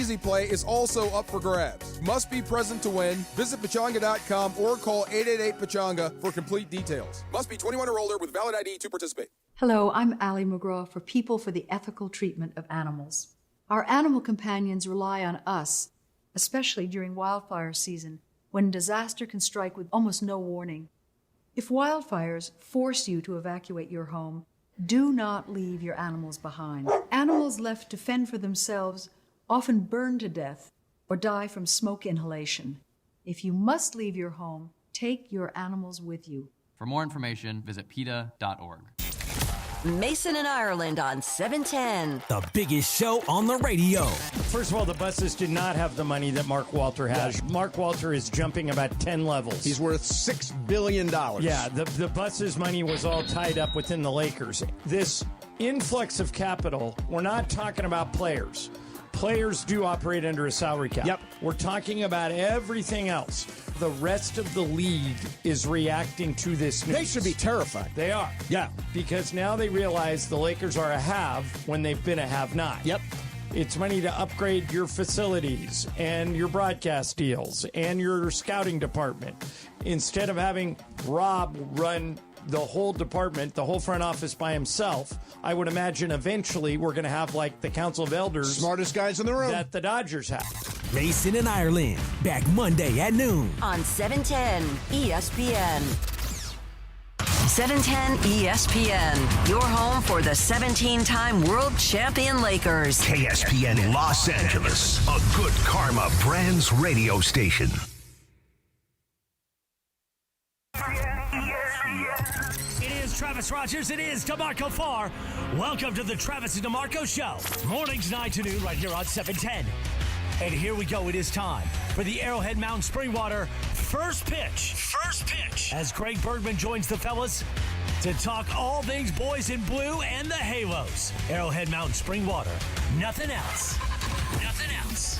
easy play is also up for grabs. Must be present to win. Visit Pechanga.com or call 888-PECHANGA for complete details. Must be 21 or older with valid ID to participate. Hello, I'm Allie McGraw for People for the Ethical Treatment of Animals. Our animal companions rely on us, especially during wildfire season, when disaster can strike with almost no warning. If wildfires force you to evacuate your home, do not leave your animals behind. Animals left to fend for themselves often burn to death or die from smoke inhalation. If you must leave your home, take your animals with you. For more information, visit PETA.org. Mason and Ireland on 710. The biggest show on the radio. First of all, the buses did not have the money that Mark Walter has. Yeah. Mark Walter is jumping about 10 levels. He's worth $6 billion. Yeah, the buses' money was all tied up within the Lakers. This influx of capital, we're not talking about players. Players do operate under a salary cap. Yep. We're talking about everything else. The rest of the league is reacting to this news. They should be terrified. They are. Yeah. Because now they realize the Lakers are a have when they've been a have-not. Yep. It's money to upgrade your facilities and your broadcast deals and your scouting department. Instead of having Rob run the whole department, the whole front office by himself, I would imagine eventually we're going to have like the Council of Elders. Smartest guys in the room. That the Dodgers have. Mason and Ireland, back Monday at noon. On 710 ESPN. 710 ESPN, your home for the 17-time world champion Lakers. KSPN Los Angeles, a Good Karma Brands radio station. It is Travis Rogers. It is DeMarco Farr. Welcome to the Travis and DeMarco Show. Mornings 9 to noon right here on 710. And here we go. It is time for the Arrowhead Mountain Springwater first pitch. First pitch. As Craig Bergman joins the fellas to talk all things boys in blue and the Halos. Arrowhead Mountain Springwater. Nothing else. Nothing else.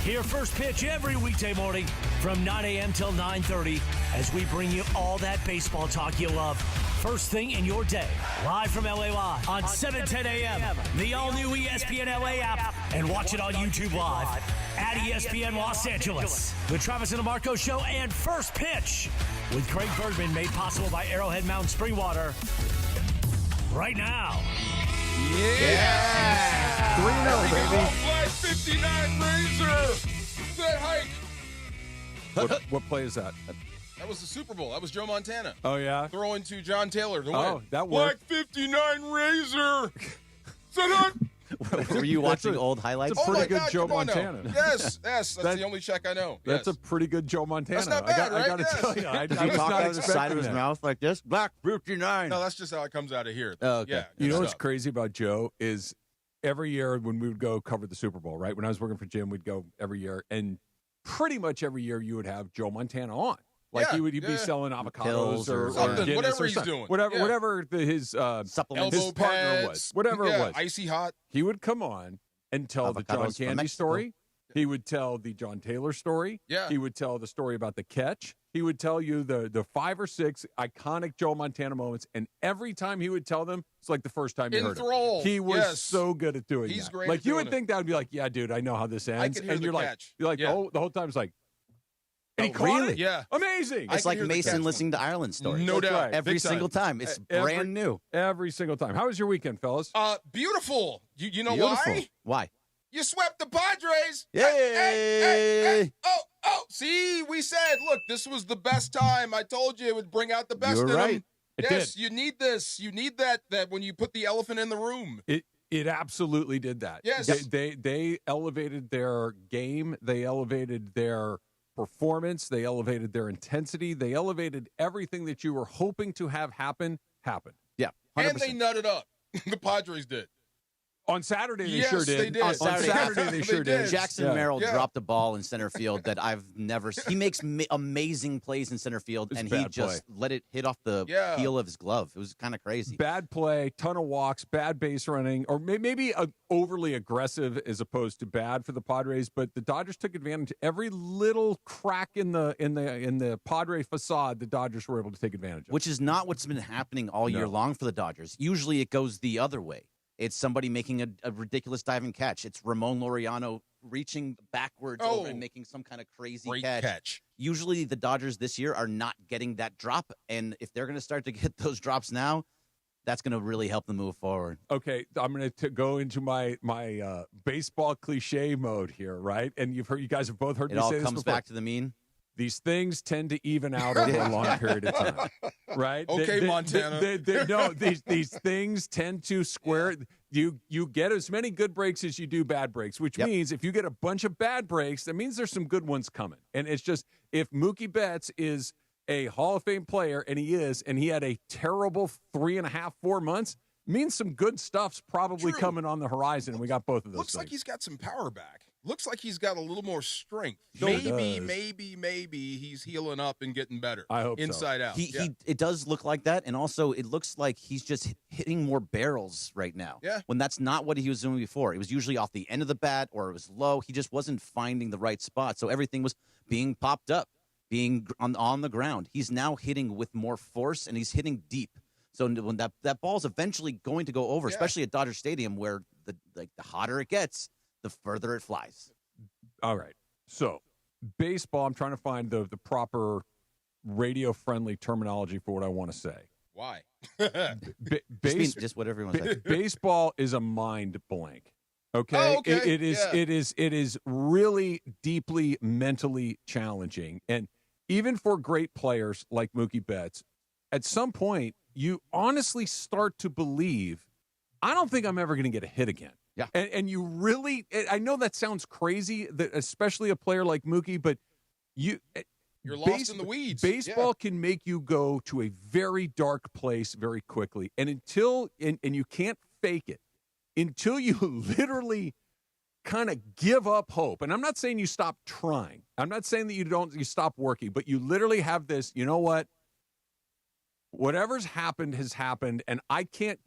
Hear first pitch every weekday morning from 9 a.m. till 9:30 as we bring you all that baseball talk you love. First thing in your day. Live from LA Live on 710 a.m. The all-new ESPN LA app. And watch it on YouTube Live at ESPN Los Angeles. The Travis and DeMarco Show and First Pitch with Craig Bergman, made possible by Arrowhead Mountain Springwater. Right now. Yeah! 3-0, baby. Flag 59 Razor! That hike! What play is that? That was the Super Bowl. That was Joe Montana. Oh, yeah? Throwing to John Taylor to win. Oh, that worked. Flag 59 Razor! Set up! Were you watching old highlights? That's a pretty good Joe Montana. Yes. That's the only check I know. That's a pretty good Joe Montana. That's not bad, right? I got to tell you, I was talk not out of the side of his expecting that. mouth like this? Black 59. No, that's just how it comes out of here. Oh, okay. Yeah, You know what's crazy about Joe is every year when we would go cover the Super Bowl, right? When I was working for Jim, we'd go every year, and pretty much every year you would have Joe Montana on. Like he'd be selling avocados or something, whatever he's something. doing. Whatever his supplements, his partner was. Whatever it was. Icy hot. He would come on and tell the John Candy story. He would tell the John Taylor story. Yeah. He would tell the story about the catch. He would tell you the 5 or 6 iconic Joe Montana moments, and every time he would tell them, it's like the first time you heard it. He was so good at doing He's that. great Like at you doing would think that would be like, yeah, dude, I know how this ends. I can hear and the you're catch. like, the whole time it's like, and he caught really? it? Yeah. Amazing. It's like Mason listening to Ireland stories. No doubt. Right. Every Big single time. It's brand new. Every single time. How was your weekend, fellas? Beautiful. You know Beautiful. why? Why? You swept the Padres. Yay! Hey. Oh. See, we said, look, this was the best time. I told you it would bring out the best You're in right. them. It did. You need this. You need that when you put the elephant in the room. It absolutely did that. Yes. They elevated their game. They elevated their performance. They elevated their intensity. They elevated everything that you were hoping to have happen. Yeah, 100%. And they nutted up. The Padres did. On Saturday, they Yes, sure did. they did. On Saturday, they sure did. Jackson Merrill dropped a ball in center field that I've never seen. He makes amazing plays in center field, and he just let it hit off the heel of his glove. It was kind of crazy. Bad play, ton of walks, bad base running, or maybe overly aggressive as opposed to bad for the Padres. But the Dodgers took advantage. Every little crack in the Padre facade, the Dodgers were able to take advantage of. Which is not what's been happening all year long for the Dodgers. Usually it goes the other way. It's somebody making a ridiculous diving catch. It's Ramon Laureano reaching backwards Oh. over and making some kind of crazy Great catch. catch. Usually the Dodgers this year are not getting that drop, and if they're going to start to get those drops now, that's going to really help them move forward. Okay, I'm going to go into my baseball cliche mode here, right? And you guys have both heard It me all say this comes before. back to the mean. These things tend to even out over a long period of time, right? Okay, Montana. No, these things tend to square. You get as many good breaks as you do bad breaks, which means if you get a bunch of bad breaks, that means there's some good ones coming. And it's just, if Mookie Betts is a Hall of Fame player, and he is, and he had a terrible 3.5, 4 months, means some good stuff's probably coming on the horizon, and we got both of those Looks things. like he's got some power back. Looks like he's got a little more strength. Sure does. Maybe he's healing up and getting better. I hope so. Inside out. It does look like that, and also it looks like he's just hitting more barrels right now. Yeah. When that's not what he was doing before. It was usually off the end of the bat or it was low. He just wasn't finding the right spot, so everything was being popped up, being on the ground. He's now hitting with more force, and he's hitting deep. So when that ball's eventually going to go over, especially at Dodger Stadium, where the hotter it gets, the further it flies. All right. So, baseball, I'm trying to find the proper radio-friendly terminology for what I want to say. Why? Just whatever you want to say. Baseball is a mind blank. Okay? Oh, okay. It is really deeply mentally challenging. And even for great players like Mookie Betts, at some point, you honestly start to believe, I don't think I'm ever going to get a hit again. Yeah. And you really, I know that sounds crazy, that especially a player like Mookie, but you're lost in the weeds. Baseball can make you go to a very dark place very quickly. And and you can't fake it until you literally kind of give up hope. And I'm not saying you stop trying. I'm not saying that you stop working, but you literally have this, you know what? Whatever's happened has happened, and I can't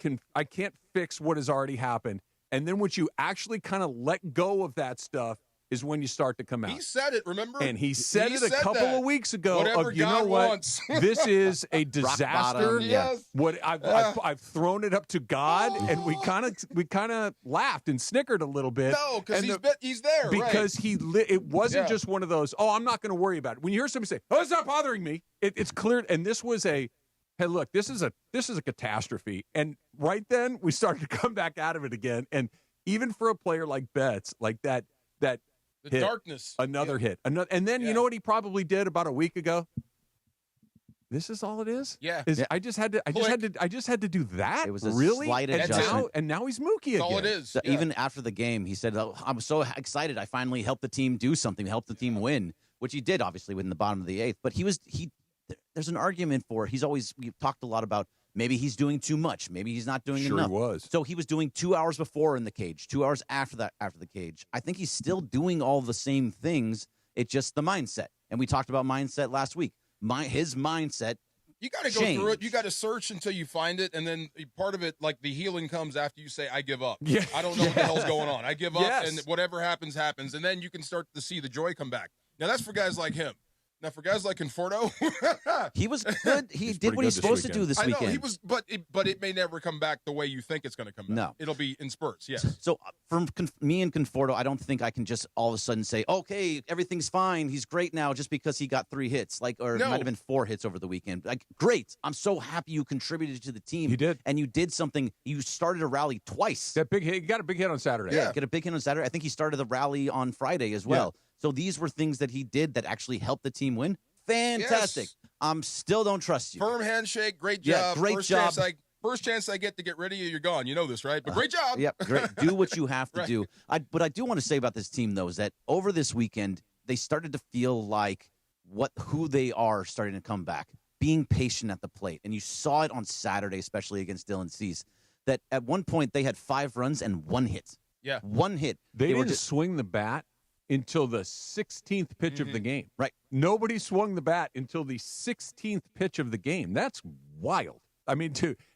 fix what has already happened. And then once you actually kind of let go of that stuff is when you start to come out. He said it, remember? And he said it a couple of weeks ago. Whatever you God know what? wants. This is a disaster. Yes. What I've thrown it up to God, and we kind of laughed and snickered a little bit. No, because he's there. Because right. It wasn't just one of those. Oh, I'm not going to worry about it. When you hear somebody say, "Oh, it's not bothering me," it's clear. And this was a. Hey, look, this is a catastrophe. And right then we started to come back out of it again. And even for a player like Betts, like that The hit, darkness. another hit, and then you know what he probably did about a week ago? This is all it is. Yeah. I just had to do that. It was a really slight and adjustment. now he's Mookie again. That's all it is. So even after the game, he said, "Oh, I'm so excited! I finally helped the team do something, helped the team win," which he did, obviously, in the bottom of the eighth. But there's an argument for we've talked a lot about maybe he's doing too much, maybe he's not doing enough. He was. So he was doing 2 hours before in the cage, 2 hours after the cage. I think he's still doing all the same things. It's just the mindset, and we talked about mindset last week. His mindset. You got to go through it. You got to search until you find it, and then part of it, like the healing, comes after you say, "I give up." Yeah. I don't know what the hell's going on. I give up, Yes. and whatever happens, happens, and then you can start to see the joy come back. Now that's for guys like him. Now for guys like Conforto, he was good. He did what he's this supposed to weekend. do this I know weekend. he was, but it may never come back the way you think it's going to come back. No. It'll be in spurts. Yes. So from me and Conforto, I don't think I can just all of a sudden say, okay, everything's fine. He's great now just because he got 3 hits, or it might have been 4 hits over the weekend. Like, great. I'm so happy you contributed to the team. He did. And you did something. You started a rally twice. That big hit. He got a big hit on Saturday. Yeah, get a big hit on Saturday. I think he started the rally on Friday as well. So these were things that he did that actually helped the team win. Fantastic. Yes. Still don't trust you. Firm handshake. Great Yeah, job. great job. First chance I get to get rid of you, you're gone. You know this, right? But great job. Yep, great. Do what you have to Right. do. What I do want to say about this team, though, is that over this weekend, they started to feel like who they are starting to come back, being patient at the plate. And you saw it on Saturday, especially against Dylan Cease, that at one point they had 5 runs and 1 hit. Yeah. 1 hit. They didn't were just swing the bat until the 16th pitch of the game. Right. Nobody swung the bat until the 16th pitch of the game. That's wild. I mean,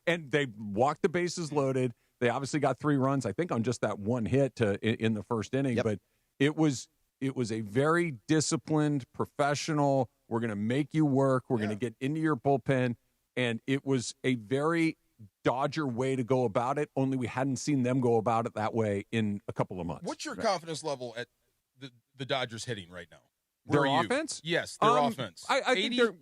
and they walked the bases loaded. They obviously got 3 runs, I think, on just that 1 hit in the first inning. Yep. But it was a very disciplined, professional. We're going to make you work. We're going to get into your bullpen. And it was a very Dodger way to go about it, only we hadn't seen them go about it that way in a couple of months. What's your confidence level at the Dodgers hitting right now? Their Where are you? offense? Yes, their offense. I think they're.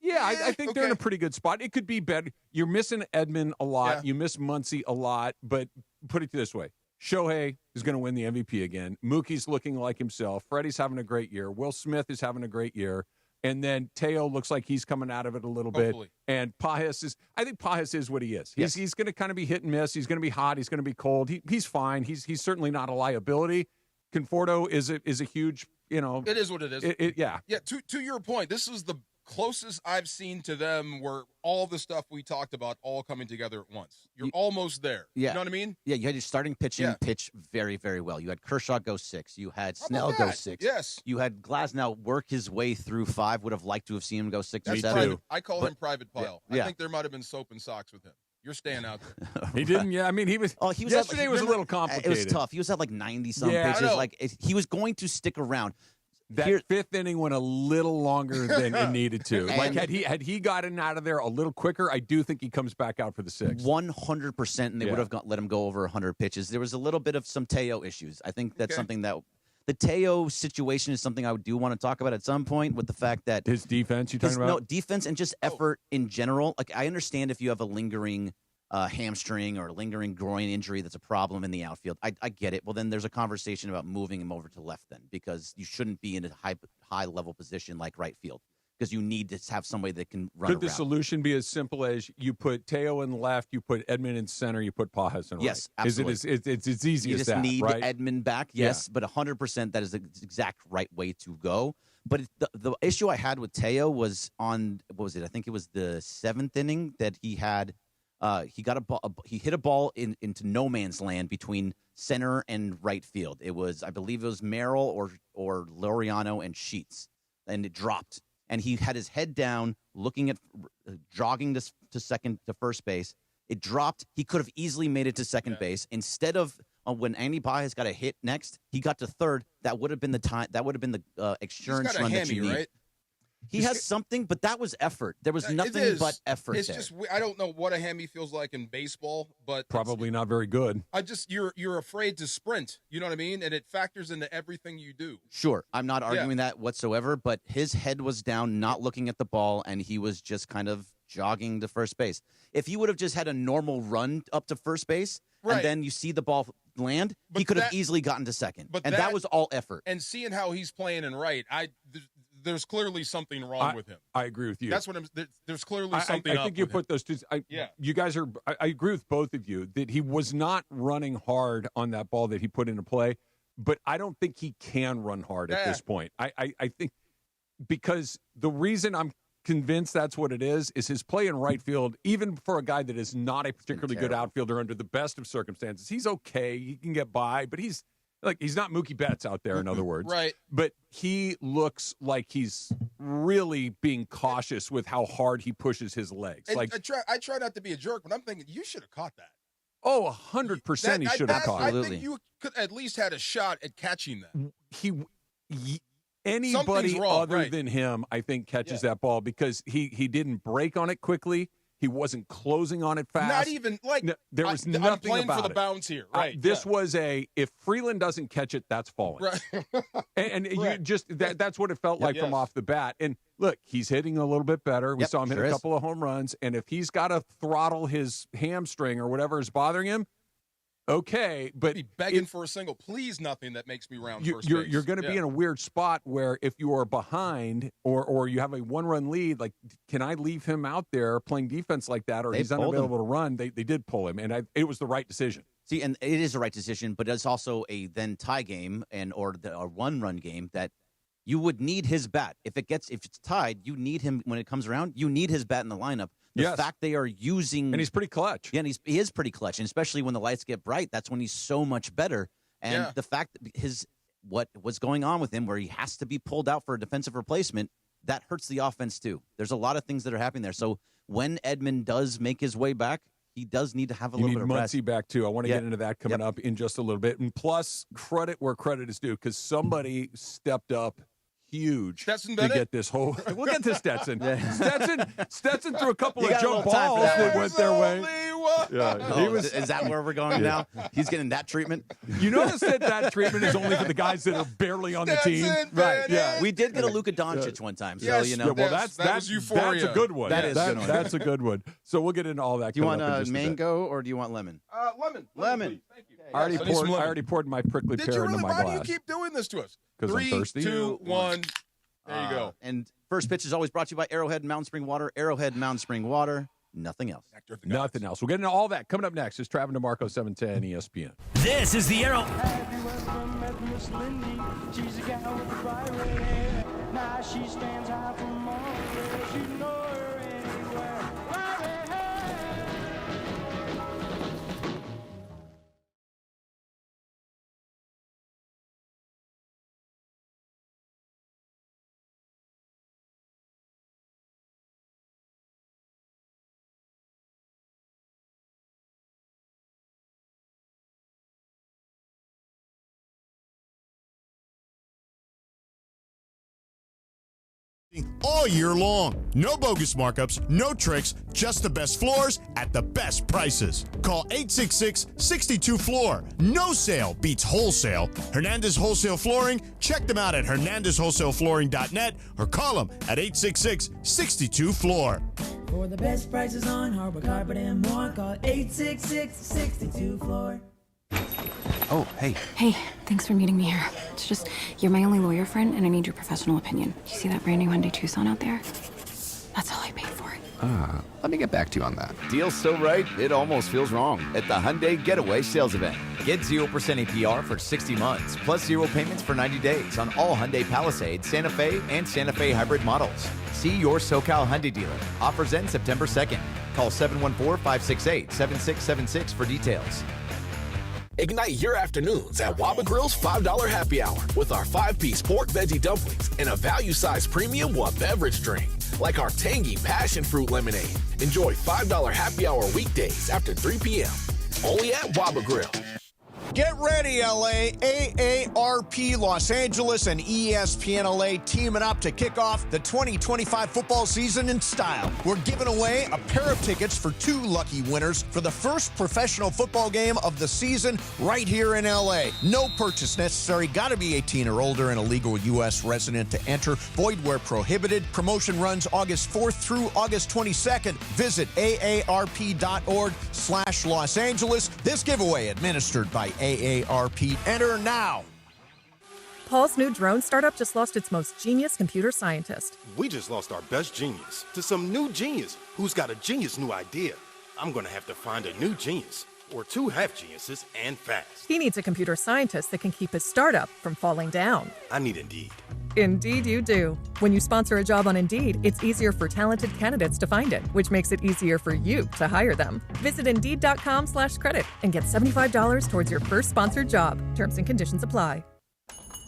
Yeah, I think they're in a pretty good spot. It could be better. You're missing Edman a lot. Yeah. You miss Muncy a lot. But put it this way. Shohei is going to win the MVP again. Mookie's looking like himself. Freddie's having a great year. Will Smith is having a great year. And then Teo looks like he's coming out of it a little bit. And Pajes is – I think Pajes is what he is. He's going to kind of be hit and miss. He's going to be hot. He's going to be cold. He's fine. He's certainly not a liability. Conforto is a huge – It is what it is. Yeah. Yeah, to your point, this is the closest I've seen to them where all the stuff we talked about all coming together at once. You're almost there. Yeah. You know what I mean? Yeah, you had your starting pitching pitch very, very well. You had Kershaw go 6. You had Snell go 6. Yes. You had Glasnow work his way through 5. Would have liked to have seen him go 6 or That's 7. private. I call him Private Pile. Yeah. I think there might have been soap and socks with him. You're staying out there. He didn't. Yeah, I mean, he was. Yesterday was a little complicated. It was tough. He was at like 90-some Yeah, pitches. He was going to stick around. That fifth inning went a little longer than it needed to. Like had he gotten out of there a little quicker, I do think he comes back out for the 6th. 100%, and they would have let him go over 100 pitches. There was a little bit of some Teo issues. I think that's something that the Teo situation is something I do want to talk about at some point with the fact that his defense. You talking about? No, defense and just effort in general. Like I understand if you have a lingering hamstring or a lingering groin injury that's a problem in the outfield. I get it. Well, then there's a conversation about moving him over to left then because you shouldn't be in a high level position like right field because you need to have somebody that can run Could the around. solution be as simple as you put Teo in left, you put Edman in center, you put Pajes in right? Yes, absolutely. It's as easy you as just that, need right? Edman back, yes, but 100% that is the exact right way to go. But the issue I had with Teo was on, what was it? I think it was the 7th inning that he had. He got a ball. He hit a ball into no man's land between center and right field. It was, I believe, it was Merrill or Laureano and Sheets, and it dropped. And he had his head down, looking at jogging to first base. It dropped. He could have easily made it to second base instead of when Andy Pajes got a hit next. He got to third. That would have been the time. That would have been the insurance run that you need. Right? He has something, but that was effort. There was nothing but effort. It's there. just I don't know what a hammy feels like in baseball, but probably not very good. You're afraid to sprint. You know what I mean? And it factors into everything you do. Sure, I'm not arguing that whatsoever. But his head was down, not looking at the ball, and he was just kind of jogging to first base. If he would have just had a normal run up to first base, and then you see the ball land, he could have easily gotten to second. And that was all effort. And seeing how he's playing in right, there's clearly something wrong with him. I agree with you. That's what there's clearly something I think you put those two. You guys are. I agree with both of you that he was not running hard on that ball that he put into play, but I don't think he can run hard at this point. I think because the reason I'm convinced that's what it is his play in right field, even for a guy that is not a particularly good outfielder under the best of circumstances. He's okay. He can get by, but he's not Mookie Betts out there, in other words. Right. But he looks like he's really being cautious with how hard he pushes his legs. And I try not to be a jerk, but I'm thinking you should have caught that. Oh, 100% he should have caught it. I think you could at least had a shot at catching that. Anybody wrong, other than him, I think, catches that ball because he didn't break on it quickly. He wasn't closing on it fast. Not even there was nothing I'm playing about for the bounce here. Right. This was if Freeland doesn't catch it, that's falling. Right. and you just that's what it felt like from off the bat. And look, he's hitting a little bit better. We saw him hit a couple of home runs. And if he's got to throttle his hamstring or whatever is bothering him, okay, but be begging for a single. Please, nothing that makes me round first you're base. You're going to be in a weird spot where if you are behind or you have a 1-run lead, like, can I leave him out there playing defense like that, or he's unavailable to run? They did pull him, and it was the right decision. See, and it is the right decision, but it's also a then tie game or a 1-run game that you would need his bat. If it's tied, you need him when it comes around. You need his bat in the lineup. The fact they are using, and he's pretty clutch. Yeah, and he is pretty clutch, and especially when the lights get bright, that's when he's so much better. And the fact that what was going on with him, where he has to be pulled out for a defensive replacement, that hurts the offense too. There's a lot of things that are happening there. So when Edman does make his way back, he does need to have a little bit of rest. You need Muncy back too. I want to get into that coming up in just a little bit. And plus, credit where credit is due, because somebody stepped up huge to get this whole. We'll get to Stetson. Stetson threw a couple of jump balls that went their way. Yeah, he was. Is that where we're going now? He's getting that treatment. You notice that treatment is only for the guys that are barely on the team, right? Yeah, we did get a Luka Dončić one time, so yes, you know. Yeah, well, that's euphoria. That's a good one. That is a good one. That's a good one. So we'll get into all that. Do you want a mango or do you want lemon? Lemon. Thank you. I already poured my prickly pear into my glass. Why do you keep doing this to us? Because I'm thirsty. 3, 2, 1. There you go. And first pitch is always brought to you by Arrowhead Mountain Spring Water. Arrowhead Mountain Spring Water. Nothing else. Nothing else. We'll get into all that coming up next. It's Travis DeMarco, 710 ESPN. This is the Arrow. She's a gal with the bright red hair. Now she stands out from all the rest. You know her anywhere. Bright red hair. All year long. No bogus markups, no tricks, just the best floors at the best prices. Call 866-62-FLOOR. No sale beats wholesale. Hernandez Wholesale Flooring. Check them out at hernandezwholesaleflooring.net or call them at 866-62-FLOOR. For the best prices on hardwood carpet and more, call 866-62-FLOOR. Oh, hey. Hey, thanks for meeting me here. It's just, you're my only lawyer friend, and I need your professional opinion. You see that brand new Hyundai Tucson out there? That's all I paid for it. Let me get back to you on that. Deal's so right, it almost feels wrong at the Hyundai Getaway Sales Event. Get 0% APR for 60 months, plus 0 payments for 90 days on all Hyundai Palisade, Santa Fe, and Santa Fe hybrid models. See your SoCal Hyundai dealer. Offers end September 2nd. Call 714-568-7676 for details. Ignite your afternoons at Waba Grill's $5 happy hour with our 5-piece pork veggie dumplings and a value-sized premium one beverage drink, like our tangy passion fruit lemonade. Enjoy $5 happy hour weekdays after 3 p.m. Only at Waba Grill. Get ready, LA. AARP Los Angeles and ESPN LA teaming up to kick off the 2025 football season in style. We're giving away a pair of tickets for 2 lucky winners for the first professional football game of the season right here in LA. No purchase necessary. Got to be 18 or older and a legal U.S. resident to enter. Void where prohibited. Promotion runs August 4th through August 22nd. Visit aarp.org/Los Angeles. This giveaway administered by AARP. Enter now. Paul's new drone startup just lost its most genius computer scientist. We just lost our best genius to some new genius who's got a genius new idea. I'm going to have to find a new genius, or 2 half geniuses, and fast. He needs a computer scientist that can keep his startup from falling down. I need Indeed. Indeed you do. When you sponsor a job on Indeed, it's easier for talented candidates to find it, which makes it easier for you to hire them. Visit Indeed.com/credit and get $75 towards your first sponsored job. Terms and conditions apply.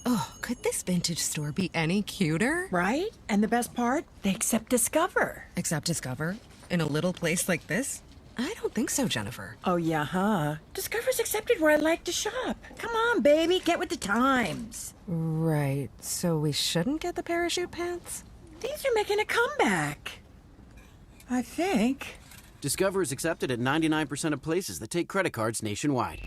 Oh, could this vintage store be any cuter? Right? And the best part? They accept Discover. Accept Discover? In a little place like this? I don't think so, Jennifer. Oh, yeah, huh? Discover's accepted where I like to shop. Come on, baby, get with the times. Right, so we shouldn't get the parachute pants? These are making a comeback. I think. Discover is accepted at 99% of places that take credit cards nationwide.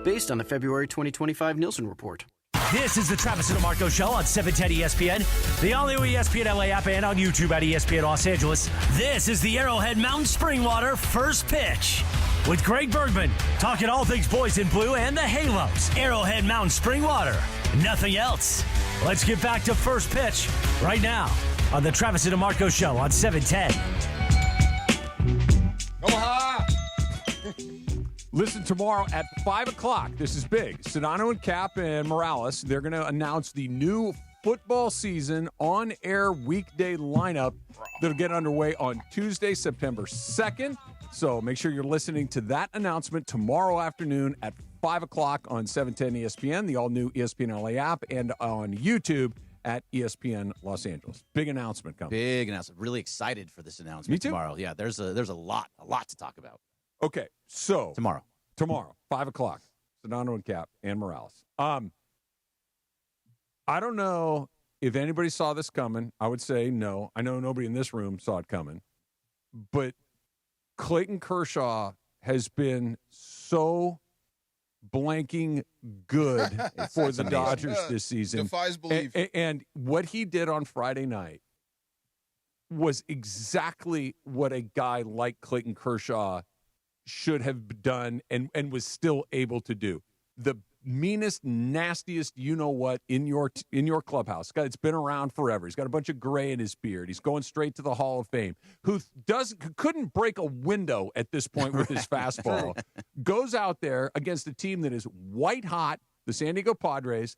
Based on the February 2025 Nielsen report. This is the Travis and DeMarco Show on 710 ESPN, the all-new ESPN LA app, and on YouTube at ESPN Los Angeles. This is the Arrowhead Mountain Springwater first pitch with Greg Bergman, talking all things boys in blue and the Halos. Arrowhead Mountain Springwater, nothing else. Let's get back to first pitch right now on the Travis and DeMarco Show on 710. Omaha! Listen tomorrow at 5 o'clock. This is big. Sedano and Cap and Morales, they're going to announce the new football season on-air weekday lineup that'll get underway on Tuesday, September 2nd. So make sure you're listening to that announcement tomorrow afternoon at 5 o'clock on 710 ESPN, the all-new ESPN LA app, and on YouTube at ESPN Los Angeles. Big announcement coming. Big announcement. Really excited for this announcement Me too. tomorrow. Yeah, there's a lot to talk about. Okay, so Tomorrow, 5 o'clock, Sedano and Cap and Morales. I don't know if anybody saw this coming. I would say no. I know nobody in this room saw it coming. But Clayton Kershaw has been so blanking good for the Dodgers this season. Defies belief. And what he did on Friday night was exactly what a guy like Clayton Kershaw should have done and was still able to do. The meanest, nastiest, you-know-what in your clubhouse. It's been around forever. He's got a bunch of gray in his beard. He's going straight to the Hall of Fame. Who couldn't break a window at this point with his fastball. Goes out there against a team that is white hot, the San Diego Padres,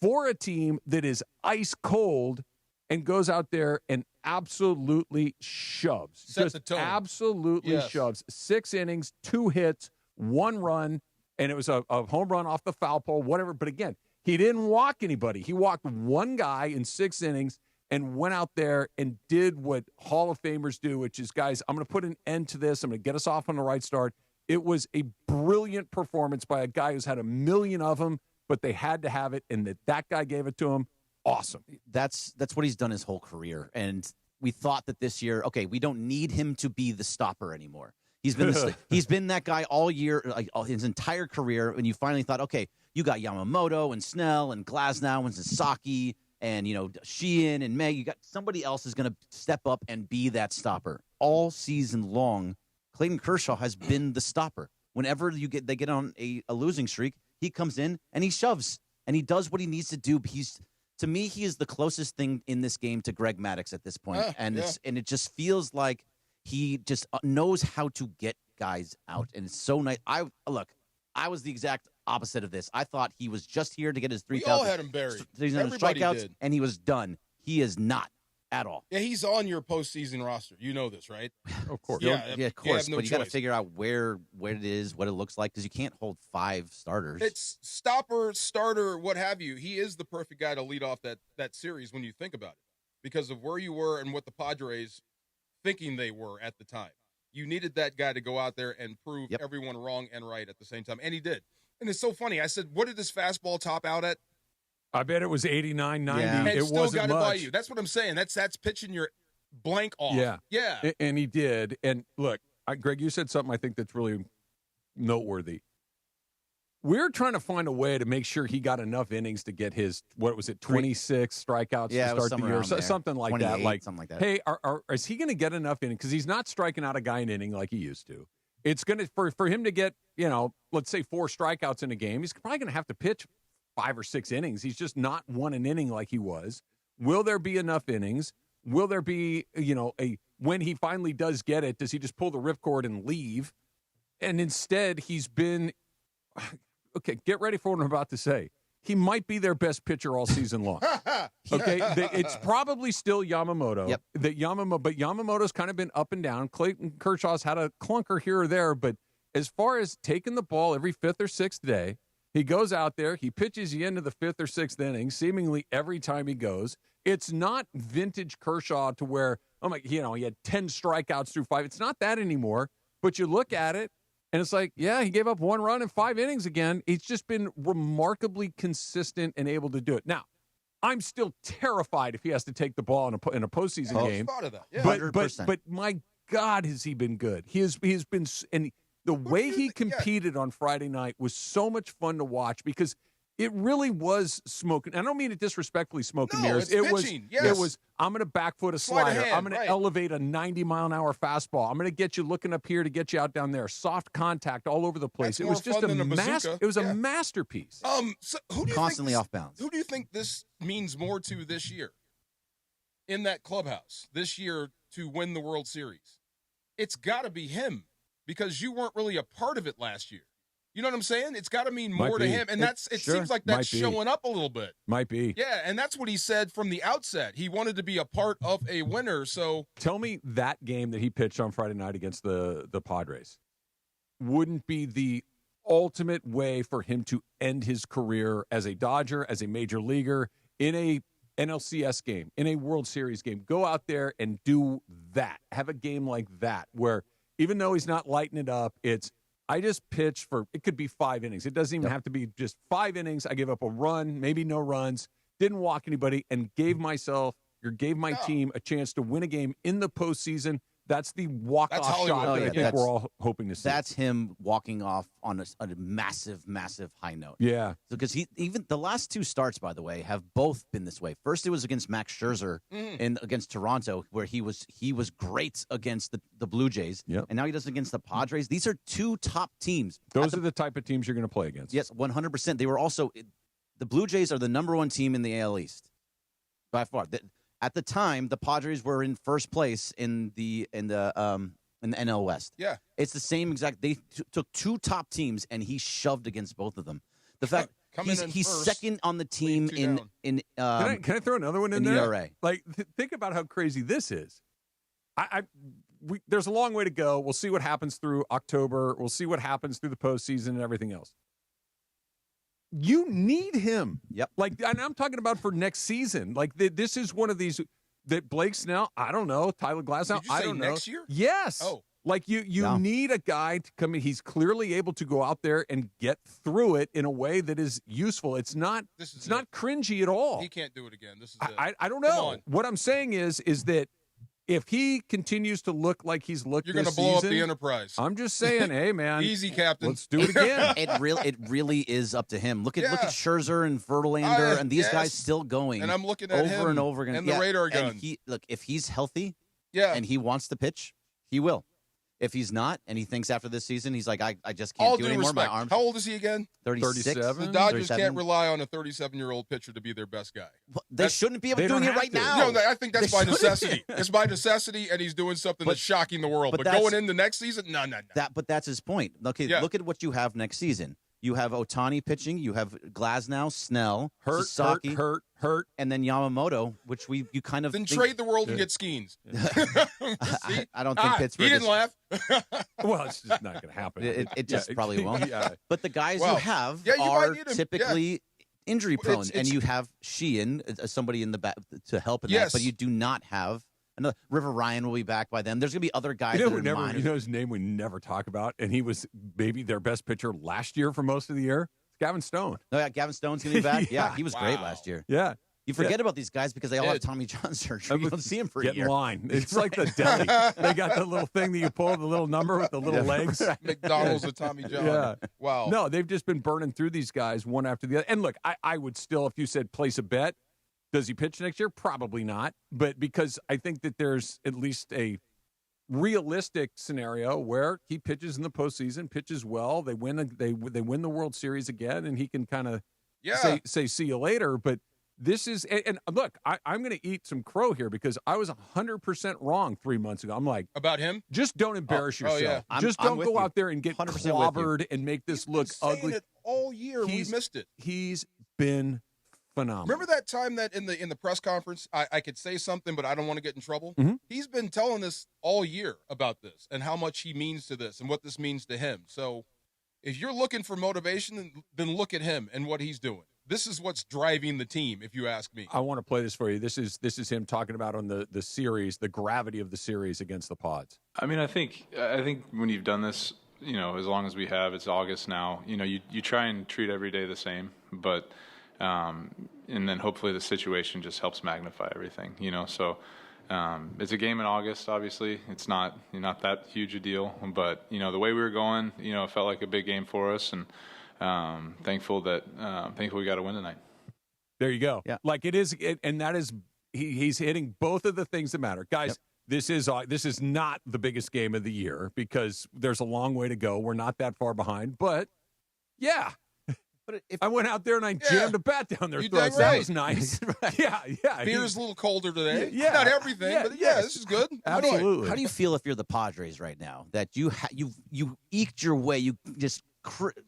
for a team that is ice cold, and goes out there and absolutely shoves. Set the tone. Absolutely shoves. 6 innings, 2 hits, 1 run. And it was a home run off the foul pole, whatever. But again, he didn't walk anybody. He walked 1 guy in 6 innings and went out there and did what Hall of Famers do, which is, guys, I'm going to put an end to this. I'm going to get us off on the right start. It was a brilliant performance by a guy who's had a million of them, but they had to have it, and that guy gave it to him. Awesome. That's what he's done his whole career. And we thought that this year, okay, we don't need him to be the stopper anymore. He's been that guy all year, like his entire career. And you finally thought, okay, you got Yamamoto and Snell and Glasnow and Sasaki and Sheehan and May. You got somebody else is going to step up and be that stopper all season long. Clayton Kershaw has been the stopper. Whenever they get on a losing streak, he comes in and he shoves and he does what he needs to do. To me, he is the closest thing in this game to Greg Maddux at this point, and it just feels like he just knows how to get guys out, and it's so nice. I was the exact opposite of this. I thought he was just here to get his 3,000. We all had him buried. Everybody strikeouts, did. and he was done. He is not at all. Yeah, he's on your postseason roster. You know this, right? Of course. Yeah, of course. But you got to figure out where it is, what it looks like, because you can't hold 5 starters. It's stopper, starter, what have you. He is the perfect guy to lead off that series when you think about it, because of where you were and what the Padres thinking they were at the time. You needed that guy to go out there and prove everyone wrong and right at the same time, and he did. And it's so funny. I said, what did this fastball top out at? I bet it was 89, 90. And it still wasn't got it much. by you. That's what I'm saying. That's pitching your blank off. Yeah. And he did. And look, Greg, you said something I think that's really noteworthy. We're trying to find a way to make sure he got enough innings to get his, 26 strikeouts to start the year, something like that. Something like that. Hey, is he going to get enough innings? Because he's not striking out a guy an inning like he used to. It's going to for him to get, let's say 4 strikeouts in a game. He's probably going to have to pitch 5 or 6 innings. He's just not won an inning like he was. Will there be enough innings? Will there be, when he finally does get it, does he just pull the ripcord and leave? And instead, he's been. Okay, get ready for what I'm about to say. He might be their best pitcher all season long. Okay, it's probably still Yamamoto. Yep. But Yamamoto's kind of been up and down. Clayton Kershaw's had a clunker here or there, but as far as taking the ball every 5th or 6th day, he goes out there, he pitches you into the 5th or 6th inning, seemingly every time he goes. It's not vintage Kershaw to where, he had 10 strikeouts through 5. It's not that anymore, but you look at it, and it's like, yeah, he gave up 1 run in 5 innings again. He's just been remarkably consistent and able to do it. Now, I'm still terrified if he has to take the ball in a postseason game. Thought of that. Yeah. But my God, has he been good? He has been, and the way he competed on Friday night was so much fun to watch because it really was smoking. I don't mean it disrespectfully, smoke and mirrors. It was. I'm going to back foot a slider. I'm going to elevate a 90-mile-an-hour fastball. I'm going to get you looking up here to get you out down there. Soft contact all over the place. That's it was just a It was a masterpiece. So who do you constantly think off bounds. Who do you think this means more to this year in that clubhouse this year to win the World Series? It's got to be him because you weren't really a part of it last year. You know what I'm saying? It's got to mean more to him, and it seems like that's showing up a little bit. Might be. Yeah, and that's what he said from the outset. He wanted to be a part of a winner. So tell me that game that he pitched on Friday night against the Padres wouldn't be the ultimate way for him to end his career as a Dodger, as a major leaguer, in a NLCS game, in a World Series game. Go out there and do that. Have a game like that where even though he's not lighting it up, I just pitched it could be 5 innings. It doesn't even have to be just 5 innings. I gave up a run, maybe no runs, didn't walk anybody, and gave my team a chance to win a game in the postseason. That's the walk-off shot that I think we're all hoping to see. That's him walking off on a massive, massive high note. Yeah. Because even the last 2 starts, by the way, have both been this way. First, it was against Max Scherzer against Toronto, where he was great against the Blue Jays. Yep. And now he does it against the Padres. These are 2 top teams. Those are the type of teams you're going to play against. Yes, 100%. They were also the Blue Jays are the number 1 team in the AL East by far. At the time, the Padres were in first place in the NL West. Yeah, it's the same exact. They took 2 top teams and he shoved against both of them. The fact he's second on the team in can I throw another one in there? ERA. Like think about how crazy this is. There's a long way to go. We'll see what happens through October. We'll see what happens through the postseason and everything else. You need him. Yep. Like, and I'm talking about for next season. Like, this is one of these that Blake Snell, I don't know, Tyler Glasnow, I don't know. Next year? Yes. Oh. Like, you need a guy to come in. He's clearly able to go out there and get through it in a way that is useful. It's not cringy at all. He can't do it again. This is I don't know. What I'm saying is that if he continues to look like he's looked you're going to this blow season, up the Enterprise. I'm just saying, hey, man. Easy, Captain. Let's do it again. It really is up to him. Look at Scherzer and Verlander and these guys still going. And I'm looking at him and over again. And the radar gun. And look, if he's healthy and he wants to pitch, he will. If he's not, and he thinks after this season, he's like, I just can't do it anymore. Respect. My arms. How old is he again? 36. The Dodgers can't rely on a 37-year-old pitcher to be their best guy. Well, they shouldn't be able to do it right now. No, I think that's by necessity. It's by necessity, and he's doing something that's shocking the world. But going into next season, no. But that's his point. Okay, look at what you have next season. You have Ohtani pitching. You have Glasnow, Snell, Sasaki, hurt, and then Yamamoto, which you kind of trade the world and get Skeens. I don't think Pittsburgh. He didn't laugh. Well, it's just not going to happen. It just probably won't. Yeah. But the guys you have are typically injury prone, and you have Sheehan, somebody in the back to help in that. But you do not have. River Ryan will be back by then. There's going to be other guys. You know his name we never talk about, and he was maybe their best pitcher last year for most of the year. It's Gavin Stone. Oh, yeah, Gavin Stone's going to be back. Yeah, he was great last year. Yeah. You forget about these guys because they all have Tommy John surgery. You don't see him for a year. Get in line. It's like the deli. They got the little thing that you pull, the little number with the little legs. McDonald's with Tommy John. Yeah. Wow. No, they've just been burning through these guys one after the other. And look, I would still, if you said place a bet, does he pitch next year? Probably not. But because I think that there's at least a realistic scenario where he pitches in the postseason, pitches well, they win the World Series again, and he can kind of say see you later. But this is and look, I'm going to eat some crow here because I was 100% wrong 3 months ago. I'm like about him. Just don't embarrass yourself. Yeah. Just don't go out there and get clobbered and make this look ugly. It all year we missed it. He's been phenomenal. Remember that time that in the press conference, I could say something, but I don't want to get in trouble? Mm-hmm. He's been telling us all year about this and how much he means to this and what this means to him. So if you're looking for motivation, then look at him and what he's doing. This is what's driving the team, if you ask me. I want to play this for you. This is him talking about on the series, the gravity of the series against the Pods. I mean, I think when you've done this, as long as we have, it's August now, you try and treat every day the same, but and then hopefully the situation just helps magnify everything, so it's a game in August, obviously. It's not that huge a deal, but, the way we were going, it felt like a big game for us, and thankful we got a win tonight. There you go. Yeah. Like it is, and that is, he's hitting both of the things that matter. Guys, This is not the biggest game of the year because there's a long way to go. We're not that far behind, but yeah. But if I went out there and I jammed a bat down their throats. Right. That was nice. Yeah. Beer's a little colder today. Yeah. Not everything, but this is good. Absolutely. How do you feel if you're the Padres right now? That you eked your way, you just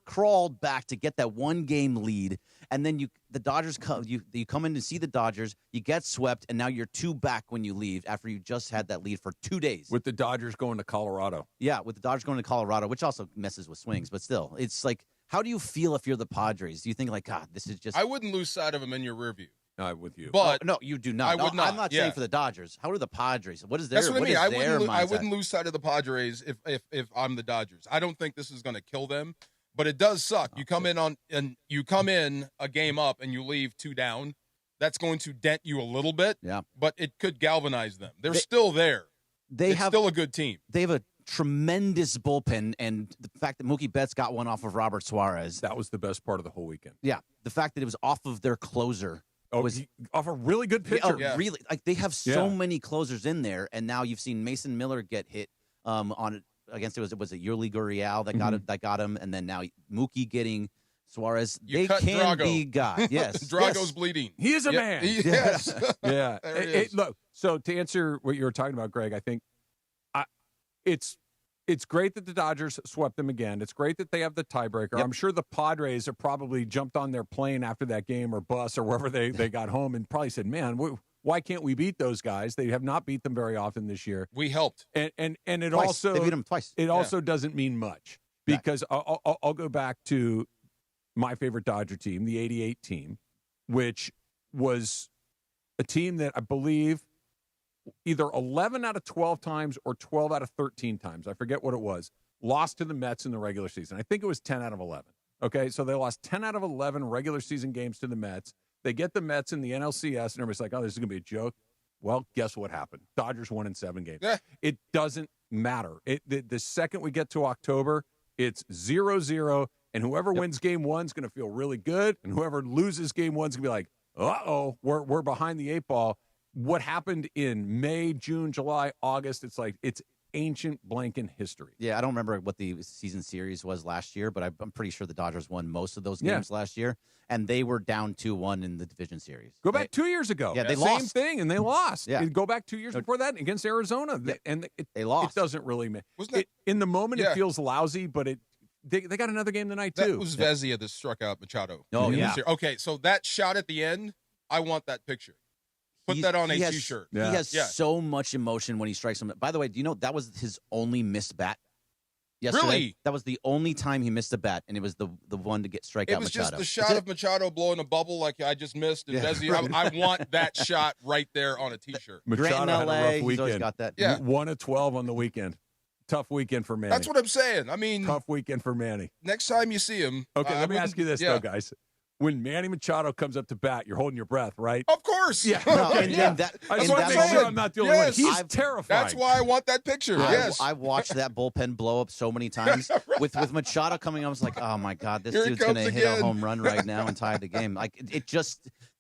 crawled back to get that one game lead, and then the Dodgers come. You come in to see the Dodgers, you get swept, and now you're 2 back when you leave after you just had that lead for 2 days. With the Dodgers going to Colorado. Yeah, with the Dodgers going to Colorado, which also messes with swings, but still, it's like. How do you feel if you're the Padres? Do you think like, God, this is just... I wouldn't lose sight of him in your rear view. With you. But no, you do not. I would not. I'm not saying for the Dodgers. How are the Padres? What is their That's what I mean. I wouldn't lose sight of the Padres if I'm the Dodgers. I don't think this is going to kill them, but it does suck. You come in a game up and you leave 2 down. That's going to dent you a little bit. Yeah. But it could galvanize them. They're still there. It's still a good team. They have a tremendous bullpen, and the fact that Mookie Betts got one off of Robert Suarez. That was the best part of the whole weekend. Yeah, the fact that it was off of their closer. Was off a really good pitcher. Really, like they have so many closers in there, and now you've seen Mason Miller get hit on against it was Yuli Gurriel that got him, and then now Mookie getting Suarez. They can Drago. Be God. Yes, Drago's bleeding. He is a man. Yes. Yeah. There it is. Look, so to answer what you were talking about, Greg, I think it's great that the Dodgers swept them again. It's great that they have the tiebreaker. Yep. I'm sure the Padres have probably jumped on their plane after that game or bus or wherever they got home and probably said, man, why can't we beat those guys? They have not beat them very often this year. We helped. And it twice. also They beat them twice. It also doesn't mean much because I'll go back to my favorite Dodger team, the 88 team, which was a team that I believe either 11 out of 12 times or 12 out of 13 times, I forget what it was, lost to the Mets in the regular season. I think it was 10 out of 11. Okay, so they lost 10 out of 11 regular season games to the Mets. They get the Mets in the NLCS, and everybody's like, oh, this is going to be a joke. Well, guess what happened? Dodgers won in 7 games. It doesn't matter. The second we get to October, it's 0-0, and whoever wins game 1 is going to feel really good, and whoever loses game 1 is going to be like, uh-oh, we're behind the 8 ball. What happened in May, June, July, August, it's ancient blank in history. Yeah, I don't remember what the season series was last year, but I'm pretty sure the Dodgers won most of those games last year, and they were down 2-1 in the division series. Go back 2 years ago. Yeah, they Same lost. thing, and they lost. Yeah. Go back 2 years before that against Arizona, and they lost. It doesn't really matter. In the moment, it feels lousy, but they got another game tonight, too. That was Vezia that struck out Machado. Oh, yeah. Okay, so that shot at the end, I want that picture. Put that on a T-shirt. He has so much emotion when he strikes him. By the way, do you know that was his only missed bat yesterday? Really? That was the only time he missed a bat, and it was the one to strike out Machado. It was just the shot of Machado blowing a bubble like I just missed. And Vezia, I want that shot right there on a T-shirt. Machado had a rough weekend. Always got that. Yeah. 1 of 12 on the weekend. Tough weekend for Manny. That's what I'm saying. I mean, tough weekend for Manny. Next time you see him. Okay, let me ask you this, though, guys. When Manny Machado comes up to bat, you're holding your breath, right? Of course. Yeah. No, I just want to make sure I'm not the only one. He's terrifying. That's why I want that picture. Yes. I watched that bullpen blow up so many times. With Machado coming, I was like, oh, my God, this dude's going to hit a home run right now and tie the game. Like,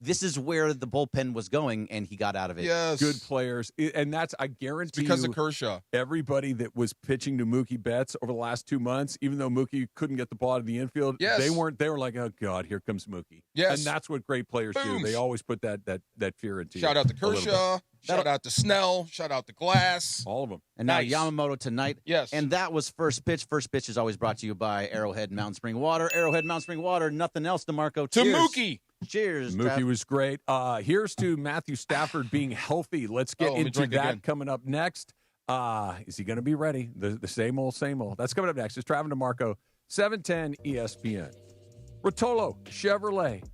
this is where the bullpen was going, and he got out of it. Yes. Good players. And that's, I guarantee because of Kershaw. Everybody that was pitching to Mookie Betts over the last 2 months, even though Mookie couldn't get the ball out of the infield, they were like, oh, God, here comes Mookie. Yes. And that's what great players do. They always put that fear into you. Shout out to Kershaw. Shout out to Snell. Shout out to Glass. All of them. And now Yamamoto tonight. Yes. And that was First Pitch. First Pitch is always brought to you by Arrowhead Mountain Spring Water. Arrowhead Mountain Spring Water. Nothing else, DeMarco. To Cheers. Mookie. Cheers. Mookie was great. Here's to Matthew Stafford being healthy. Let's get into that coming up next. Is he going to be ready? The same old, same old. That's coming up next. It's Travis DeMarco, 710 ESPN. Rotolo Chevrolet,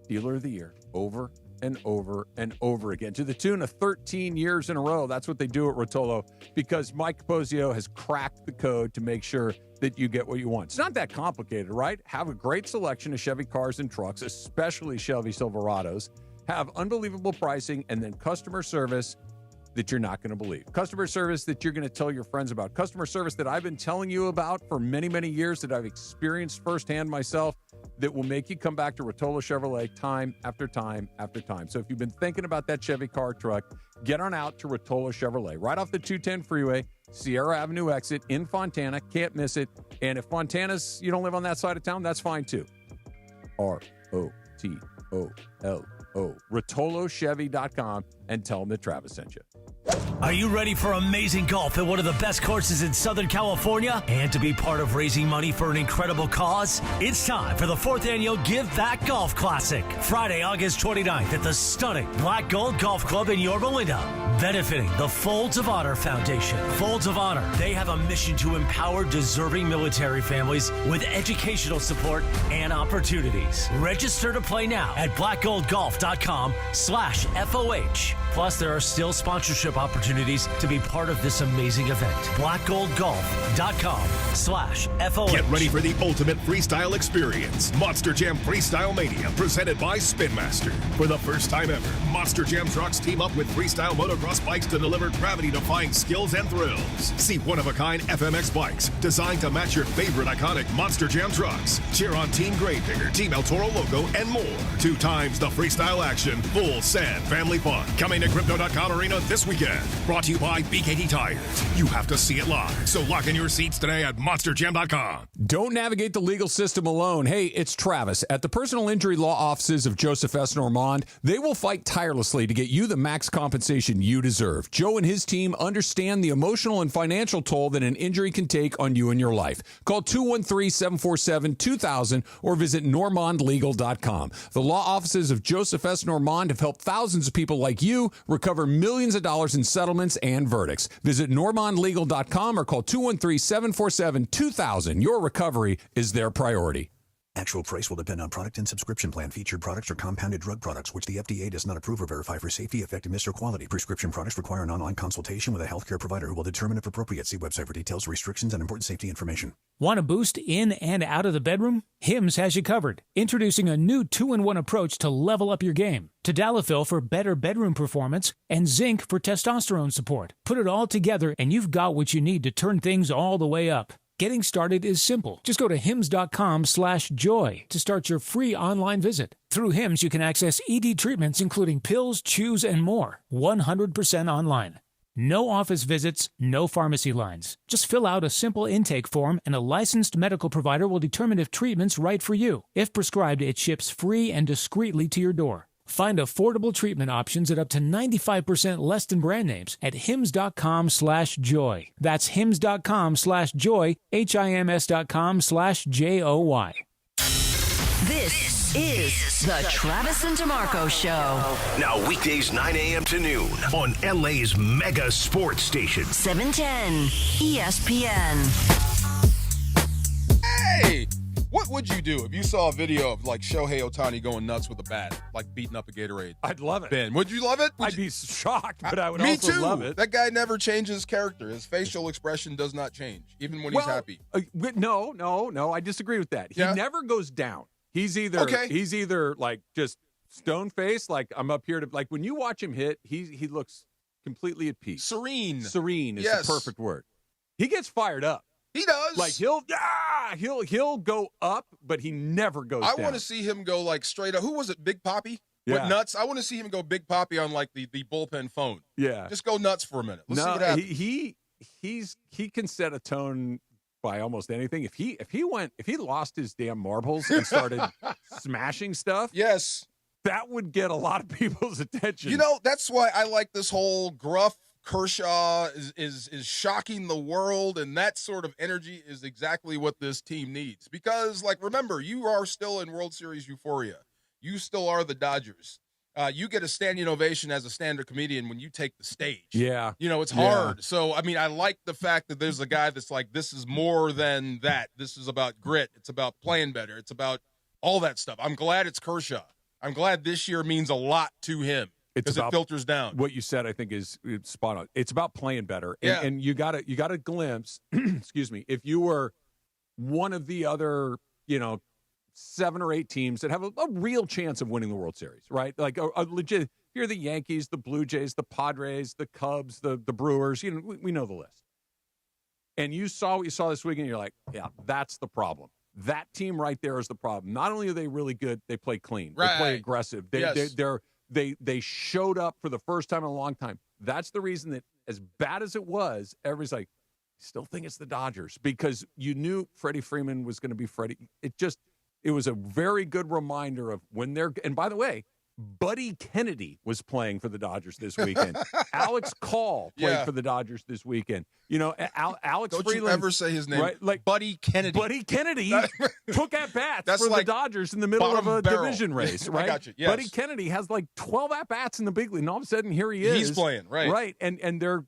Dealer of the Year, over and over and over again, to the tune of 13 years in a row. That's what they do at Rotolo, because Mike Capozio has cracked the code to make sure that you get what you want. It's not that complicated, right? Have a great selection of Chevy cars and trucks, especially Chevy Silverados. Have unbelievable pricing, and then customer service that you're not going to believe. Customer service that you're going to tell your friends about. Customer service that I've been telling you about for many, many years, that I've experienced firsthand myself, that will make you come back to Rotolo Chevrolet time after time after time. So if you've been thinking about that Chevy car truck, get on out to Rotolo Chevrolet. Right off the 210 freeway, Sierra Avenue exit in Fontana. Can't miss it. And if Fontana's, you don't live on that side of town, that's fine too. ROTOLO. RotoloChevy.com, and tell them that Travis sent you. Are you ready for amazing golf at one of the best courses in Southern California and to be part of raising money for an incredible cause? It's time for the 4th annual Give Back Golf Classic, Friday, August 29th at the stunning Black Gold Golf Club in Yorba Linda, benefiting the Folds of Honor Foundation. Folds of Honor, they have a mission to empower deserving military families with educational support and opportunities. Register to play now at blackgoldgolf.com/FOH. Plus, there are still sponsorship opportunities to be part of this amazing event. blackgoldgolf.com/FOH. Get ready for the ultimate freestyle experience. Monster Jam Freestyle Mania, presented by Spin Master. For the first time ever, Monster Jam trucks team up with freestyle motocross bikes to deliver gravity-defying skills and thrills. See one-of-a-kind FMX bikes designed to match your favorite iconic Monster Jam trucks. Cheer on Team Gravedigger, Team El Toro logo, and more. 2 times the freestyle action, full sand family fun. Coming to Crypto.com Arena this weekend. Brought to you by BKT Tires. You have to see it live, so lock in your seats today at MonsterJam.com. Don't navigate the legal system alone. Hey, it's Travis. At the personal injury law offices of Joseph S. Normand, they will fight tirelessly to get you the max compensation you deserve. Joe and his team understand the emotional and financial toll that an injury can take on you and your life. Call 213-747-2000 or visit normandlegal.com. The law offices of Joseph S. Normand have helped thousands of people like you recover millions of dollars in settlements and verdicts. Visit normandlegal.com or call 213-747-2000. Your recovery is their priority. Actual price will depend on product and subscription plan. Featured products are compounded drug products, which the FDA does not approve or verify for safety, effectiveness, or quality. Prescription products require an online consultation with a healthcare provider who will determine if appropriate. See website for details, restrictions, and important safety information. Want a boost in and out of the bedroom? Hims has you covered. Introducing a new 2-in-1 approach to level up your game. Tadalafil for better bedroom performance and zinc for testosterone support. Put it all together and you've got what you need to turn things all the way up. Getting started is simple. Just go to hims.com/joy to start your free online visit. Through Hims, you can access ED treatments including pills, chews, and more. 100% online. No office visits, no pharmacy lines. Just fill out a simple intake form and a licensed medical provider will determine if treatment's right for you. If prescribed, it ships free and discreetly to your door. Find affordable treatment options at up to 95% less than brand names at hims.com/joy. That's hims.com/joy, HIMS.com/JOY. This is the Travis and DeMarco Show. Now weekdays 9 a.m. to noon on LA's mega sports station. 710 ESPN. Hey! What would you do if you saw a video of like Shohei Ohtani going nuts with a bat, like beating up a Gatorade? I'd love it. Ben, would you love it? I'd be shocked, but I would Me also too. love it. That guy never changes character. His facial expression does not change, even when he's happy. No, I disagree with that. He never goes down. He's either like just stone faced, like I'm up here to like when you watch him hit, he looks completely at peace. Serene. Serene is the perfect word. He gets fired up. He does. Like he'll go up, but he never goes down. I want to see him go like straight up. Who was it? Big Papi? Yeah. Went nuts. I want to see him go Big Papi on like the bullpen phone. Yeah. Just go nuts for a minute. Let's see what happens. He can set a tone by almost anything. If he lost his damn marbles and started smashing stuff, yes, that would get a lot of people's attention. You know, that's why I like this whole gruff Kershaw is shocking the world, and that sort of energy is exactly what this team needs. Because, like, remember, you are still in World Series euphoria. You still are the Dodgers. You get a standing ovation as a stand-up comedian when you take the stage. Yeah. You know, it's hard. So, I mean, I like the fact that there's a guy that's like, this is more than that. This is about grit. It's about playing better. It's about all that stuff. I'm glad it's Kershaw. I'm glad this year means a lot to him. Because it filters down. What you said, I think, is spot on. It's about playing better, and you got a glimpse. Excuse me. If you were one of the other, 7 or 8 teams that have a real chance of winning the World Series, right? Like a legit. If you're the Yankees, the Blue Jays, the Padres, the Cubs, the Brewers. We know the list. And you saw what you saw this weekend. You're like, yeah, that's the problem. That team right there is the problem. Not only are they really good, they play clean. Right. They play aggressive. They showed up for the first time in a long time. That's the reason that, as bad as it was, everybody's like, I still think it's the Dodgers, because you knew Freddie Freeman was going to be Freddie. It was a very good reminder of when they're, and by the way, Buddy Kennedy was playing for the Dodgers this weekend. Alex Call played for the Dodgers this weekend. Alex Don't Freeland. You ever say his name? Right? Like Buddy Kennedy. Buddy Kennedy took at-bats for like the Dodgers in the middle of a division race, right? I got you. Yes. Buddy Kennedy has like 12 at-bats in the big league, and all of a sudden here he is. He's playing, right. Right, and they're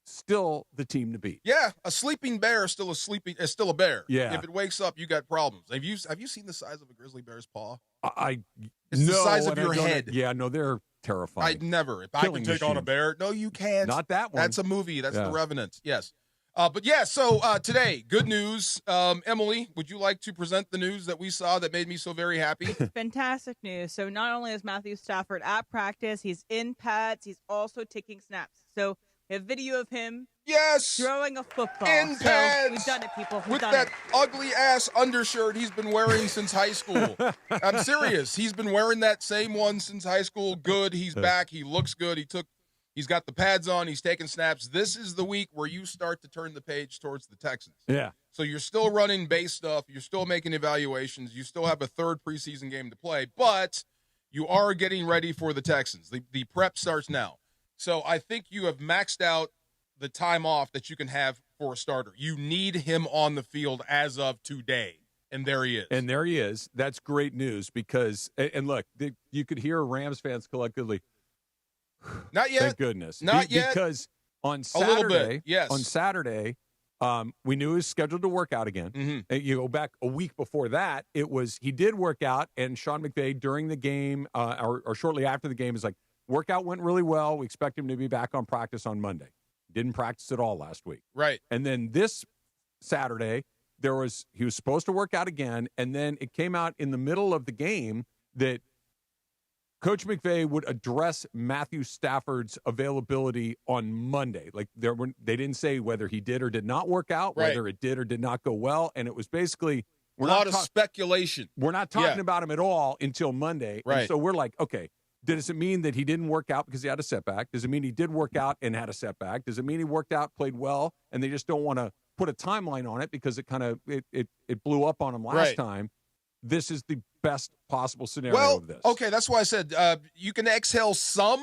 still the team to beat. Yeah, a sleeping bear is still a bear. Yeah. If it wakes up, you got problems. Have you seen the size of a grizzly bear's paw? It's the size of your head. Yeah, no, they're terrifying. I'd never. If I could take on a bear, no, you can't. Not that one. That's a movie. That's The Revenant. Yes. But yeah, so today, good news. Emily, would you like to present the news that we saw that made me so very happy? Fantastic news. So not only is Matthew Stafford at practice, he's in pads, he's also taking snaps. So we have video of him throwing a football. In pads. We've done it, people. With that ugly-ass undershirt he's been wearing since high school. I'm serious. He's been wearing that same one since high school. Good. He's back. He looks good. He's got the pads on. He's taking snaps. This is the week where you start to turn the page towards the Texans. Yeah. So you're still running base stuff. You're still making evaluations. You still have a third preseason game to play, but you are getting ready for the Texans. The prep starts now. So I think you have maxed out the time off that you can have for a starter. You need him on the field as of today. And there he is. That's great news because, and look, you could hear Rams fans collectively. Not yet. Thank goodness. Not yet. Because on Saturday, a little bit, yes. On Saturday, we knew he was scheduled to work out again. Mm-hmm. You go back a week before that, he did work out, and Sean McVay during the game or shortly after the game is like, workout went really well. We expect him to be back on practice on Monday. Didn't practice at all last week. Right. And then this Saturday, he was supposed to work out again, and then it came out in the middle of the game that Coach McVay would address Matthew Stafford's availability on Monday. Like they didn't say whether he did or did not work out, whether it did or did not go well, and it was basically a lot of speculation. We're not talking about him at all until Monday. Right. And so we're like, okay, does it mean that he didn't work out because he had a setback? Does it mean he did work out and had a setback? Does it mean he worked out, played well, and they just don't want to put a timeline on it because it kind of it blew up on him last time? This is the best possible scenario of this. Okay, that's why I said you can exhale some,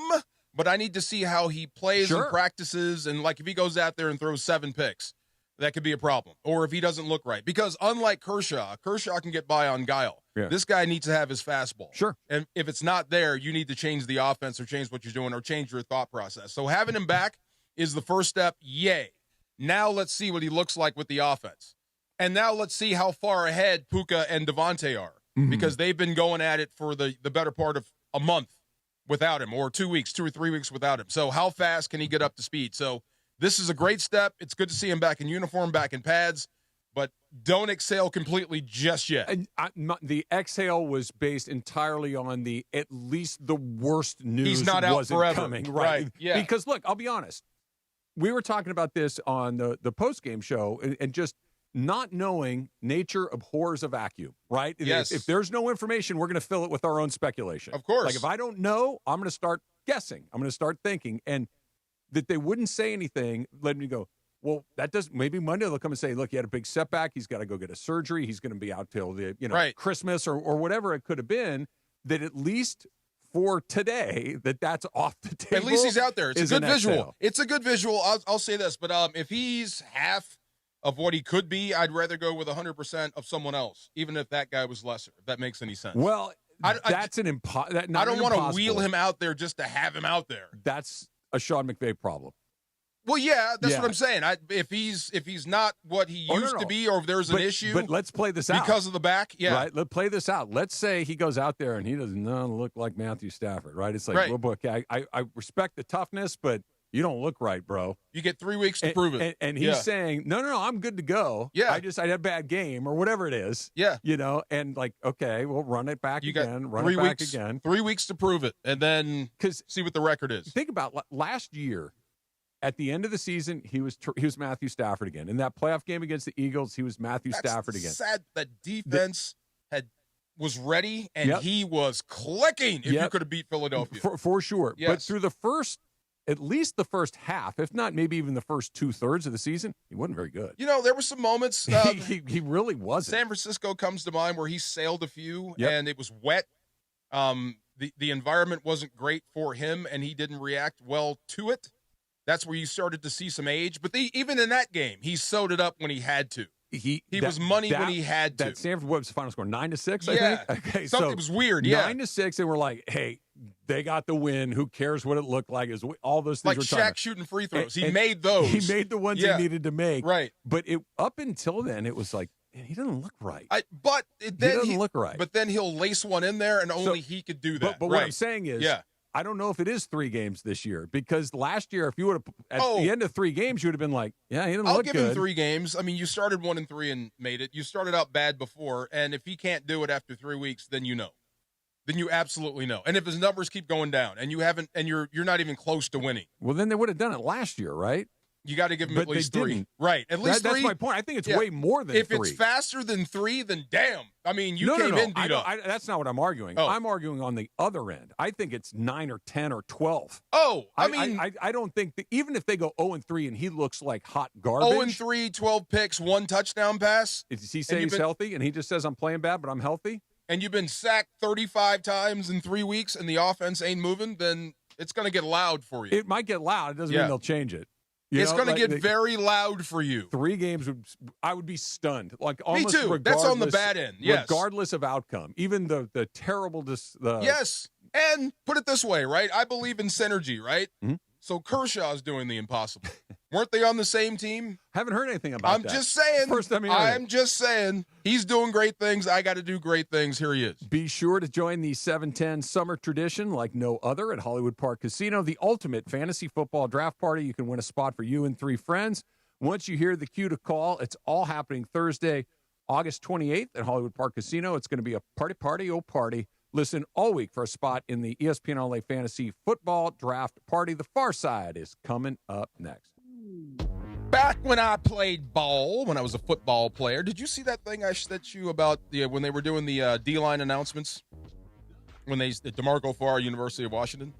but I need to see how he plays and practices. And, like, if he goes out there and throws 7 picks, that could be a problem. Or if he doesn't look right. Because unlike Kershaw can get by on guile. Yeah. This guy needs to have his fastball. Sure. And if it's not there, you need to change the offense or change what you're doing or change your thought process. So having him back is the first step. Yay. Now let's see what he looks like with the offense. And now let's see how far ahead Puka and Devontae are. Because they've been going at it for the better part of a month without him, or 2 weeks, 2 or 3 weeks without him. So how fast can he get up to speed? So this is a great step. It's good to see him back in uniform, back in pads, but don't exhale completely just yet. And the exhale was based entirely on at least the worst news He's not out wasn't forever. coming. Right. Yeah. Because, look, I'll be honest. We were talking about this on the post-game show and just not knowing nature abhors a vacuum, right? Yes. If there's no information, we're going to fill it with our own speculation. Of course. Like, if I don't know, I'm going to start guessing. I'm going to start thinking. And that they wouldn't say anything led me to go, well, that doesn't. Maybe Monday they'll come and say, look, he had a big setback. He's got to go get a surgery. He's going to be out till Christmas or whatever it could have been. That at least for today, that's off the table. At least he's out there. It's a good visual. Exhale. It's a good visual. I'll say this, but if he's half of what he could be, I'd rather go with 100% of someone else, even if that guy was lesser, if that makes any sense. Well, I don't want to wheel him out there just to have him out there. That's a Sean McVay problem. Well, yeah, that's what I'm saying. If he's not what he used to be, or if there's an issue. But let's play this out. Because of the back, yeah. Right, let's play this out. Let's say he goes out there and he does not look like Matthew Stafford, right? It's like, well, book, I respect the toughness, but you don't look right, bro. You get 3 weeks to prove it. And he's saying, no, I'm good to go. Yeah. I had a bad game or whatever it is. Yeah. And like, okay, we'll run it back again. Run it back again. 3 weeks to prove it, and then see what the record is. Think about last year. At the end of the season, he was Matthew Stafford again. In that playoff game against the Eagles, he was Matthew Stafford again. Sad that defense was ready, and he was clicking if you could have beat Philadelphia. For sure. Yes. But through at least the first half, if not maybe even the first 2/3 of the season, he wasn't very good. There were some moments. He really wasn't. San Francisco comes to mind where he sailed a few, and it was wet. The environment wasn't great for him, and he didn't react well to it. That's where you started to see some age. But even in that game, he sewed it up when he had to. He was money when he had to. That Stanford, what was the final score? 9-6, I yeah. think? Okay, something was weird, yeah. 9-6, and we're like, hey, they got the win. Who cares what it looked like? Is all those things like Shaq shooting free throws. He made those. He made the ones he needed to make. Right. But up until then, it was like, man, he doesn't look right. He doesn't look right. But then he'll lace one in there, and only he could do that. But what I'm saying is, I don't know if it is 3 games this year, because last year, if you would have at the end of 3 games, you would have been like, yeah, he didn't look good. I'll give him 3 games. I mean, you started 1-3 and made it. You started out bad before, and if he can't do it after 3 weeks, then you know. Then you absolutely know. And if his numbers keep going down, and you haven't, and you're not even close to winning, well, then they would have done it last year, right? You got to give him But at least they 3. didn't. Right. At least 3. That's my point. I think it's way more than 3. If it's faster than 3, then damn. I mean, you came in beat up. That's not what I'm arguing. Oh. I'm arguing on the other end. I think it's 9 or 10 or 12. Oh, I don't think that even if they go 0-3 and he looks like hot garbage. 0-3, 12 picks, 1 touchdown pass. Does he say he's healthy and he just says I'm playing bad, but I'm healthy? And you've been sacked 35 times in 3 weeks and the offense ain't moving, then it's going to get loud for you. It might get loud. It doesn't mean they'll change it. It's going to get very loud for you. 3 games, I would be stunned. Like almost Me too. That's on the bad end. Yes. Regardless of outcome, even the terrible. Yes. And put it this way, right? I believe in synergy, right? Mm-hmm. So Kershaw's doing the impossible. Weren't they on the same team? Haven't heard anything about that. I'm just saying. First time I'm just saying. He's doing great things. I got to do great things. Here he is. Be sure to join the 710 summer tradition like no other at Hollywood Park Casino, the ultimate fantasy football draft party. You can win a spot for you and 3 friends. Once you hear the cue to call, it's all happening Thursday, August 28th at Hollywood Park Casino. It's going to be a party. Listen all week for a spot in the ESPN LA Fantasy Football Draft Party. The Far Side is coming up next. Back when I played ball, when I was a football player, did you see that thing I sent you about when they were doing the D-line announcements? When they DeMarco Farr, University of Washington?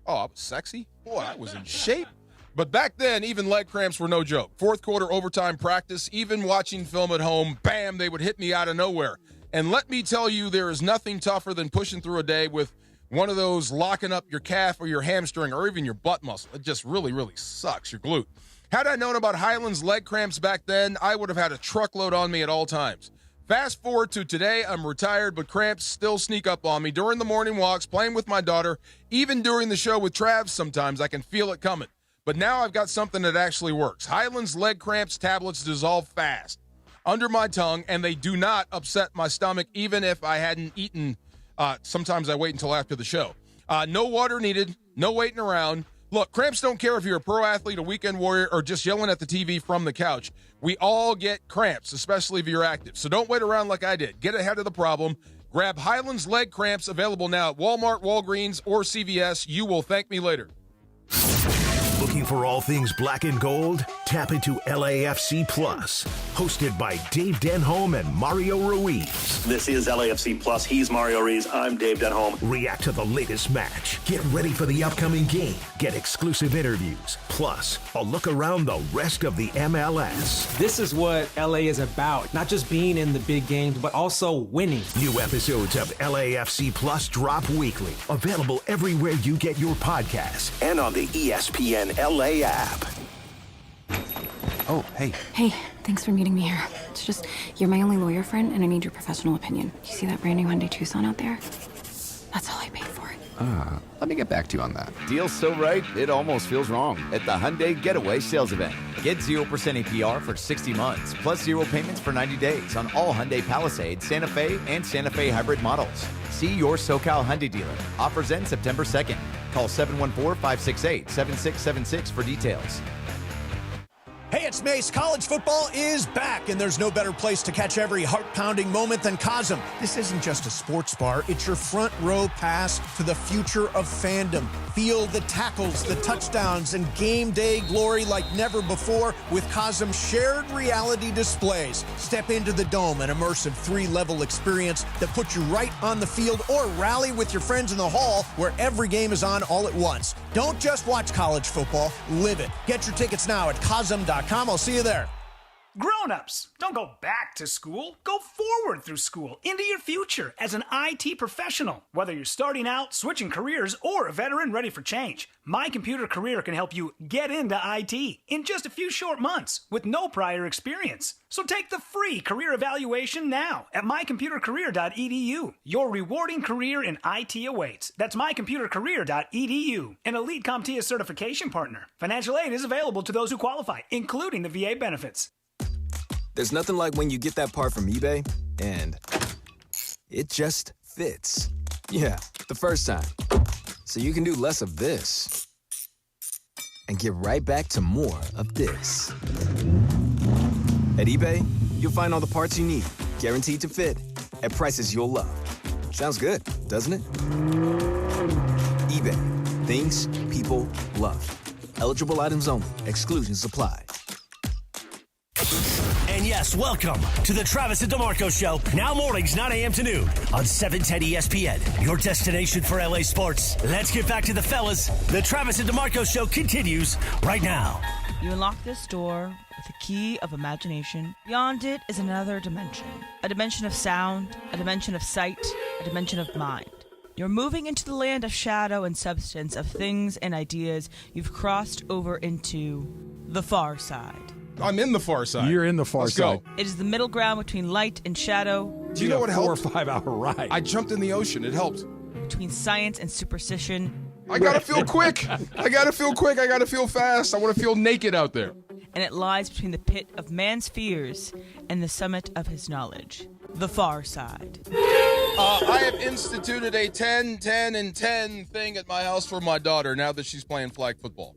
Oh, I was sexy. Boy, I was in shape. But back then, even leg cramps were no joke. 4th quarter overtime practice, even watching film at home, bam, they would hit me out of nowhere. And let me tell you, there is nothing tougher than pushing through a day with one of those locking up your calf or your hamstring or even your butt muscle. It just really, really sucks, your glute. Had I known about Highland's leg cramps back then, I would have had a truckload on me at all times. Fast forward to today, I'm retired, but cramps still sneak up on me during the morning walks, playing with my daughter, even during the show with Trav sometimes. I can feel it coming. But now I've got something that actually works. Highland's leg cramps tablets dissolve fast under my tongue, and they do not upset my stomach, even if I hadn't eaten. Sometimes I wait until after the show. No water needed, no waiting around. Look, cramps don't care if you're a pro athlete, a weekend warrior, or just yelling at the TV from the couch. We all get cramps, especially if you're active. So don't wait around like I did. Get ahead of the problem. Grab Highland's leg cramps, available now at Walmart, Walgreens, or CVS. You will thank me later. Looking for all things black and gold? Tap into LAFC Plus, hosted by Dave Denholm and Mario Ruiz. This is LAFC Plus. He's Mario Ruiz. I'm Dave Denholm. React to the latest match. Get ready for the upcoming game. Get exclusive interviews. Plus, a look around the rest of the MLS. This is what LA is about. Not just being in the big games, but also winning. New episodes of LAFC Plus drop weekly. Available everywhere you get your podcasts and on the ESPN LA app. Oh, hey. Hey, thanks for meeting me here. It's just, you're my only lawyer friend, and I need your professional opinion. You see that brand new Hyundai Tucson out there? That's all I paid for it. Let me get back to you on that. Deal's so right, it almost feels wrong at the Hyundai Getaway Sales Event. Get 0% APR for 60 months, plus 0 payments for 90 days on all Hyundai Palisade, Santa Fe, and Santa Fe hybrid models. See your SoCal Hyundai dealer. Offers end September 2nd. Call 714-568-7676 for details. Hey, it's Mace. College football is back, and there's no better place to catch every heart-pounding moment than Cosm. This isn't just a sports bar. It's your front row pass to the future of fandom. Feel the tackles, the touchdowns, and game day glory like never before with Cosm's shared reality displays. Step into the dome, an immersive 3-level experience that puts you right on the field, or rally with your friends in the hall where every game is on all at once. Don't just watch college football, live it. Get your tickets now at Cosm.com. I'll see you there. Grown-ups, don't go back to school. Go forward through school into your future as an IT professional. Whether you're starting out, switching careers, or a veteran ready for change, My Computer Career can help you get into IT in just a few short months with no prior experience. So take the free career evaluation now at mycomputercareer.edu. Your rewarding career in IT awaits. That's mycomputercareer.edu. An Elite CompTIA certification partner. Financial aid is available to those who qualify, including the VA benefits. There's nothing like when you get that part from eBay and it just fits. Yeah, the first time. so you can do less of this and get right back to more of this. At eBay, you'll find all the parts you need, guaranteed to fit, at prices you'll love. Sounds good, doesn't it? eBay, things people love. Eligible items only. Exclusions apply. And yes, welcome to the Travis and DeMarco Show. Now mornings, 9 a.m. to noon on 710 ESPN. Your destination for LA sports. Let's get back to the fellas. The Travis and DeMarco Show continues right now. You unlock this door with a key of imagination. Beyond it is another dimension. A dimension of sound, a dimension of sight, a dimension of mind. You're moving into the land of shadow and substance, of things and ideas. You've crossed over into the far side. I'm in the far side. You're in the far Let's side. Go. It is the middle ground between light and shadow. Do you know what helped? 4 or 5 hour ride. I jumped in the ocean. It helped. Between science and superstition. I gotta feel quick. I gotta feel quick. I gotta feel fast. I want to feel naked out there. And it lies between the pit of man's fears and the summit of his knowledge. The far side. I have instituted a 10, 10, and 10 thing at my house for my daughter now that she's playing flag football.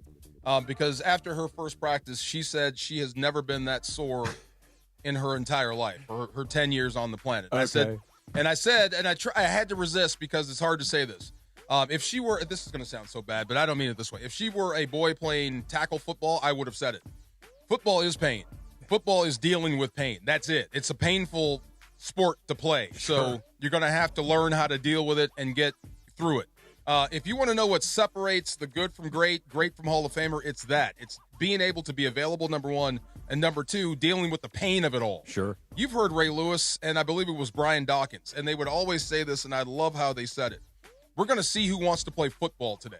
Because after her first practice, she said she has never been that sore in her entire life, her 10 years on the planet. Okay. I had to resist because it's hard to say this. If she were, this is going to sound so bad, but I don't mean it this way. If she were a boy playing tackle football, I would have said it. Football is pain. Football is dealing with pain. That's it. It's a painful sport to play. So you're going to have to learn how to deal with it and get through it. If you want to know what separates the good from great, great from Hall of Famer, it's that. It's being able to be available, number one, and number two, dealing with the pain of it all. Sure. You've heard Ray Lewis, and I believe it was Brian Dawkins, and they would always say this, and I love how they said it. We're going to see who wants to play football today.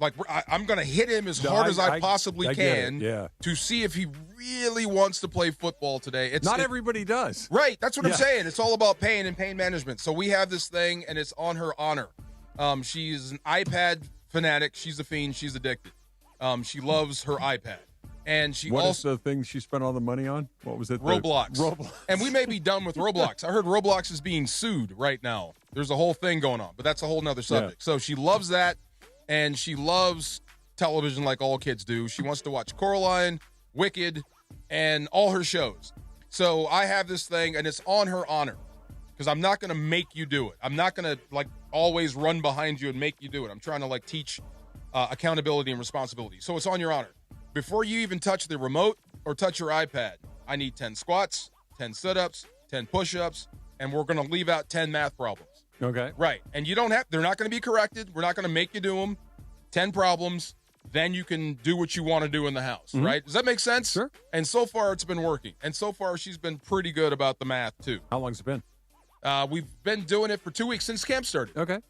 Like, I'm going to hit him as hard as I possibly can to see if he really wants to play football today. Not everybody does. Right. That's what I'm saying. It's all about pain and pain management. So we have this thing, and it's on her honor. She's an iPad fanatic. She's a fiend. She's addicted. She loves her iPad. And she What is the thing she spent all the money on? What was it? Roblox. Roblox. And we may be done with Roblox. I heard Roblox is being sued right now. There's a whole thing going on, but that's a whole nother subject. So she loves that, and she loves television like all kids do. She wants to watch Coraline, Wicked, and all her shows. So I have this thing, and it's on her honor because I'm not going to make you do it. I'm not going to, always run behind you and make you do it. I'm trying to, teach accountability and responsibility. So it's on your honor. Before you even touch the remote or touch your iPad, I need 10 squats, 10 sit-ups, 10 push-ups, and we're going to leave out 10 math problems. Okay. Right. And they're not going to be corrected. We're not going to make you do them. 10 problems. Then you can do what you want to do in the house, right? Does that make sense? Sure. And so far, it's been working. And so far, she's been pretty good about the math, too. How long's it been? We've been doing it for 2 weeks since camp started. Okay.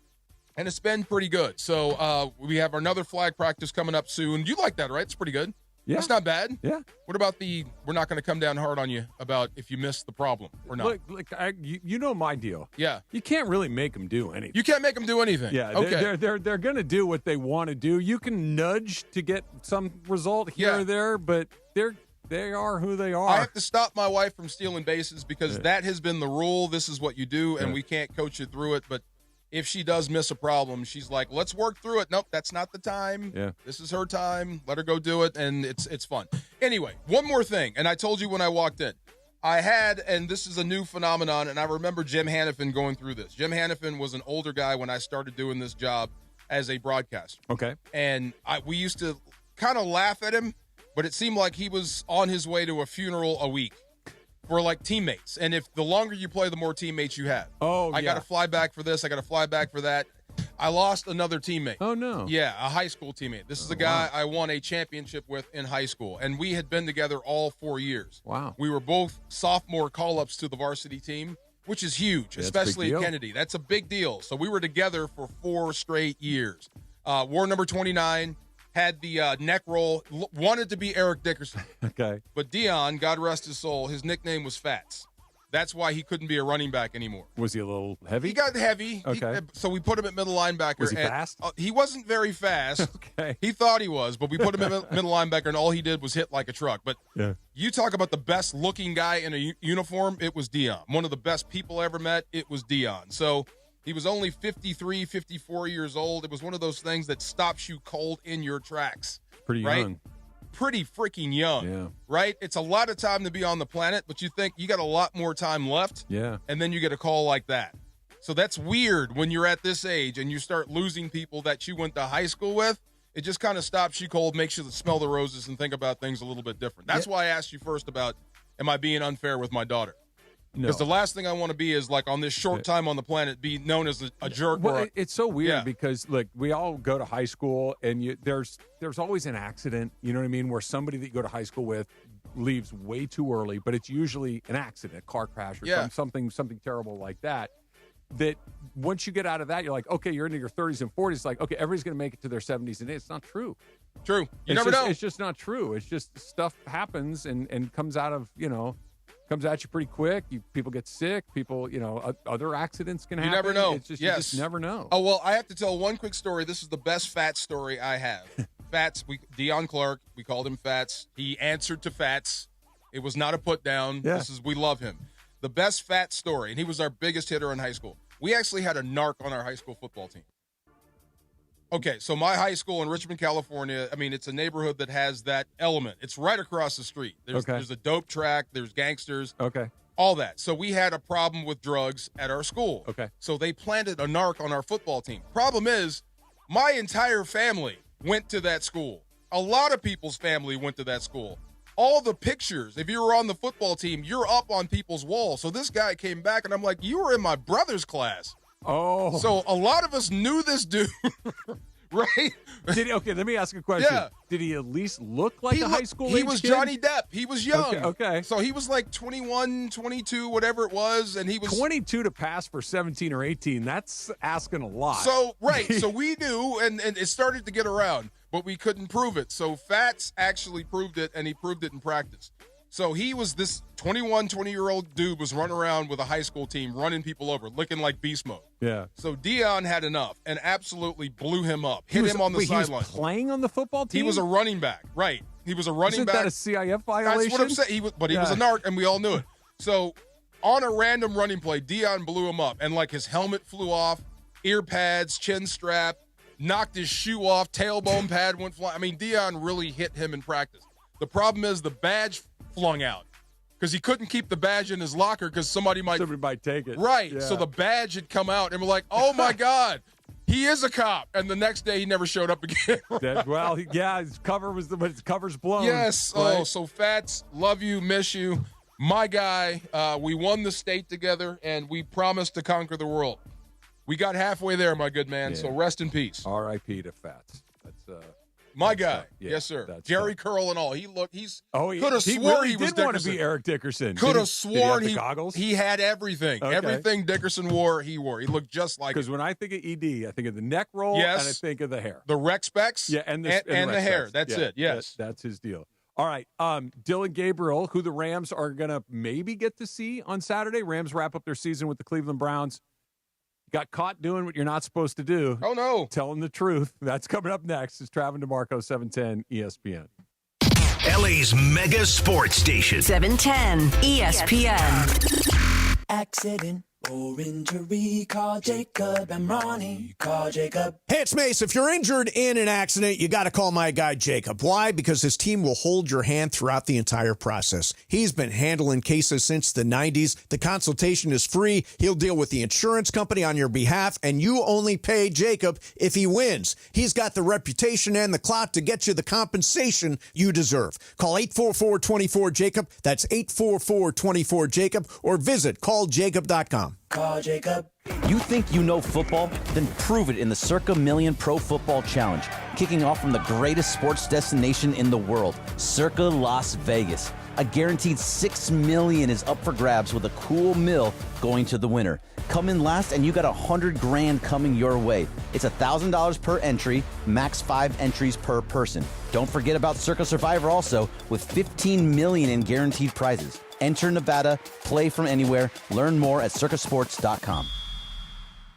And it's been pretty good. So we have another flag practice coming up soon. You like that, right? It's pretty good. Yeah. That's not bad. Yeah. What about we're not going to come down hard on you about if you miss the problem or not? Look, you know my deal. Yeah. You can't really make them do anything. You can't make them do anything. Yeah. Okay. They're going to do what they want to do. You can nudge to get some result here or there, but they are who they are. I have to stop my wife from stealing bases because that has been the rule. This is what you do, and we can't coach you through it. But if she does miss a problem, she's like, let's work through it. Nope, that's not the time. Yeah. This is her time. Let her go do it, and it's fun. Anyway, one more thing, and I told you when I walked in. And this is a new phenomenon, and I remember Jim Hannafin going through this. Jim Hannafin was an older guy when I started doing this job as a broadcaster. Okay. And we used to kind of laugh at him, but it seemed like he was on his way to a funeral a week for teammates. And if the longer you play, the more teammates you have. I got to fly back for this. I got to fly back for that. I lost another teammate. Oh, no. Yeah, a high school teammate. This is a guy I won a championship with in high school, and we had been together all 4 years. Wow. We were both sophomore call-ups to the varsity team, which is huge, especially at Kennedy. That's a big deal. So we were together for 4 straight years. War number 29, had the neck roll, wanted to be Eric Dickerson. Okay. But Dion, God rest his soul, his nickname was Fats. That's why he couldn't be a running back anymore. Was he a little heavy? He got heavy. Okay. So we put him at middle linebacker. Was he fast? He wasn't very fast. Okay. He thought he was, but we put him at middle linebacker, and all he did was hit like a truck. But you talk about the best-looking guy in a uniform, it was Dion. One of the best people I ever met, it was Dion. So He was only 53, 54 years old. It was one of those things that stops you cold in your tracks. Pretty right? young. Pretty freaking young, Yeah. right? It's a lot of time to be on the planet, but you think you got a lot more time left, Yeah. and then you get a call like that. So that's weird when you're at this age and you start losing people that you went to high school with. It just kind of stops you cold, makes you smell the roses and think about things a little bit different. That's why I asked you first about, am I being unfair with my daughter? Because the last thing I want to be is, like, on this short time on the planet, be known as a jerk. Well, it's so weird because, look, we all go to high school, and there's always an accident, you know what I mean, where somebody that you go to high school with leaves way too early, but it's usually an accident, a car crash or something terrible like that. That once you get out of that, you're like, okay, you're into your 30s and 40s. Like, okay, everybody's going to make it to their 70s and 80s. It's not true. True. You never know. It's just not true. It's just stuff happens and comes out of, comes at you pretty quick. People get sick. People, other accidents can happen. You never know. It's just, yes. You just never know. Oh, well, I have to tell one quick story. This is the best Fats story I have. Fats, Deion Clark, we called him Fats. He answered to Fats. It was not a put down. Yeah. We love him. The best Fats story, and he was our biggest hitter in high school. We actually had a narc on our high school football team. Okay, so my high school in Richmond, California, I mean, it's a neighborhood that has that element. It's right across the street. There's a dope track. There's gangsters. Okay. All that. So we had a problem with drugs at our school. Okay. So they planted a narc on our football team. Problem is, my entire family went to that school. A lot of people's family went to that school. All the pictures, if you were on the football team, you're up on people's walls. So this guy came back, and I'm like, you were in my brother's class. Oh. So a lot of us knew this dude, right? Okay, let me ask a question. Yeah. Did he at least look like a high school He was kid? Johnny Depp. He was young. Okay. So he was like 21, 22, whatever it was, and he was 22 to pass for 17 or 18. That's asking a lot. So, right. So we knew, and it started to get around, but we couldn't prove it. So Fats actually proved it, and he proved it in practice. So he was this 20-year-old dude was running around with a high school team, running people over, looking like beast mode. Yeah. So Deion had enough and absolutely blew him up, hit him on the sideline. He was playing on the football team? He was a running back, right. He was a running back. Isn't that a CIF violation? That's what I'm saying. He was a narc, and we all knew it. So on a random running play, Deion blew him up, and like his helmet flew off, ear pads, chin strap, knocked his shoe off, tailbone pad went flying. I mean, Deion really hit him in practice. The problem is the badge flung out because he couldn't keep the badge in his locker because somebody might take it. Right. Yeah. So the badge had come out, and we're like, oh, my God, he is a cop. And the next day he never showed up again. His cover's blown. Yes. Right? Oh, so Fats, love you, miss you. My guy, we won the state together, and we promised to conquer the world. We got halfway there, my good man, so rest in peace. R.I.P. to Fats. That's my guy. Yeah, yes, sir. Jerry Curl and all. He could have he sworn really he was did want to Dickerson. be Eric Dickerson. Could have sworn he goggles? He had everything. Okay. Everything Dickerson wore, he wore. He looked just like Because when I think of ED, I think of the neck roll and I think of the hair. The rec specs? Yeah, and the hair. Specs. That's it. Yes. That's his deal. All right. Dylan Gabriel, who the Rams are going to maybe get to see on Saturday. Rams wrap up their season with the Cleveland Browns. Got caught doing what you're not supposed to do. Oh, no. Telling the truth. That's coming up next. It's Travin DeMarco, 710 ESPN. LA's mega sports station. 710 ESPN. Accident or injury, call Jacob and Ronnie. Call Jacob. Hey, it's Mace. If you're injured in an accident, you got to call my guy Jacob. Why? Because his team will hold your hand throughout the entire process. He's been handling cases since the 90s. The consultation is free. He'll deal with the insurance company on your behalf, and you only pay Jacob if he wins. He's got the reputation and the clout to get you the compensation you deserve. Call 844-24-JACOB. That's 844-24-JACOB, or visit calljacob.com. Call Jacob. You think you know football? Then prove it in the Circa Million Pro Football Challenge, kicking off from the greatest sports destination in the world, Circa Las Vegas. A guaranteed $6 million is up for grabs with a cool mill going to the winner. Come in last and you got $100,000 coming your way. It's $1,000 per entry, max 5 entries per person. Don't forget about Circa Survivor also, with $15 million in guaranteed prizes. Enter Nevada, play from anywhere. Learn more at circasports.com.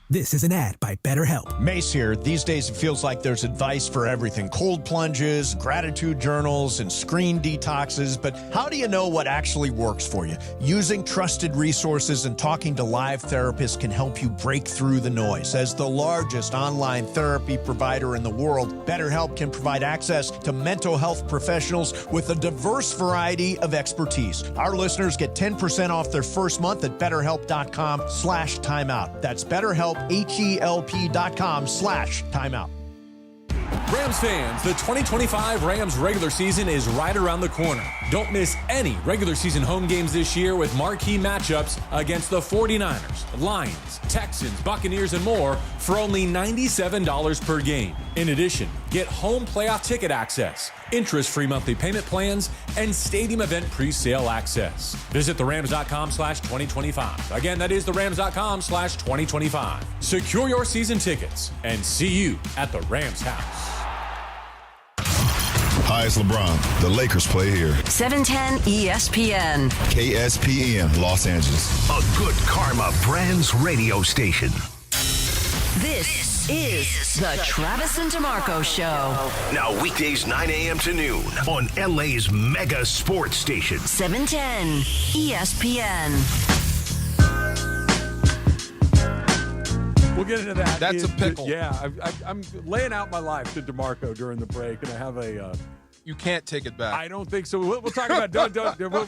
This is an ad by BetterHelp. Mace here. These days it feels like there's advice for everything. Cold plunges, gratitude journals, and screen detoxes. But how do you know what actually works for you? Using trusted resources and talking to live therapists can help you break through the noise. As the largest online therapy provider in the world, BetterHelp can provide access to mental health professionals with a diverse variety of expertise. Our listeners get 10% off their first month at BetterHelp.com/timeout. That's BetterHelp, HELP.com/timeout. Rams fans, the 2025 Rams regular season is right around the corner. Don't miss any regular season home games this year with marquee matchups against the 49ers, Lions, Texans, Buccaneers, and more for only $97 per game. In addition, get home playoff ticket access, interest-free monthly payment plans, and stadium event pre-sale access. Visit therams.com/2025. Again, that is therams.com/2025. Secure your season tickets and see you at the Rams house. Hi, it's LeBron. The Lakers play here. 710 ESPN. KSPN, Los Angeles. A good karma Brands radio station. This is the Travis and DeMarco Show. Now weekdays 9 a.m. to noon on LA's mega sports station. 710 ESPN. We'll get into that. That's a pickle. Yeah, I'm laying out my life to DeMarco during the break, and I have a... You can't take it back. I don't think so. We'll talk about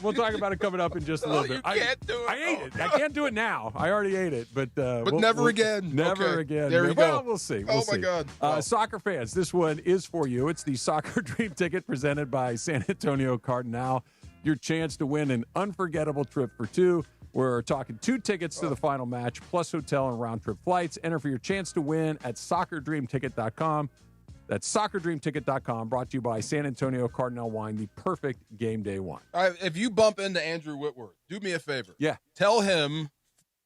we'll talk about it coming up in just a little bit. You can't do it. I ate it. I can't do it now. I already ate it, but never again. Never again. There we well, go. We'll see. Oh my God. Soccer fans, this one is for you. It's the Soccer Dream Ticket presented by San Antonio Cardinal. Your chance to win an unforgettable trip for two. We're talking 2 tickets to the final match, plus hotel and round-trip flights. Enter for your chance to win at soccerdreamticket.com. That's soccerdreamticket.com, brought to you by San Antonio Cardinal Wine, the perfect game day wine. If you bump into Andrew Whitworth, do me a favor. Yeah. Tell him,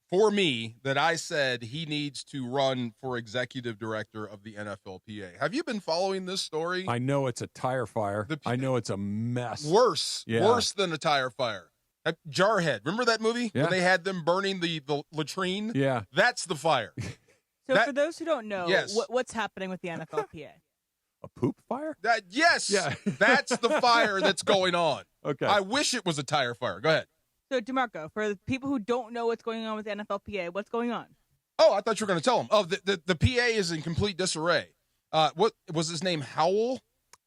for me, that I said he needs to run for executive director of the NFLPA. Have you been following this story? I know it's a tire fire. I know it's a mess. Worse than a tire fire. Jarhead. Remember that movie? Yeah. When they had them burning the latrine? Yeah. That's the fire. So for those who don't know, Yes. what's happening with the NFLPA? A poop fire? Yes. Yeah. That's the fire that's going on. Okay. I wish it was a tire fire. Go ahead. So, DeMarco, for the people who don't know what's going on with the NFLPA, what's going on? Oh, I thought you were going to tell them. Oh, the PA is in complete disarray. What was his name? Howell?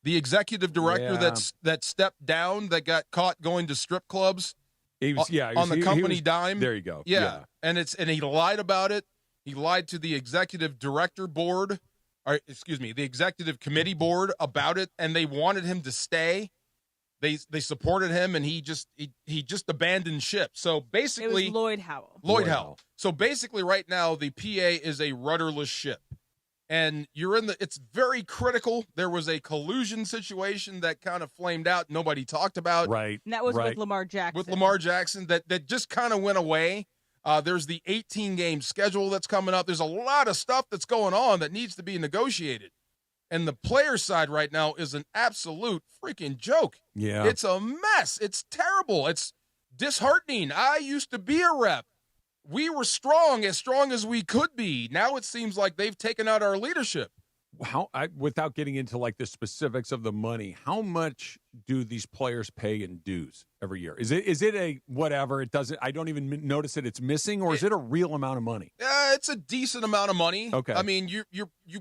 The executive director that stepped down, that got caught going to strip clubs on the company dime. There you go. Yeah. And he lied about it. He lied to the executive director board, or excuse me, the executive committee board about it, and they wanted him to stay. They supported him, and he just abandoned ship. So basically, it was Lloyd Howell. Lloyd Howell. So basically, right now the PA is a rudderless ship, and it's very critical. There was a collusion situation that kind of flamed out. Nobody talked about. Right. And that was with Lamar Jackson. With Lamar Jackson, that just kind of went away. There's the 18-game schedule that's coming up. There's a lot of stuff that's going on that needs to be negotiated. And the player side right now is an absolute freaking joke. Yeah. It's a mess. It's terrible. It's disheartening. I used to be a rep. We were strong as we could be. Now it seems like they've taken out our leadership. Without getting into like the specifics of the money, how much do these players pay in dues every year? Is it a whatever? It doesn't. I don't even notice that it's missing, or is it a real amount of money? It's a decent amount of money. Okay. I mean, you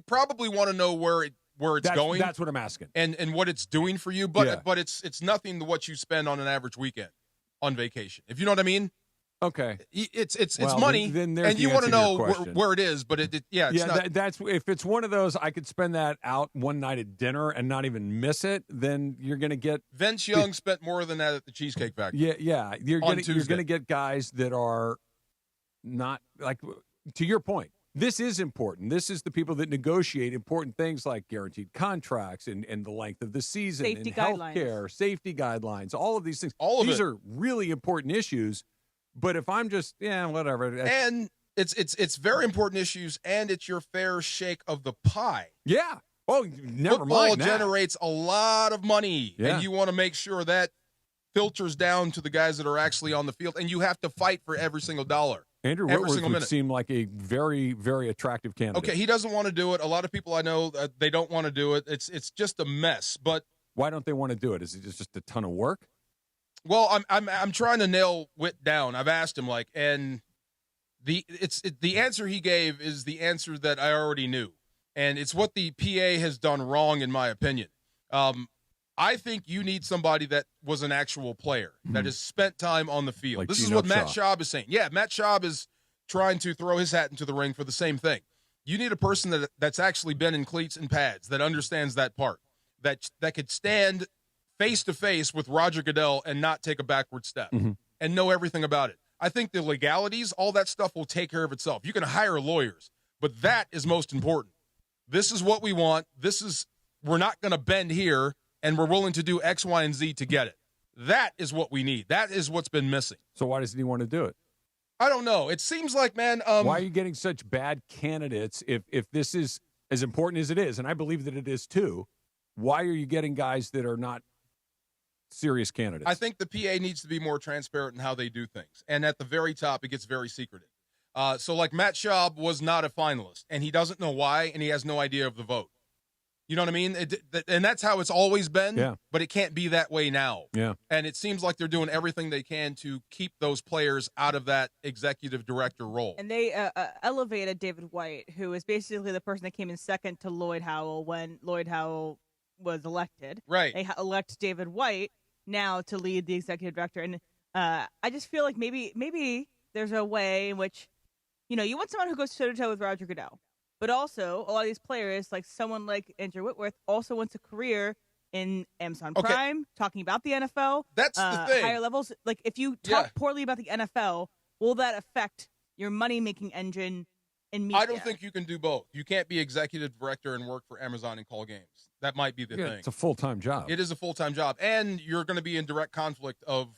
probably want to know where it's going. That's what I'm asking. And what it's doing for you, but it's nothing to what you spend on an average weekend on vacation. If you know what I mean. Okay, it's money, and you want to know where it is, but it's not. That's if it's one of those I could spend that out one night at dinner and not even miss it. Then you're going to get Vince Young spent more than that at the Cheesecake Factory. Yeah, you're going to get guys that are not like. To your point, this is important. This is the people that negotiate important things like guaranteed contracts and the length of the season, safety and guidelines, healthcare, safety guidelines, all of these things. These are really important issues. But if I'm just, whatever. And it's very important issues, and it's your fair shake of the pie. Yeah. Oh, never Football mind that. generates a lot of money, Yeah. and you want to make sure that filters down to the guys that are actually on the field, and you have to fight for every single dollar. Andrew Whitworth would seem like a very, very attractive candidate. Okay, he doesn't want to do it. A lot of people I know, they don't want to do it. It's just a mess. But why don't they want to do it? Is it just a ton of work? Well, I'm trying to nail Whit down. I've asked him, and the answer he gave is the answer that I already knew, and it's what the PA has done wrong, in my opinion. I think you need somebody that was an actual player, that has spent time on the field. Like this Gino is what Shaw. Matt Schaub is saying. Yeah, Matt Schaub is trying to throw his hat into the ring for the same thing. You need a person that's actually been in cleats and pads, that understands that part, that could stand face-to-face with Roger Goodell and not take a backward step and know everything about it. I think the legalities, all that stuff will take care of itself. You can hire lawyers, but that is most important. This is what we want. We're not going to bend here, and we're willing to do X, Y, and Z to get it. That is what we need. That is what's been missing. So why doesn't he want to do it? I don't know. It seems like, man. Why are you getting such bad candidates if this is as important as it is? And I believe that it is too. Why are you getting guys that are not serious candidates? I think the PA needs to be more transparent in how they do things. And at the very top, it gets very secretive. So like Matt Schaub was not a finalist, and he doesn't know why, and he has no idea of the vote. You know what I mean? And that's how it's always been, yeah. But it can't be that way now. Yeah. And it seems like they're doing everything they can to keep those players out of that executive director role. And they elevated David White, who is basically the person that came in second to Lloyd Howell when Lloyd Howell was elected. Right. They elect David White now to lead the executive director. And I just feel like maybe there's a way in which, you want someone who goes toe-to-toe with Roger Goodell. But also, a lot of these players, like someone like Andrew Whitworth, also wants a career in Amazon Prime, talking about the NFL. That's the thing. Higher levels. Like, if you talk poorly about the NFL, will that affect your money-making engine in media? I don't think you can do both. You can't be executive director and work for Amazon and call games. That might be the thing. It's a full-time job. It is a full-time job. And you're going to be in direct conflict of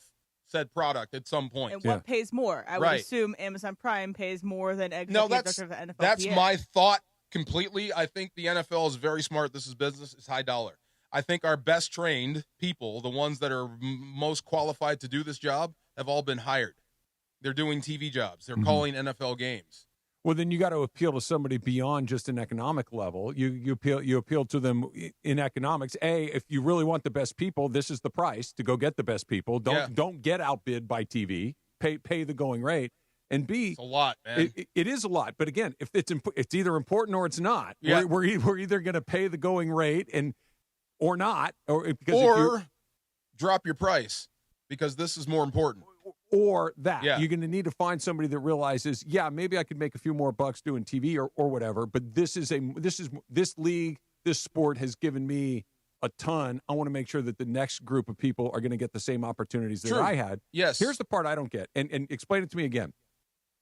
said product at some point. And what pays more? I would assume Amazon Prime pays more than executive director of the NFLPA. That's my thought completely. I think the NFL is very smart. This is business. It's high dollar. I think our best trained people, the ones that are most qualified to do this job, have all been hired. They're doing TV jobs. They're calling NFL games. Well, then you got to appeal to somebody beyond just an economic level. You appeal to them in economics. If you really want the best people, this is the price to go get the best people. Don't get outbid by TV. Pay the going rate. And B, it's a lot, man. It is a lot. But again, if it's either important or it's not. Yeah. We're either going to pay the going rate or not, or drop your price because this is more important. Or that. Yeah. You're going to need to find somebody that realizes, maybe I could make a few more bucks doing TV or whatever, but this league, this sport has given me a ton. I want to make sure that the next group of people are going to get the same opportunities that I had. Yes. Here's the part I don't get, and explain it to me again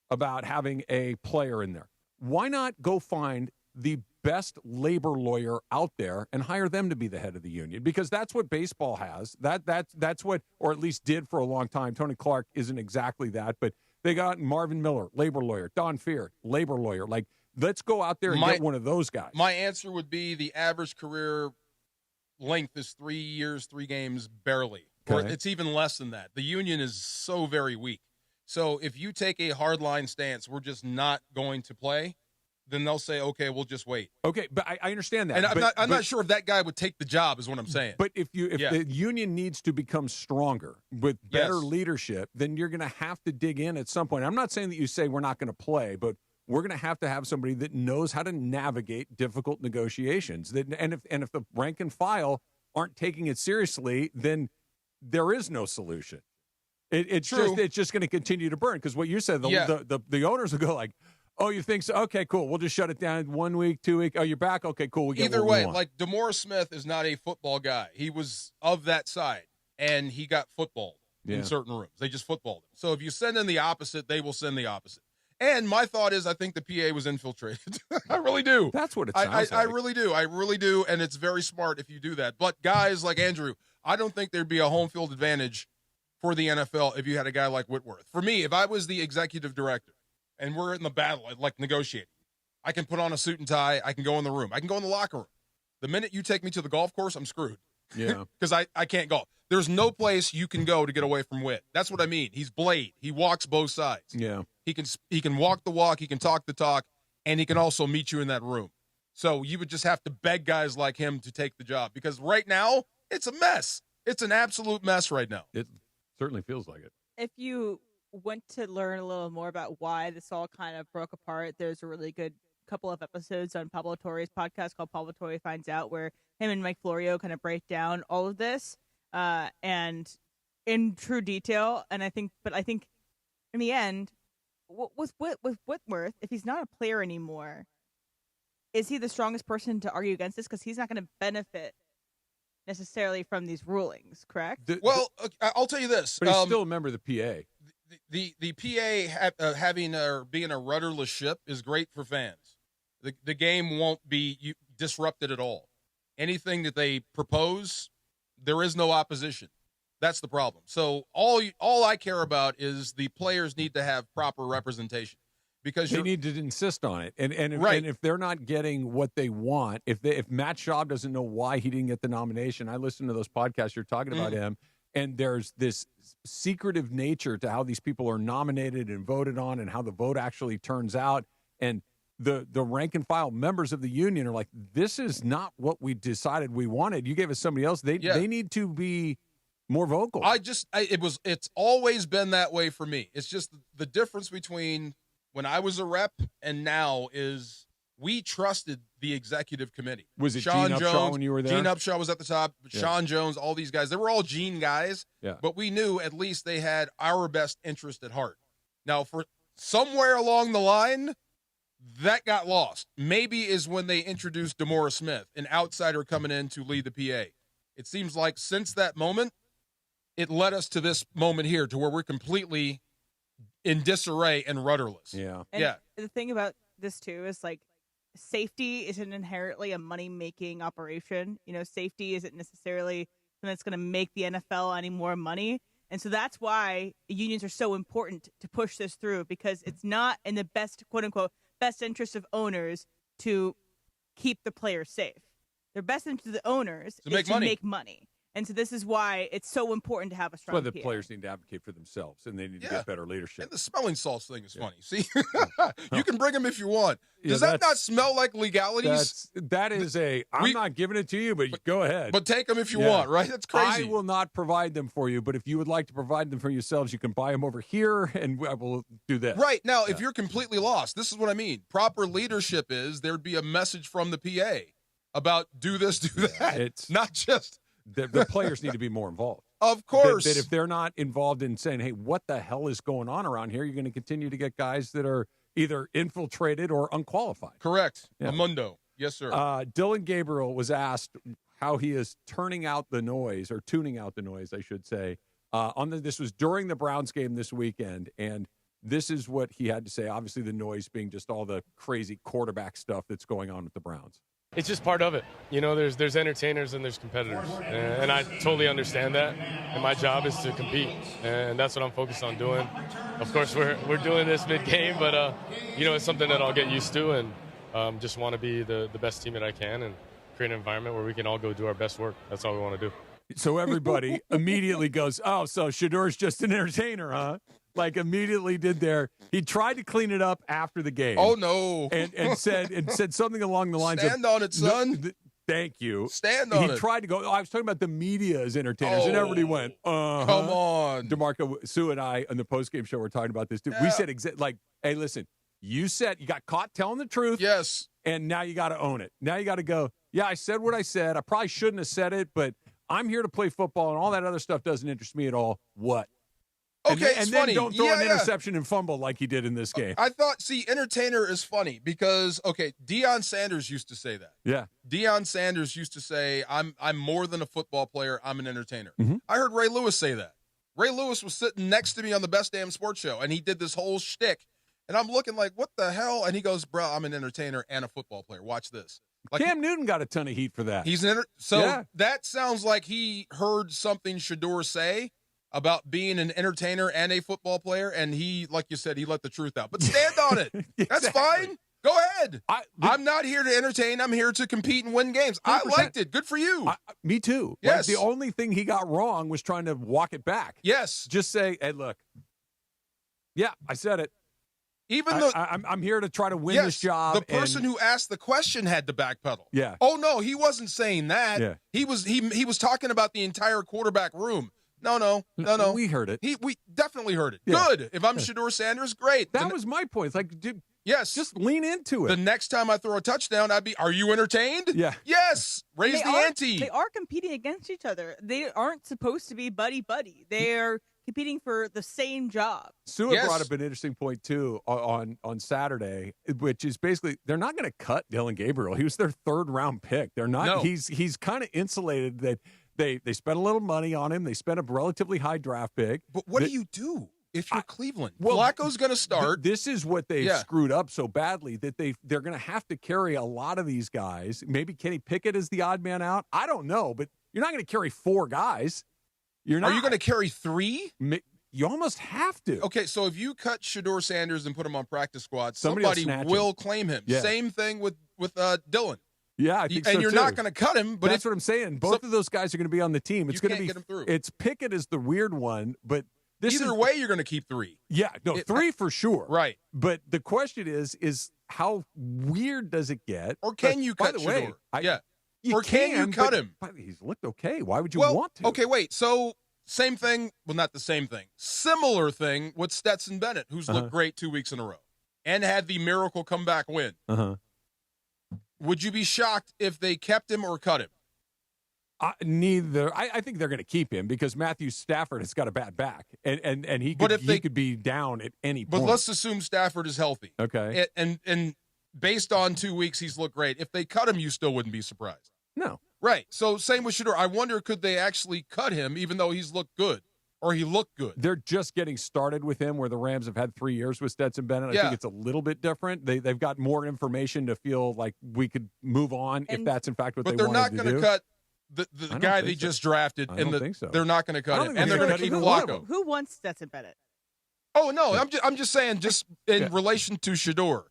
about having a player in there. Why not go find the best labor lawyer out there and hire them to be the head of the union? Because that's what baseball has. That's what, or at least did for a long time. Tony Clark isn't exactly that, but they got Marvin Miller, labor lawyer, Don Fear, labor lawyer. Like, let's go out there and get one of those guys. My answer would be the average career length is 3 years, 3 games, barely. Or it's even less than that. The union is so very weak. So if you take a hardline stance, we're just not going to play, then they'll say, okay, we'll just wait. Okay, but I understand that. And I'm not sure if that guy would take the job is what I'm saying. But if the union needs to become stronger with better leadership, then you're going to have to dig in at some point. I'm not saying that you say we're not going to play, but we're going to have somebody that knows how to navigate difficult negotiations. And if the rank and file aren't taking it seriously, then there is no solution. It's just going to continue to burn, because what you said, the owners will go like, oh, you think so? Okay, cool. We'll just shut it down 1 week, 2 weeks. Oh, you're back? Okay, cool. We get Either what way, we want. like DeMaurice Smith is not a football guy. He was of that side, and he got footballed in certain rooms. They just footballed him. So if you send in the opposite, they will send the opposite. And my thought is I think the PA was infiltrated. I really do. That's what it sounds like. I really do. I really do, and it's very smart if you do that. But guys like Andrew, I don't think there'd be a home field advantage for the NFL if you had a guy like Whitworth. For me, if I was the executive director and we're in the battle, like negotiating, I can put on a suit and tie. I can go in the room. I can go in the locker room. The minute you take me to the golf course, I'm screwed. Yeah. Because I can't golf. There's no place you can go to get away from Whit. That's what I mean. He's Blade. He walks both sides. Yeah. He can walk the walk, he can talk the talk, and he can also meet you in that room. So you would just have to beg guys like him to take the job, because right now it's a mess. It's an absolute mess right now. It certainly feels like it. If you want to learn a little more about why this all kind of broke apart, there's a really good couple of episodes on Pablo Torre's podcast called Pablo Torre Finds Out, where him and Mike Florio kind of break down all of this and in true detail. And I think in the end, with Whitworth, if he's not a player anymore, is he the strongest person to argue against this? Because he's not going to benefit necessarily from these rulings, correct? I'll tell you this. But he's still a member of the PA. The PA having or being a rudderless ship is great for fans. The game won't be disrupted at all. Anything that they propose, there is no opposition. That's the problem. So all I care about is the players need to have proper representation, because they need to insist on it. And if they're not getting what they want, if Matt Schaub doesn't know why he didn't get the nomination, I listened to those podcasts you're talking about him, and there's this secretive nature to how these people are nominated and voted on and how the vote actually turns out. And the rank and file members of the union are like, this is not what we decided we wanted. You gave us somebody else. They need to be more vocal. It's always been that way for me. It's just the difference between when I was a rep and now is we trusted the executive committee. Was it Sean Gene Upshaw Jones, when you were there? Gene Upshaw was at the top. Yeah. Sean Jones, all these guys. They were all Gene guys, but we knew at least they had our best interest at heart. Now, for somewhere along the line, that got lost. Maybe is when they introduced DeMaurice Smith, an outsider coming in to lead the PA. It seems like since that moment, it led us to this moment here to where we're completely in disarray and rudderless. Yeah. And the thing about this too is like safety isn't inherently a money-making operation. Safety isn't necessarily something that's going to make the NFL any more money. And so that's why unions are so important to push this through, because it's not in the best, quote unquote, best interest of owners to keep the players safe. Their best interest of the owners is to make money. And so this is why it's so important to have a strong That's why the PA. players need to advocate for themselves, and they need to get better leadership. And the smelling salts thing is funny. See, you can bring them if you want. Does that not smell like legalities? I'm not giving it to you, but go ahead. But take them if you want, right? That's crazy. I will not provide them for you, but if you would like to provide them for yourselves, you can buy them over here, and I will do this. Right. Now, if you're completely lost, this is what I mean. Proper leadership is there'd be a message from the PA about do this, do that. It's not just... The players need to be more involved. Of course. That if they're not involved in saying, hey, what the hell is going on around here, you're going to continue to get guys that are either infiltrated or unqualified. Correct. Yeah. Amundo. Yes, sir. Dylan Gabriel was asked how he is tuning out the noise, I should say. This was during the Browns game this weekend, and this is what he had to say. Obviously, the noise being just all the crazy quarterback stuff that's going on with the Browns. It's just part of it. There's entertainers and there's competitors. And I totally understand that. And my job is to compete. And that's what I'm focused on doing. Of course, we're doing this mid-game, but, it's something that I'll get used to and just want to be the best team that I can and create an environment where we can all go do our best work. That's all we want to do. So everybody immediately goes, oh, so Shedor's just an entertainer, huh? Like immediately did there. He tried to clean it up after the game. Oh no! And said something along the lines Stand of on it, son. Thank you. Stand on it. He tried to go. I was talking about the media as entertainers, and everybody went, Come on. DeMarco, Sue, and I on the postgame show were talking about this. We said hey, listen, you got caught telling the truth. Yes. And now you got to own it. Now you got to go. Yeah, I said what I said. I probably shouldn't have said it, but I'm here to play football, and all that other stuff doesn't interest me at all. What? Okay, and funny. Then don't throw an interception and fumble like he did in this game. I thought, entertainer is funny because, Deion Sanders used to say that. Yeah. Deion Sanders used to say, I'm more than a football player, I'm an entertainer. Mm-hmm. I heard Ray Lewis say that. Ray Lewis was sitting next to me on the Best Damn Sports Show, and he did this whole shtick. And I'm looking like, what the hell? And he goes, bro, I'm an entertainer and a football player. Watch this. Cam Newton got a ton of heat for that. He's that sounds like he heard something Shedeur say about being an entertainer and a football player, and he, like you said, he let the truth out. But stand on it. Exactly. That's fine. Go ahead. I'm not here to entertain. I'm here to compete and win games. 100%. I liked it. Good for you. Me too. Yes. The only thing he got wrong was trying to walk it back. Yes. Just say, hey, look. Yeah, I said it. Even though I'm here to try to win yes, this job. The person who asked the question had to backpedal. Yeah. Oh no, he wasn't saying that. Yeah. He was talking about the entire quarterback room. No. We heard it. We definitely heard it. Yeah. Good. If I'm Shedeur Sanders, great. That was my point. It's like, dude, yes, just lean into it. The next time I throw a touchdown, are you entertained? Yeah. Yes. Raise the ante. They are competing against each other. They aren't supposed to be buddy-buddy. They are competing for the same job. Sue brought up an interesting point, too, on Saturday, which is basically they're not going to cut Dylan Gabriel. He was their third-round pick. They're not. No. He's kind of insulated that they spent a little money on him. They spent a relatively high draft pick. But what do you do if you're Cleveland? Well, Flacco's going to start. This is what they screwed up so badly that they're going to have to carry a lot of these guys. Maybe Kenny Pickett is the odd man out. I don't know, but you're not going to carry 4 guys. You're not. Are you going to carry 3? You almost have to. Okay, so if you cut Shedeur Sanders and put him on practice squad, somebody will will claim him. Yeah. Same thing with Dylan. Yeah, I think so, and you're too. not going to cut him. But that's what I'm saying. Both of those guys are going to be on the team. It's going to be. Get him through. It's Pickett is the weird one, but either way, you're going to keep 3. Yeah, no, 3 for sure. Right. But the question is how weird does it get? Or can you cut Shedeur? Or can you cut him? But he's looked okay. Why would you want to? Okay, wait. So same thing. Well, not the same thing. Similar thing with Stetson Bennett, who's looked great 2 weeks in a row and had the miracle comeback win. Would you be shocked if they kept him or cut him? Neither. I think they're going to keep him because Matthew Stafford has got a bad back, and he could be down at any point. But let's assume Stafford is healthy. Okay. And based on 2 weeks, he's looked great. If they cut him, you still wouldn't be surprised. No. Right. So same with Shedeur. I wonder, could they actually cut him even though he's looked good or he looked good? They're just getting started with him where the Rams have had 3 years with Stetson Bennett. I think it's a little bit different. They've got more information to feel like we could move on if that's in fact what they wanted to do. But they're not going to cut the guy they just drafted. I don't think so. They're not going to cut him. And they're going to keep Flacco. Who wants Stetson Bennett? Oh, no. I'm just saying, just in relation to Shedeur.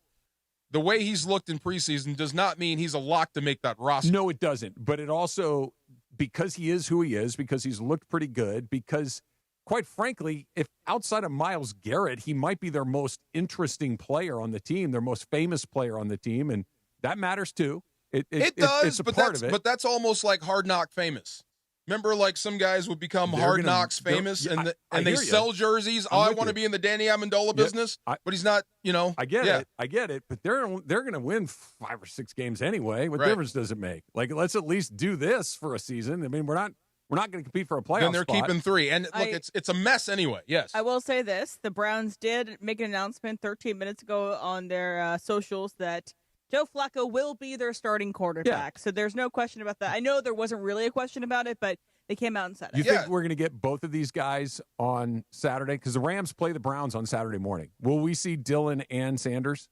The way he's looked in preseason does not mean he's a lock to make that roster. No, it doesn't. But it also, because he is who he is, because he's looked pretty good, because, quite frankly, if outside of Myles Garrett, he might be their most interesting player on the team, their most famous player on the team, and that matters too. It does, it's a but part of it. But that's almost like Hard Knock famous. Remember, like some guys would become Hard Knocks famous, and they sell jerseys. I want to be in the Danny Amendola business, but he's not. I get it. But they're going to win 5 or 6 games anyway. What difference does it make? Like, let's at least do this for a season. I mean, we're not going to compete for a playoff. Then they're spot. keeping 3, and look, it's a mess anyway. Yes, I will say this: the Browns did make an announcement 13 minutes ago on their socials that Joe Flacco will be their starting quarterback. So there's no question about that. I know there wasn't really a question about it, but they came out and said it. You think we're going to get both of these guys on Saturday? Because the Rams play the Browns on Saturday morning. Will we see Dylan and Sanders?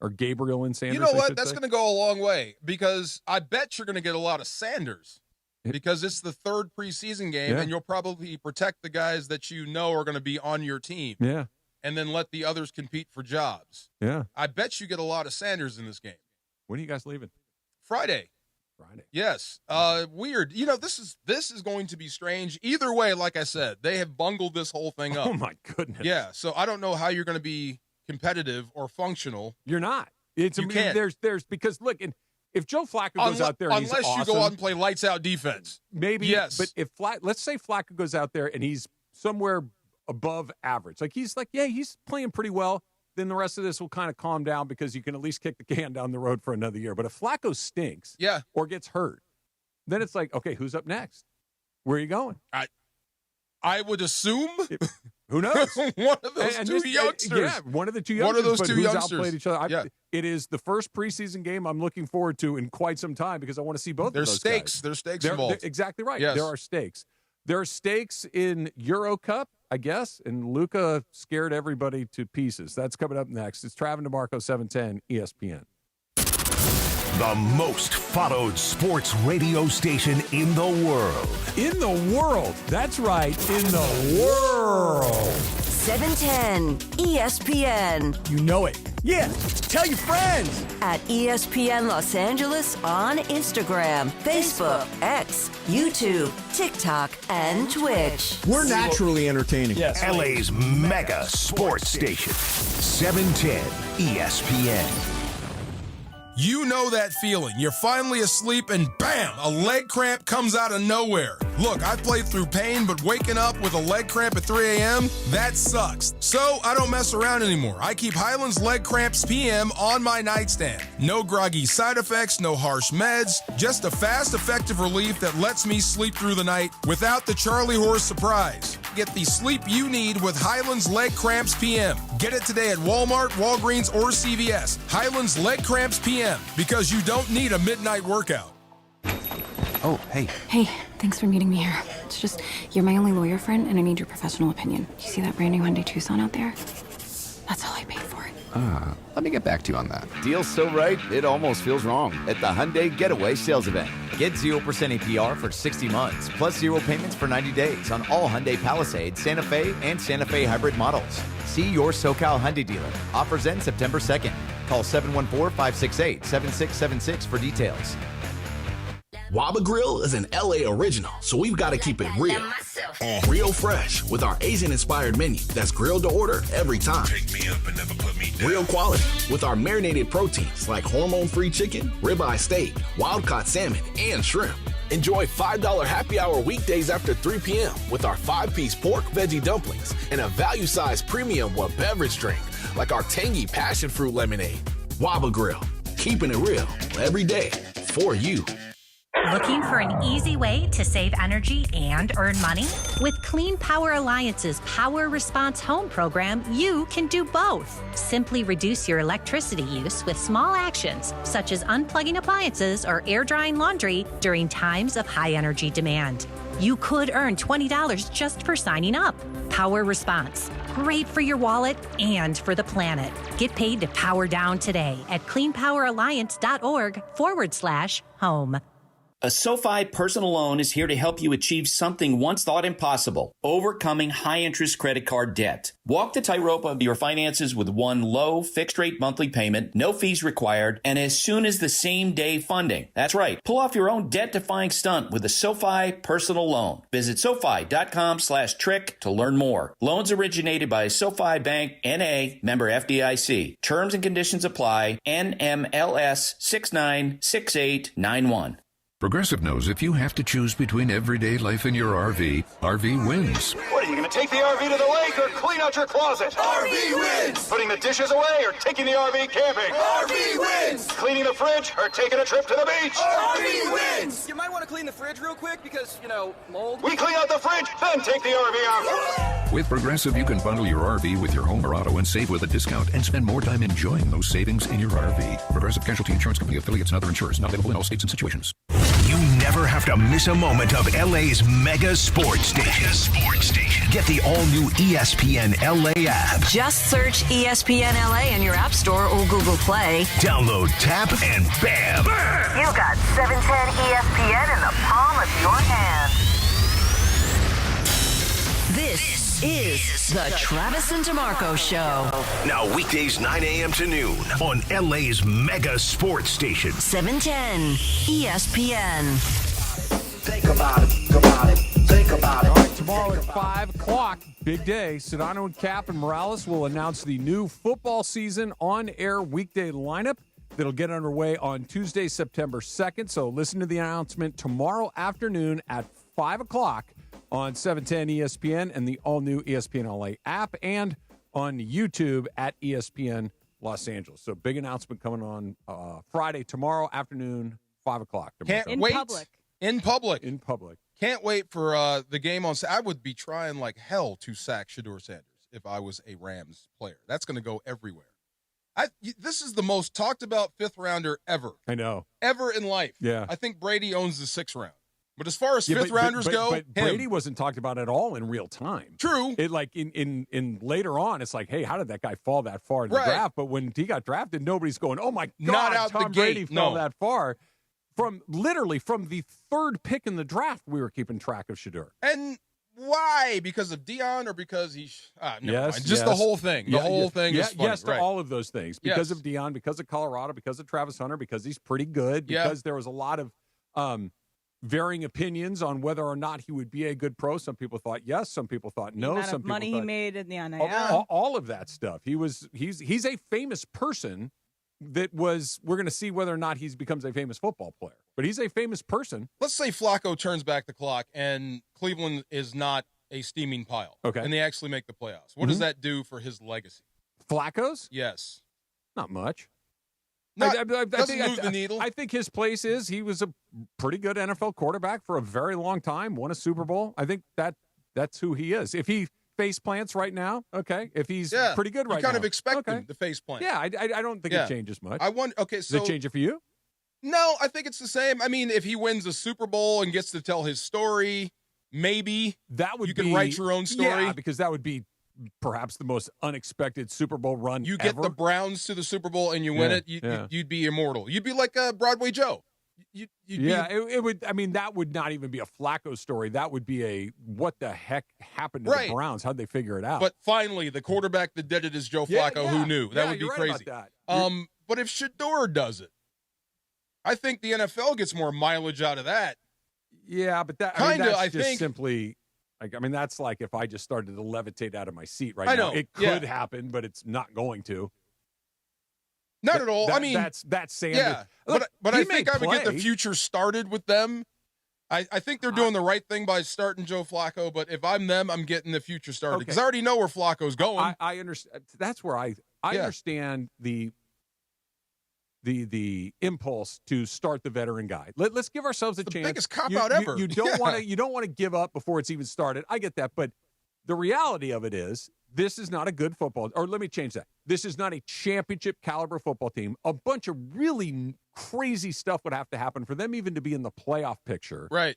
Or Gabriel and Sanders? You know what? That's going to go a long way because I bet you're going to get a lot of Sanders because it's the 3rd preseason game, and you'll probably protect the guys that you know are going to be on your team. Yeah. And then let the others compete for jobs. Yeah. I bet you get a lot of Sanders in this game. When are you guys leaving? Friday. Yes. Weird. This is going to be strange. Either way, like I said, they have bungled this whole thing up. Oh, my goodness. Yeah. So I don't know how you're going to be competitive or functional. You're not. You can't. There's because, look, if Joe Flacco goes out there and he's unless you awesome, go out and play lights out defense. Maybe. Yes. But if let's say Flacco goes out there and he's somewhere above average. He's playing pretty well. Then the rest of this will kind of calm down because you can at least kick the can down the road for another year. But if Flacco stinks or gets hurt, then it's like, okay, who's up next? Where are you going? I would assume. Who knows? One of those two youngsters. Yeah, one of the two youngsters. One of those two youngsters. Outplayed each other. It is the first preseason game I'm looking forward to in quite some time because I want to see both of those guys. There's stakes involved. Exactly right. Yes. There are stakes. There are stakes in Euro Cup, I guess, and Luka scared everybody to pieces. That's coming up next. It's Trav and DeMarco, 710 ESPN. The most followed sports radio station in the world. In the world. That's right. In the world. 710 ESPN. You know it. Yeah, tell your friends. At ESPN Los Angeles on Instagram, Facebook, X, YouTube, TikTok, and Twitch. We're naturally entertaining. Yes. LA's mega sports station. 710 ESPN. You know that feeling. You're finally asleep and bam, a leg cramp comes out of nowhere. Look, I've played through pain, but waking up with a leg cramp at 3 a.m., that sucks. So I don't mess around anymore. I keep Highland's Leg Cramps PM on my nightstand. No groggy side effects, no harsh meds, just a fast, effective relief that lets me sleep through the night without the Charlie horse surprise. Get the sleep you need with Highland's Leg Cramps PM. Get it today at Walmart, Walgreens, or CVS. Highland's Leg Cramps PM, because you don't need a midnight workout. Oh, hey. Hey, thanks for meeting me here. It's just, you're my only lawyer friend, and I need your professional opinion. You see that brand new Hyundai Tucson out there? That's all I paid for it. Let me get back to you on that. Deal's so right, it almost feels wrong at the Hyundai Getaway Sales Event. Get 0% APR for 60 months, plus 0 payments for 90 days on all Hyundai Palisade, Santa Fe, and Santa Fe hybrid models. See your SoCal Hyundai dealer. Offers end September 2nd. Call 714-568-7676 for details. Waba Grill is an LA original, so we've got to keep it real. Real fresh with our Asian-inspired menu that's grilled to order every time. Pick me up and never put me down. Real quality with our marinated proteins like hormone-free chicken, ribeye steak, wild-caught salmon, and shrimp. Enjoy $5 happy hour weekdays after 3 p.m. with our 5-piece pork veggie dumplings and a value-sized premium beverage drink like our tangy passion fruit lemonade. Waba Grill, keeping it real every day for you. Looking for an easy way to save energy and earn money? With Clean Power Alliance's Power Response Home program, you can do both. Simply reduce your electricity use with small actions, such as unplugging appliances or air drying laundry during times of high energy demand. You could earn $20 just for signing up. Power Response. Great for your wallet and for the planet. Get paid to power down today at cleanpoweralliance.org/home. A SoFi personal loan is here to help you achieve something once thought impossible, overcoming high-interest credit card debt. Walk the tightrope of your finances with one low, fixed-rate monthly payment, no fees required, and as soon as the same-day funding. That's right. Pull off your own debt-defying stunt with a SoFi personal loan. Visit SoFi.com/trick to learn more. Loans originated by SoFi Bank, N.A., member FDIC. Terms and conditions apply. NMLS 696891. Progressive knows if you have to choose between everyday life and your RV, RV wins. What, are you going to take the RV to the lake or clean out your closet? RV wins! Putting the dishes away or taking the RV camping? RV wins! Cleaning the fridge or taking a trip to the beach? RV wins! You might want to clean the fridge real quick because, mold. We clean out the fridge, then take the RV out. With Progressive, you can bundle your RV with your home or auto and save with a discount and spend more time enjoying those savings in your RV. Progressive Casualty Insurance Company, affiliates, and other insurers. Not available in all states and situations. You never have to miss a moment of LA's mega sports station. Get the all-new ESPN LA app. Just search ESPN LA in your App Store or Google Play. Download, tap, and bam! You got 710 ESPN in the palm of your hand. This is the Travis and DeMarco Show. Now weekdays 9 a.m. to noon on LA's mega sports station. 710 ESPN. Think about it, think about it. All right, tomorrow at 5 o'clock, big day. Sedano and Cap and Morales will announce the new football season on-air weekday lineup that'll get underway on Tuesday, September 2nd. So listen to the announcement tomorrow afternoon at 5 o'clock on 710 ESPN and the all-new ESPN LA app and on YouTube at ESPN Los Angeles. So big announcement coming on Friday, tomorrow afternoon, 5 o'clock. Can't wait. In public. Can't wait for the game on. I would be trying like hell to sack Shedeur Sanders if I was a Rams player. That's going to go everywhere. This is the most talked about fifth rounder ever. I know. Ever in life. Yeah. I think Brady owns the sixth round. But as far as fifth rounders go, but Brady wasn't talked about at all in real time. True. It like in later on, it's like, hey, how did that guy fall that far in the draft? But when he got drafted, nobody's going, oh my God, Tom Brady fell that far. From the third pick in the draft, we were keeping track of Shedeur. And Why? Because of Dion or because never mind. Just yes. the whole thing. The whole thing is funny. Yes to right. all of those things. Because of Dion, because of Colorado, because of Travis Hunter, because he's pretty good, because there was a lot of varying opinions on whether or not he would be a good pro. Some people thought yes, some people thought no. The amount some of people money thought, he made in the NIL. all of that stuff. He's a famous person. We're going to see whether or not he becomes a famous football player. But he's a famous person. Let's say Flacco turns back the clock and Cleveland is not a steaming pile. Okay. And they actually make the playoffs. What does that do for his legacy? Flacco's? Yes. Not much. Doesn't move the needle. I think his place is he was a pretty good NFL quarterback for a very long time, won a Super Bowl. I think that's who he is. If he face plants right now, okay. If he's pretty good right now. You kind of expect him to face plant. Yeah, I don't think it changes much. Does it change it for you? No, I think it's the same. I mean, if he wins a Super Bowl and gets to tell his story, maybe you can write your own story. Yeah, because that would be perhaps the most unexpected Super Bowl run You ever. get the Browns to the Super Bowl and you win it, you'd be immortal. You'd be like Broadway Joe. It would. I mean, that would not even be a Flacco story. That would be a what the heck happened to the Browns? How'd they figure it out? But finally, the quarterback that did it is Joe Flacco. Who knew? That would be crazy. Right about that. But if Shador does it, I think the NFL gets more mileage out of that. Yeah, but that's just simply. I mean, that's like if I just started to levitate out of my seat right now. It could happen, but it's not going to. Not at all. I mean, that's saying. Yeah, look, but I think I would get the future started with them. I think they're doing the right thing by starting Joe Flacco. But if I'm them, I'm getting the future started because I already know where Flacco's going. I understand. That's where I understand the impulse to start the veteran guy. Let's give ourselves a chance. The biggest cop out ever. You don't want to give up before it's even started. I get that, but the reality of it is this is not a good football. Or let me change that. This is not a championship caliber football team. A bunch of really crazy stuff would have to happen for them even to be in the playoff picture. Right.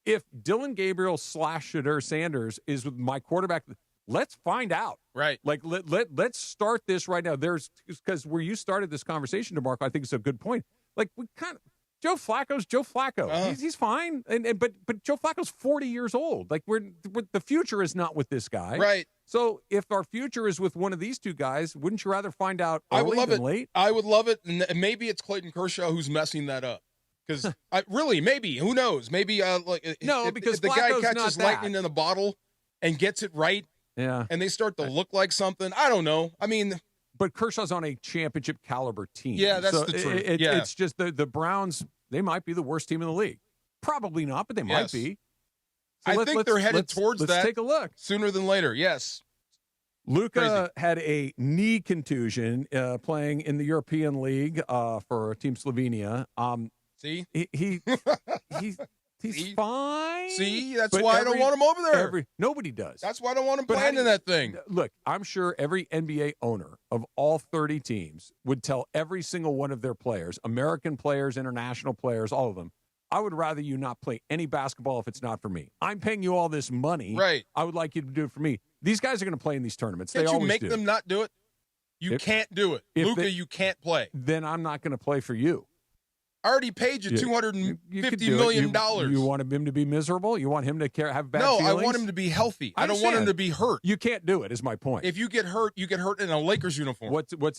If Dylan Gabriel / Shedeur Sanders is with my quarterback. Let's find out. Right. Like, let's start this right now. Because where you started this conversation, DeMarco, I think it's a good point. Like, we kind of, Joe Flacco's Joe Flacco. He's fine. But Joe Flacco's 40 years old. Like, the future is not with this guy. Right. So if our future is with one of these two guys, wouldn't you rather find out early than late? I would love it. And maybe it's Clayton Kershaw who's messing that up. Because maybe, who knows? Maybe because if the Flacco's guy catches lightning in a bottle and gets it right. Yeah. And they start to look like something. I don't know. I mean, but Kershaw's on a championship caliber team. Yeah, that's the truth. It's just the Browns, they might be the worst team in the league. Probably not, but they might be. So I think they're headed towards that. Let's take a look. Sooner than later, yes. Luka had a knee contusion playing in the European League for Team Slovenia. See? He's fine. See, that's why I don't want him over there. Nobody does. That's why I don't want him playing in that thing. Look, I'm sure every NBA owner of all 30 teams would tell every single one of their players, American players, international players, all of them, I would rather you not play any basketball if it's not for me. I'm paying you all this money. Right. I would like you to do it for me. These guys are going to play in these tournaments. Can't they you always make do. them not do it? You can't do it. Luka, you can't play. Then I'm not going to play for you. I already paid you $250 million. You want him to be miserable? You want him to have bad feelings? No, I want him to be healthy. I don't want him to be hurt. You can't do it, is my point. If you get hurt, you get hurt in a Lakers uniform. What's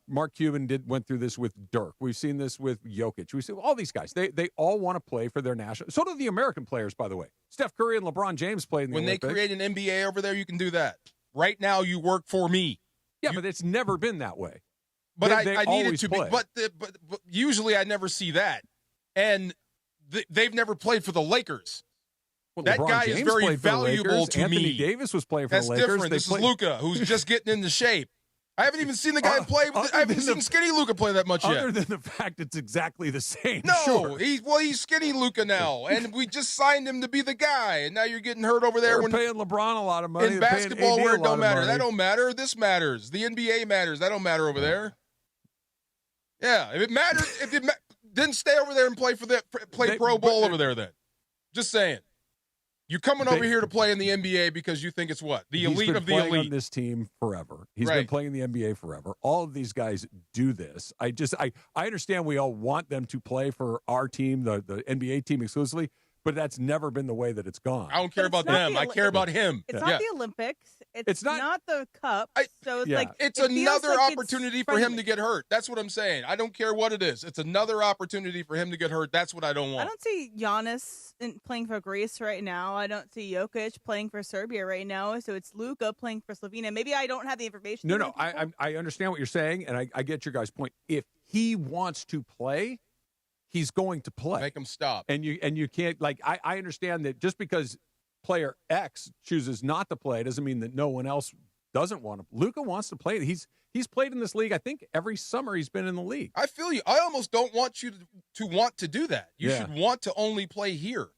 Mark Cuban went through this with Dirk. We've seen this with Jokic. We see all these guys. They all want to play for their national. So do the American players, by the way. Steph Curry and LeBron James play in the Olympics. When they create an NBA over there, you can do that. Right now, you work for me. Yeah, but it's never been that way. But I need it to be. But usually, I never see that. And they've never played for the Lakers. Well, that LeBron guy James is very valuable to Anthony me. Davis was playing for the Lakers. That's different. This is Luka, who's just getting into shape. I haven't even seen the guy play. I haven't seen skinny Luka play that much yet. Other than the fact it's exactly the same. No, sure. he's skinny Luka now, and we just signed him to be the guy, and now you're getting hurt over there. They're paying LeBron a lot of money. In basketball, where it don't matter. That don't matter. This matters. The NBA matters. That don't matter over there. Yeah, if it mattered, then stay over there and play pro ball over there then. Just saying. You're coming over here to play in the NBA because you think it's what? The elite of the elite. He's been playing on this team forever. He's been playing in the NBA forever. All of these guys do this. I understand we all want them to play for our team, the NBA team exclusively, but that's never been the way that it's gone. I don't care about them. I care about him. It's not the Olympics. It's not the Cup. So it's like it's another opportunity for him to get hurt. That's what I'm saying. I don't care what it is. It's another opportunity for him to get hurt. That's what I don't want. I don't see Giannis playing for Greece right now. I don't see Jokic playing for Serbia right now. So it's Luka playing for Slovenia. Maybe I don't have the information. No, I understand what you're saying, and I get your guys' point. If he wants to play, he's going to play. Make him stop. And you can't, like, I understand that just because player X chooses not to play doesn't mean that no one else doesn't want to. Luka wants to play. He's played in this league, I think, every summer he's been in the league. I feel you. I almost don't want you to want to do that. You should want to only play here.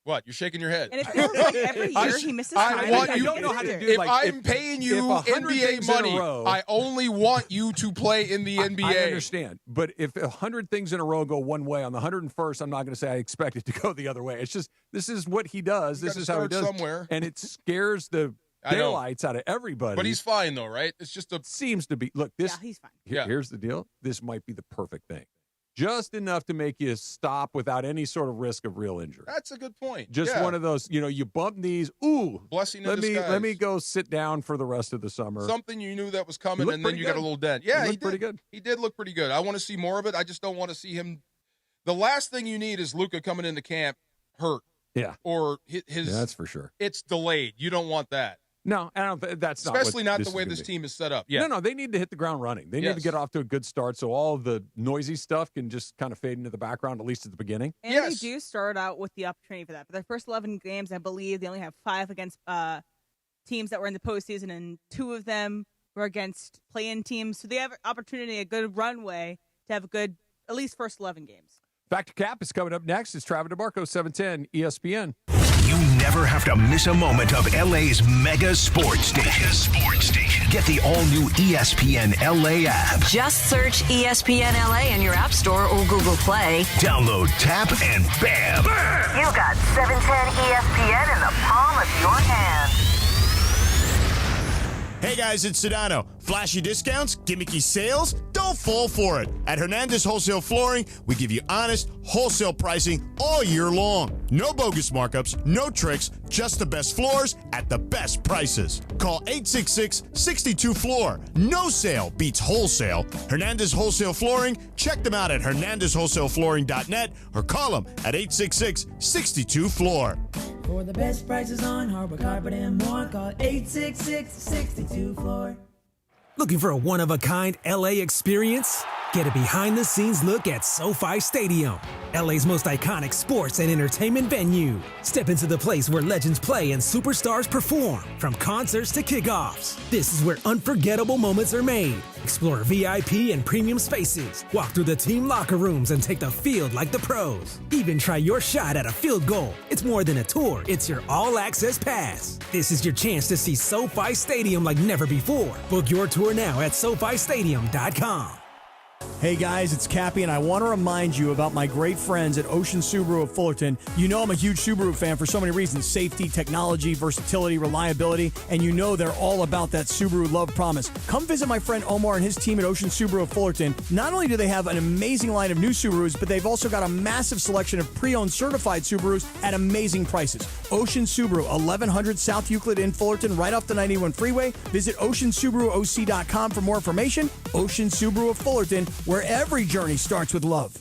What? You're shaking your head. And it feels like every year he misses time. I don't know how to do. If I'm paying you NBA money, I only want you to play in the NBA. I understand, but if 100 things in a row go one way, on the 101st, I'm not going to say I expect it to go the other way. It's just this is what he does. This is how he does. Somewhere, and it scares the daylights out of everybody. But he's fine though, right? It's just seems to be. Look, this. Yeah, he's fine. Here's the deal. This might be the perfect thing. Just enough to make you stop without any sort of risk of real injury. That's a good point. Just one of those, you bump knees. Ooh, blessing in disguise. Let me go sit down for the rest of the summer. Something you knew that was coming, and then you got a little dent. Yeah, he did pretty good. He did look pretty good. I want to see more of it. I just don't want to see him. The last thing you need is Luka coming into camp hurt. Yeah, or his. Yeah, that's for sure. It's delayed. You don't want that. No, I don't. That's especially not the way this team is set up. Yeah, no, they need to hit the ground running. They need to get off to a good start, so all of the noisy stuff can just kind of fade into the background, at least at the beginning. And they do start out with the opportunity for that. For their first 11 games, I believe they only have 5 against teams that were in the postseason, and 2 of them were against play-in teams. So they have opportunity, a good runway to have a good, at least first 11 games. Factor Cap is coming up next. It's Travis DeMarco, 710 ESPN. You never have to miss a moment of LA's mega sports station. Get the all-new ESPN LA app. Just search ESPN LA in your App Store or Google Play. Download, tap, and bam! You got 710 ESPN in the palm of your hand. Hey guys, it's Sedano. Flashy discounts, gimmicky sales? Don't fall for it. At Hernandez Wholesale Flooring, we give you honest, wholesale pricing all year long. No bogus markups, no tricks, just the best floors at the best prices. Call 866-62-FLOOR. No sale beats wholesale. Hernandez Wholesale Flooring, check them out at hernandezwholesaleflooring.net or call them at 866-62-FLOOR. For the best prices on hardwood, carpet, and more, call 866-62-FLOOR. Looking for a one-of-a-kind LA experience? Get a behind-the-scenes look at SoFi Stadium, LA's most iconic sports and entertainment venue. Step into the place where legends play and superstars perform, from concerts to kickoffs. This is where unforgettable moments are made. Explore VIP and premium spaces, walk through the team locker rooms, and take the field like the pros. Even try your shot at a field goal. It's more than a tour, it's your all-access pass. This is your chance to see SoFi Stadium like never before. Book your tour now at SoFiStadium.com. Hey guys, it's Cappy, and I want to remind you about my great friends at Ocean Subaru of Fullerton. You know I'm a huge Subaru fan for so many reasons: safety, technology, versatility, reliability, and you know they're all about that Subaru love promise. Come visit my friend Omar and his team at Ocean Subaru of Fullerton. Not only do they have an amazing line of new Subarus, but they've also got a massive selection of pre-owned certified Subarus at amazing prices. Ocean Subaru, 1100 South Euclid in Fullerton, right off the 91 freeway. Visit OceanSubaruOC.com for more information. Ocean Subaru of Fullerton, where every journey starts with love.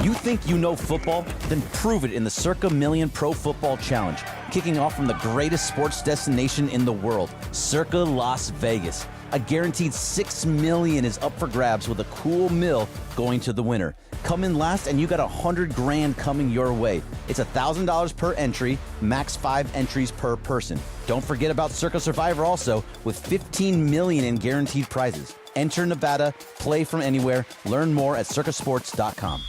You think you know football? Then prove it in the Circa Million Pro Football Challenge, kicking off from the greatest sports destination in the world, Circa Las Vegas. A guaranteed $6 million is up for grabs, with a cool mill going to the winner. Come in last and you got $100,000 coming your way. It's $1,000 per entry, max 5 entries per person. Don't forget about Circa Survivor also, with $15 million in guaranteed prizes. Enter Nevada, play from anywhere. Learn more at circasports.com.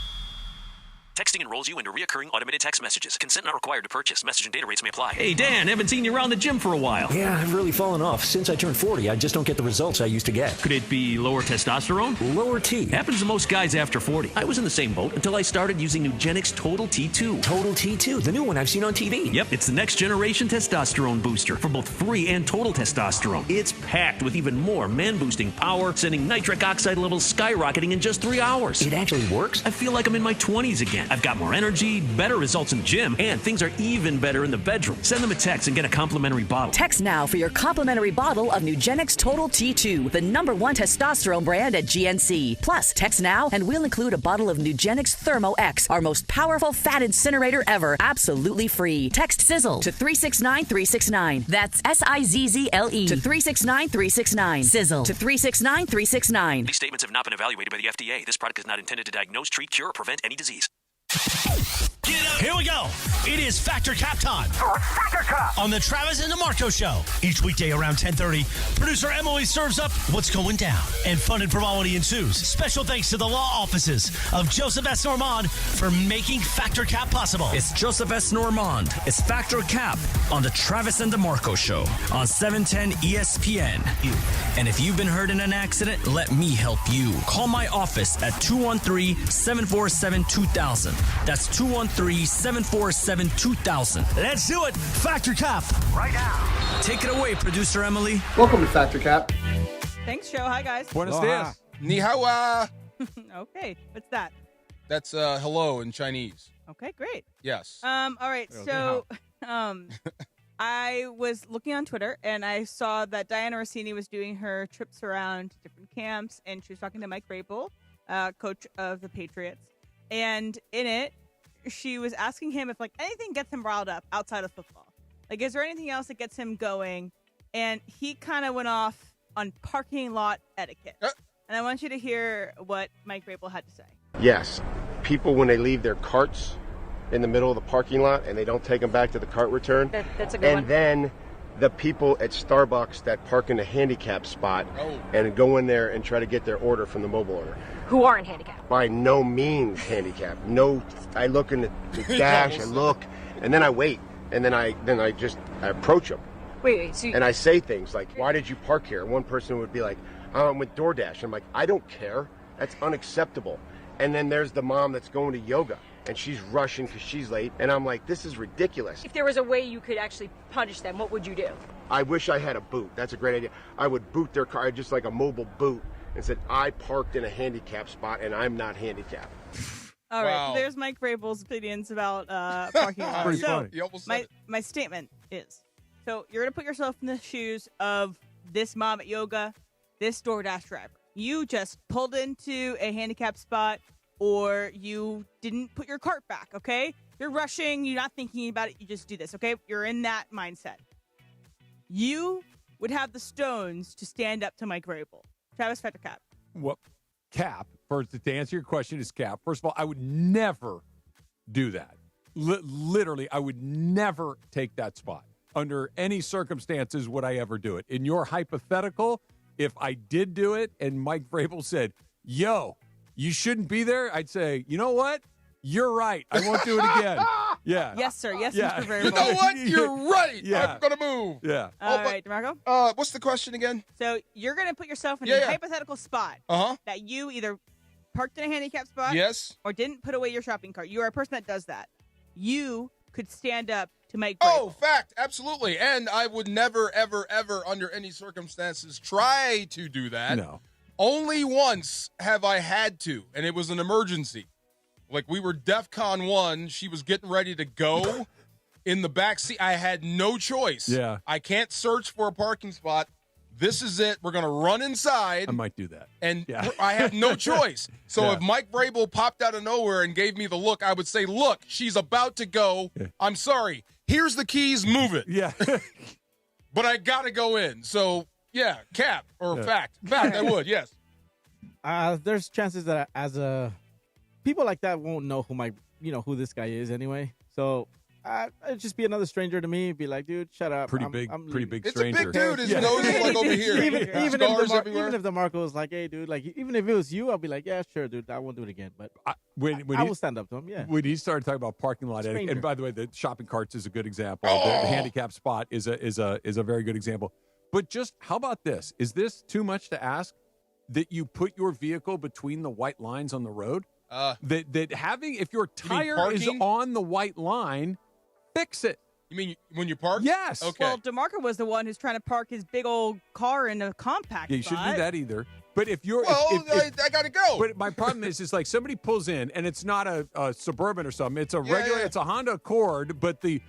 Texting enrolls you into recurring automated text messages. Consent not required to purchase. Message and data rates may apply. Hey, Dan, haven't seen you around the gym for a while. Yeah, I've really fallen off. Since I turned 40, I just don't get the results I used to get. Could it be lower testosterone? Lower T. Happens to most guys after 40. I was in the same boat until I started using Nugenix Total T2. Total T2, the new one I've seen on TV. Yep, it's the next generation testosterone booster for both free and total testosterone. It's packed with even more man-boosting power, sending nitric oxide levels skyrocketing in just 3 hours. It actually works? I feel like I'm in my 20s again. I've got more energy, better results in the gym, and things are even better in the bedroom. Send them a text and get a complimentary bottle. Text now for your complimentary bottle of Nugenix Total T2, the #1 testosterone brand at GNC. Plus, text now and we'll include a bottle of Nugenix Thermo X, our most powerful fat incinerator ever, absolutely free. Text SIZZLE to 369369. That's SIZZLE to 369369. SIZZLE to 369369. These statements have not been evaluated by the FDA. This product is not intended to diagnose, treat, cure, or prevent any disease. Here we go. It is Factor Cap time. Factor Cap on the Travis and DeMarco Show. Each weekday around 10:30, producer Emily serves up what's going down, and fun and frivolity ensues. Special thanks to the law offices of Joseph S. Normand for making Factor Cap possible. It's Joseph S. Normand. It's Factor Cap on the Travis and DeMarco Show on 710 ESPN. And if you've been hurt in an accident, let me help you. Call my office at 213-747-2000. That's 213-747-2000. Let's do it. Factor Cap right now. Take it away, producer Emily. Welcome to Factor Cap. Thanks, show. Hi, guys. Buenos dias. Ni hao. Okay, what's that? That's hello in Chinese. Okay, great. Yes. All right. So, I was looking on Twitter and I saw that Diana Rossini was doing her trips around different camps, and she was talking to Mike Vrabel, coach of the Patriots. And in it, she was asking him if anything gets him riled up outside of football. Is there anything else that gets him going? And he kind of went off on parking lot etiquette. And I want you to hear what Mike Vrabel had to say. Yes. People, when they leave their carts in the middle of the parking lot and they don't take them back to the cart return. That's a good one. And then the people at Starbucks that park in the handicap spot and go in there and try to get their order from the mobile order. Who aren't handicapped? By no means handicapped. No, I look in the dash, I look, and then I wait. And then I approach them. Wait. And I say things like, why did you park here? One person would be like, I'm with DoorDash. I'm like, I don't care. That's unacceptable. And then there's the mom that's going to yoga, and she's rushing because she's late. And I'm like, this is ridiculous. If there was a way you could actually punish them, what would you do? I wish I had a boot. That's a great idea. I would boot their car, just like a mobile boot, and said, I parked in a handicap spot, and I'm not handicapped. All right, so there's Mike Vrabel's opinions about parking lots. Pretty funny. My statement is, so you're going to put yourself in the shoes of this mom at yoga, this DoorDash driver. You just pulled into a handicapped spot, or you didn't put your cart back, okay? You're rushing, you're not thinking about it, you just do this, okay? You're in that mindset. You would have the stones to stand up to Mike Vrabel. Travis, Factor Cap. What? Cap, first, to answer your question, is Cap. First of all, I would never do that. Literally, I would never take that spot. Under any circumstances would I ever do it. In your hypothetical, if I did do it and Mike Vrabel said, yo, you shouldn't be there, I'd say, you know what? You're right. I won't do it again. Yeah. Yes, sir. Yes, Yeah. Mr. Vrabel. You know what? You're right. Yeah. I'm going to move. Yeah. All right, DeMarco. What's the question again? So you're going to put yourself in a hypothetical spot that you either parked in a handicapped spot or didn't put away your shopping cart. You are a person that does that. You could stand up to Mike Vrabel. Oh, fact. Absolutely. And I would never, ever, ever, under any circumstances, try to do that. No. Only once have I had to, and it was an emergency. We were DEFCON 1. She was getting ready to go in the back seat. I had no choice. Yeah. I can't search for a parking spot. This is it. We're going to run inside. I might do that. And I had no choice. So if Mike Vrabel popped out of nowhere and gave me the look, I would say, look, she's about to go. Yeah. I'm sorry. Here's the keys. Move it. Yeah. But I got to go in. So, cap or fact. Fact, I would, yes. There's chances that people like that won't know who this guy is anyway. So it'd just be another stranger to me. Be like, dude, shut up. Pretty big It's stranger. a big dude. His nose is like over here. Even everywhere. if DeMarco was like, hey, dude, like even if it was you, I'll be like, yeah, sure, dude, I won't do it again. But I will stand up to him. Yeah. When he started talking about parking lot etiquette, and by the way, the shopping carts is a good example. The handicap spot is a very good example. But just how about this? Is this too much to ask that you put your vehicle between the white lines on the road? That having, if your tire is on the white line, fix it. You mean when you park? Yes. Okay. Well, DeMarco was the one who's trying to park his big old car in a compact Yeah, you shouldn't spot. do that either. But if you're, I gotta go. But my problem is like somebody pulls in and it's not a Suburban or something. It's a regular. It's a Honda Accord, but the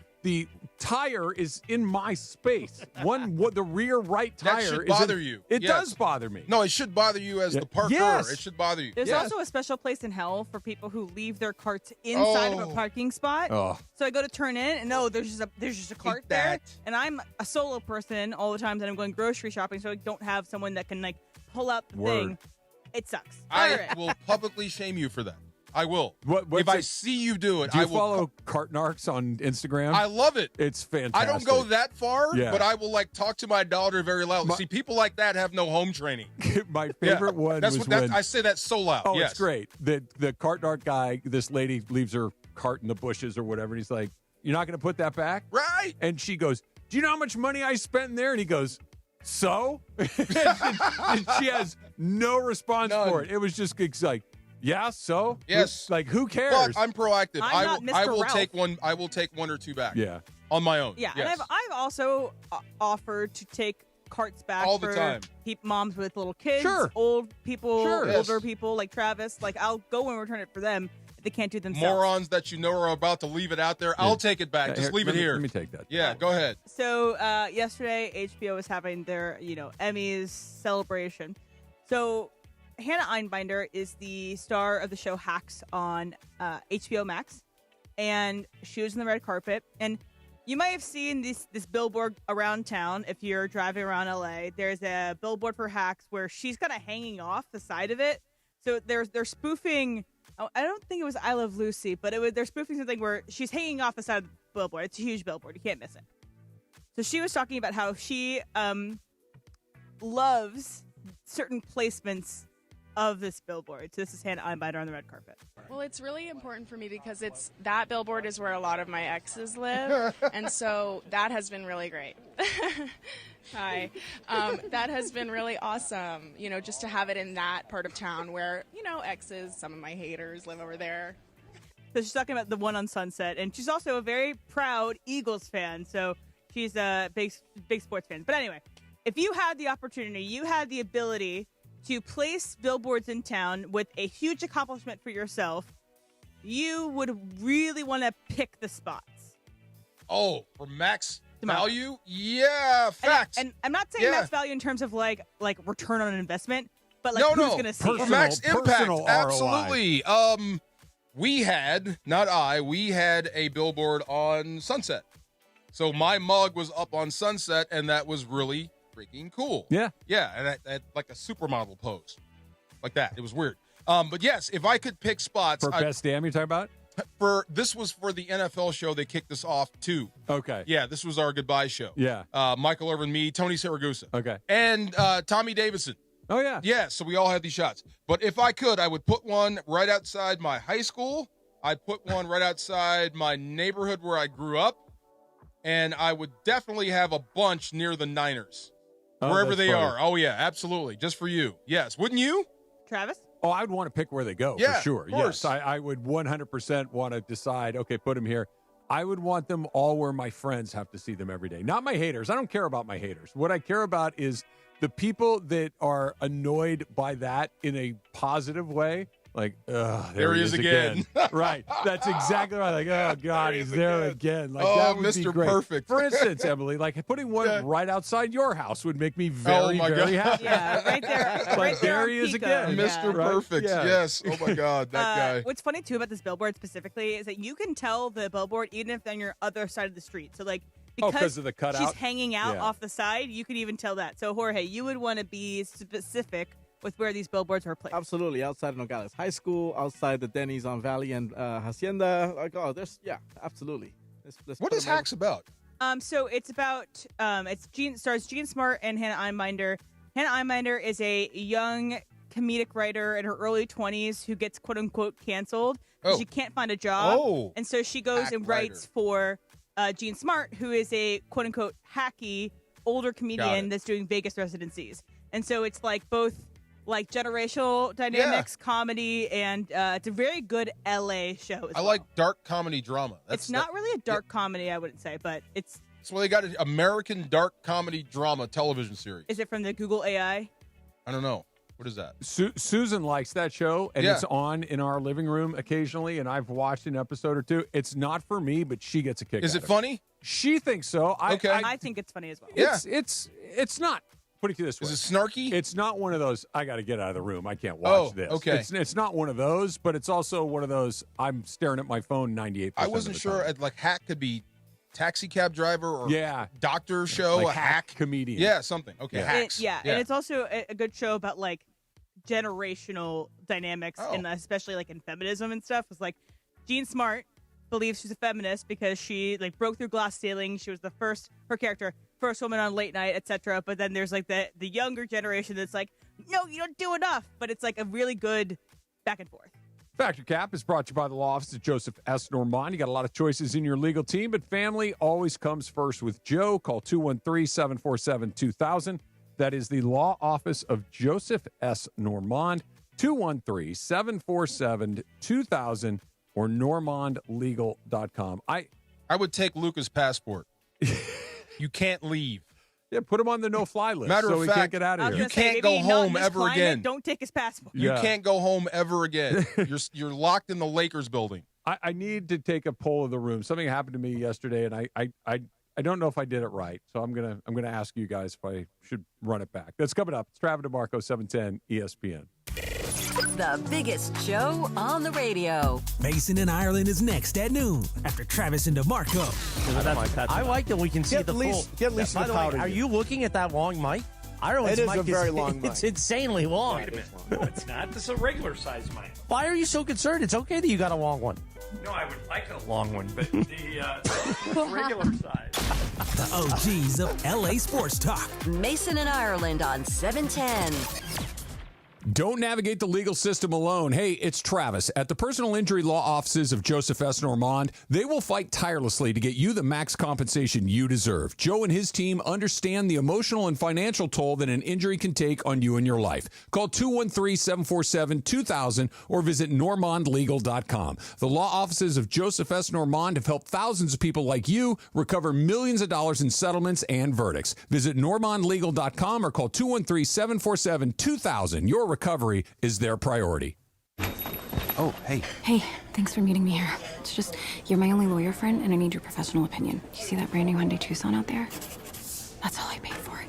tire is in my space. The rear right tire that should bother you. It does bother me. No, it should bother you as the parker. Yes. It should bother you. There's also a special place in hell for people who leave their carts inside of a parking spot. Oh. So I go to turn in, and there's just a cart there, and I'm a solo person all the time that I'm going grocery shopping, so I don't have someone that can like pull out the thing. It sucks. I will publicly shame you for that. I will. If I see you do it, Do you I will follow Cartnarks on Instagram? I love it. It's fantastic. I don't go that far, Yeah. but I will talk to my daughter very loudly. See, people like that have no home training. My favorite one was when I say that so loud. Oh, yes. it's great. The Cartnark guy, this lady leaves her cart in the bushes or whatever, and he's like, "You're not going to put that back?" Right. And she goes, "Do you know how much money I spent in there?" And he goes, "So?" and she has no response for it. It was just like, yeah, so? Yes. Like, who cares? But I'm proactive. I'm not I Mr. will Ralph. take one. I will take one or two back. Yeah. On my own. Yeah, Yes. and I've also offered to take carts back All the for time. moms with little kids, Sure. old people, Sure. older Yes. people like Travis. Like I'll go and return it for them if they can't do it themselves. Morons that you know are about to leave it out there. I'll take it back. Just leave it here. Let me take that. Yeah, go ahead. So yesterday, HBO was having their Emmys celebration. So Hannah Einbinder is the star of the show Hacks on HBO Max, and she was in the red carpet. And you might have seen this billboard around town if you're driving around LA. There's a billboard for Hacks where she's kind of hanging off the side of it. So they're spoofing. I don't think it was I Love Lucy, but they're spoofing something where she's hanging off the side of the billboard. It's a huge billboard. You can't miss it. So she was talking about how she loves certain placements of this billboard. So this is Hannah Einbinder on the red carpet. Well, it's really important for me because that billboard is where a lot of my exes live, and so that has been really great. Hi. That has been really awesome, just to have it in that part of town where, exes, some of my haters live over there. So she's talking about the one on Sunset, and she's also a very proud Eagles fan, so she's a big sports fan. But anyway, if you had the opportunity, you had the ability to place billboards in town with a huge accomplishment for yourself, you would really want to pick the spots. Oh, for max value? Yeah, facts. And I'm not saying max value in terms of like return on investment, but like no, who's going to see for it? max impact, ROI. absolutely. We had a billboard on Sunset. So my mug was up on Sunset, and that was really freaking cool. Yeah. Yeah, and I like a supermodel pose. Like that. It was weird. But yes, if I could pick spots. For Best Damn, you're talking about? This was for the NFL show they kicked us off too. Okay. Yeah, this was our goodbye show. Yeah. Michael Irvin, me, Tony Siragusa. Okay. And Tommy Davidson. Oh, yeah. Yeah, so we all had these shots. But if I could, I would put one right outside my high school. I'd put one right outside my neighborhood where I grew up. And I would definitely have a bunch near the Niners. Wherever they are. Oh, yeah, absolutely. Just for you. Yes. Wouldn't you? Travis? Oh, I would want to pick where they go, Yeah, for sure. of course. Yes, I would 100% want to decide, okay, put them here. I would want them all where my friends have to see them every day. Not my haters. I don't care about my haters. What I care about is the people that are annoyed by that in a positive way. Like, there he is again. Right. That's exactly right. Like, oh, God, he's there again. Like, that would Mr. be great. Perfect. For instance, Emily, like putting one right outside your house would make me very, very happy. Yeah, right there. Like, right there on he is Pico. again. Mr. Right? Perfect. Yeah. Yes. Oh, my God, that guy. What's funny, too, about this billboard specifically is that you can tell the billboard even if they're on your other side of the street. So, like, because of the cutout? she's hanging out Yeah. off the side, you can even tell that. So, Jorge, you would want to be specific with where these billboards are placed. Absolutely, outside of Nogales High School, outside the Denny's on Valley and Hacienda. Like, absolutely. What is Hacks about? So it's about stars Gene Smart and Hannah Einbinder. Hannah Einbinder is a young comedic writer in her early 20s who gets quote unquote canceled. She can't find a job, and so she goes and writes for Gene Smart, who is a quote unquote hacky older comedian that's doing Vegas residencies. And so it's like both like generational dynamics, comedy, and it's a very good LA show. I like dark comedy drama. It's not really a dark comedy, I wouldn't say, but it's. So they got an American dark comedy drama television series. Is it from the Google AI? I don't know. What is that? Susan likes that show, and it's on in our living room occasionally, and I've watched an episode or two. It's not for me, but she gets a kick out of it. Is it funny? She thinks so. I think it's funny as well. It's not. Put it this way. Is it snarky? It's not one of those, I got to get out of the room. I can't watch this. Okay. It's not one of those, but it's also one of those, I'm staring at my phone 98% I wasn't of the sure. time. Like, hack could be taxi cab driver or doctor show. Like a hack comedian. Yeah, something. Okay, hacks. And it's also a good show about, like, generational dynamics, and especially, like, in feminism and stuff. It's like, Jean Smart believes she's a feminist because she, like, broke through glass ceiling. She was her character, first woman on late night, etc. But then there's, like, the younger generation that's like, no, you don't do enough. But it's, like, a really good back and forth. Factor Cap is brought to you by the law office of Joseph S. Normand. You got a lot of choices in your legal team, but family always comes first with Joe. Call 213-747-2000. That is the law office of Joseph S. Normand, 213-747-2000 or normandlegal.com. I would take Luca's passport. You can't leave. Yeah, put him on the no-fly list Matter so of he fact, can't get out of here. You can't go home ever again. Don't take his passport. You can't go home ever again. You're locked in the Lakers building. I need to take a poll of the room. Something happened to me yesterday, and I don't know if I did it right. So I'm gonna ask you guys if I should run it back. That's coming up. It's Travis DeMarco, 710 ESPN. The biggest show on the radio. Mason in Ireland is next at noon after Travis and DeMarco. I like that we can see the full. Get Lisa By the way, powder. are you looking at that long mic? Ireland's It is mic a very long mic. It's insanely long. Wait a minute. No, it's not. This is a regular size mic. Why are you so concerned? It's okay that you got a long one. No, I would like a long one, but the regular size. The OGs of LA Sports Talk. Mason in Ireland on 710. Don't navigate the legal system alone. Hey, it's Travis. At the personal injury law offices of Joseph S. Normand, they will fight tirelessly to get you the max compensation you deserve. Joe and his team understand the emotional and financial toll that an injury can take on you and your life. Call 213-747-2000 or visit normandlegal.com. The law offices of Joseph S. Normand have helped thousands of people like you recover millions of dollars in settlements and verdicts. Visit normandlegal.com or call 213-747-2000. Your recovery is their priority. Oh, hey. Hey, thanks for meeting me here. It's just, you're my only lawyer friend, and I need your professional opinion. Do you see that brand new Hyundai Tucson out there? That's all I paid for it.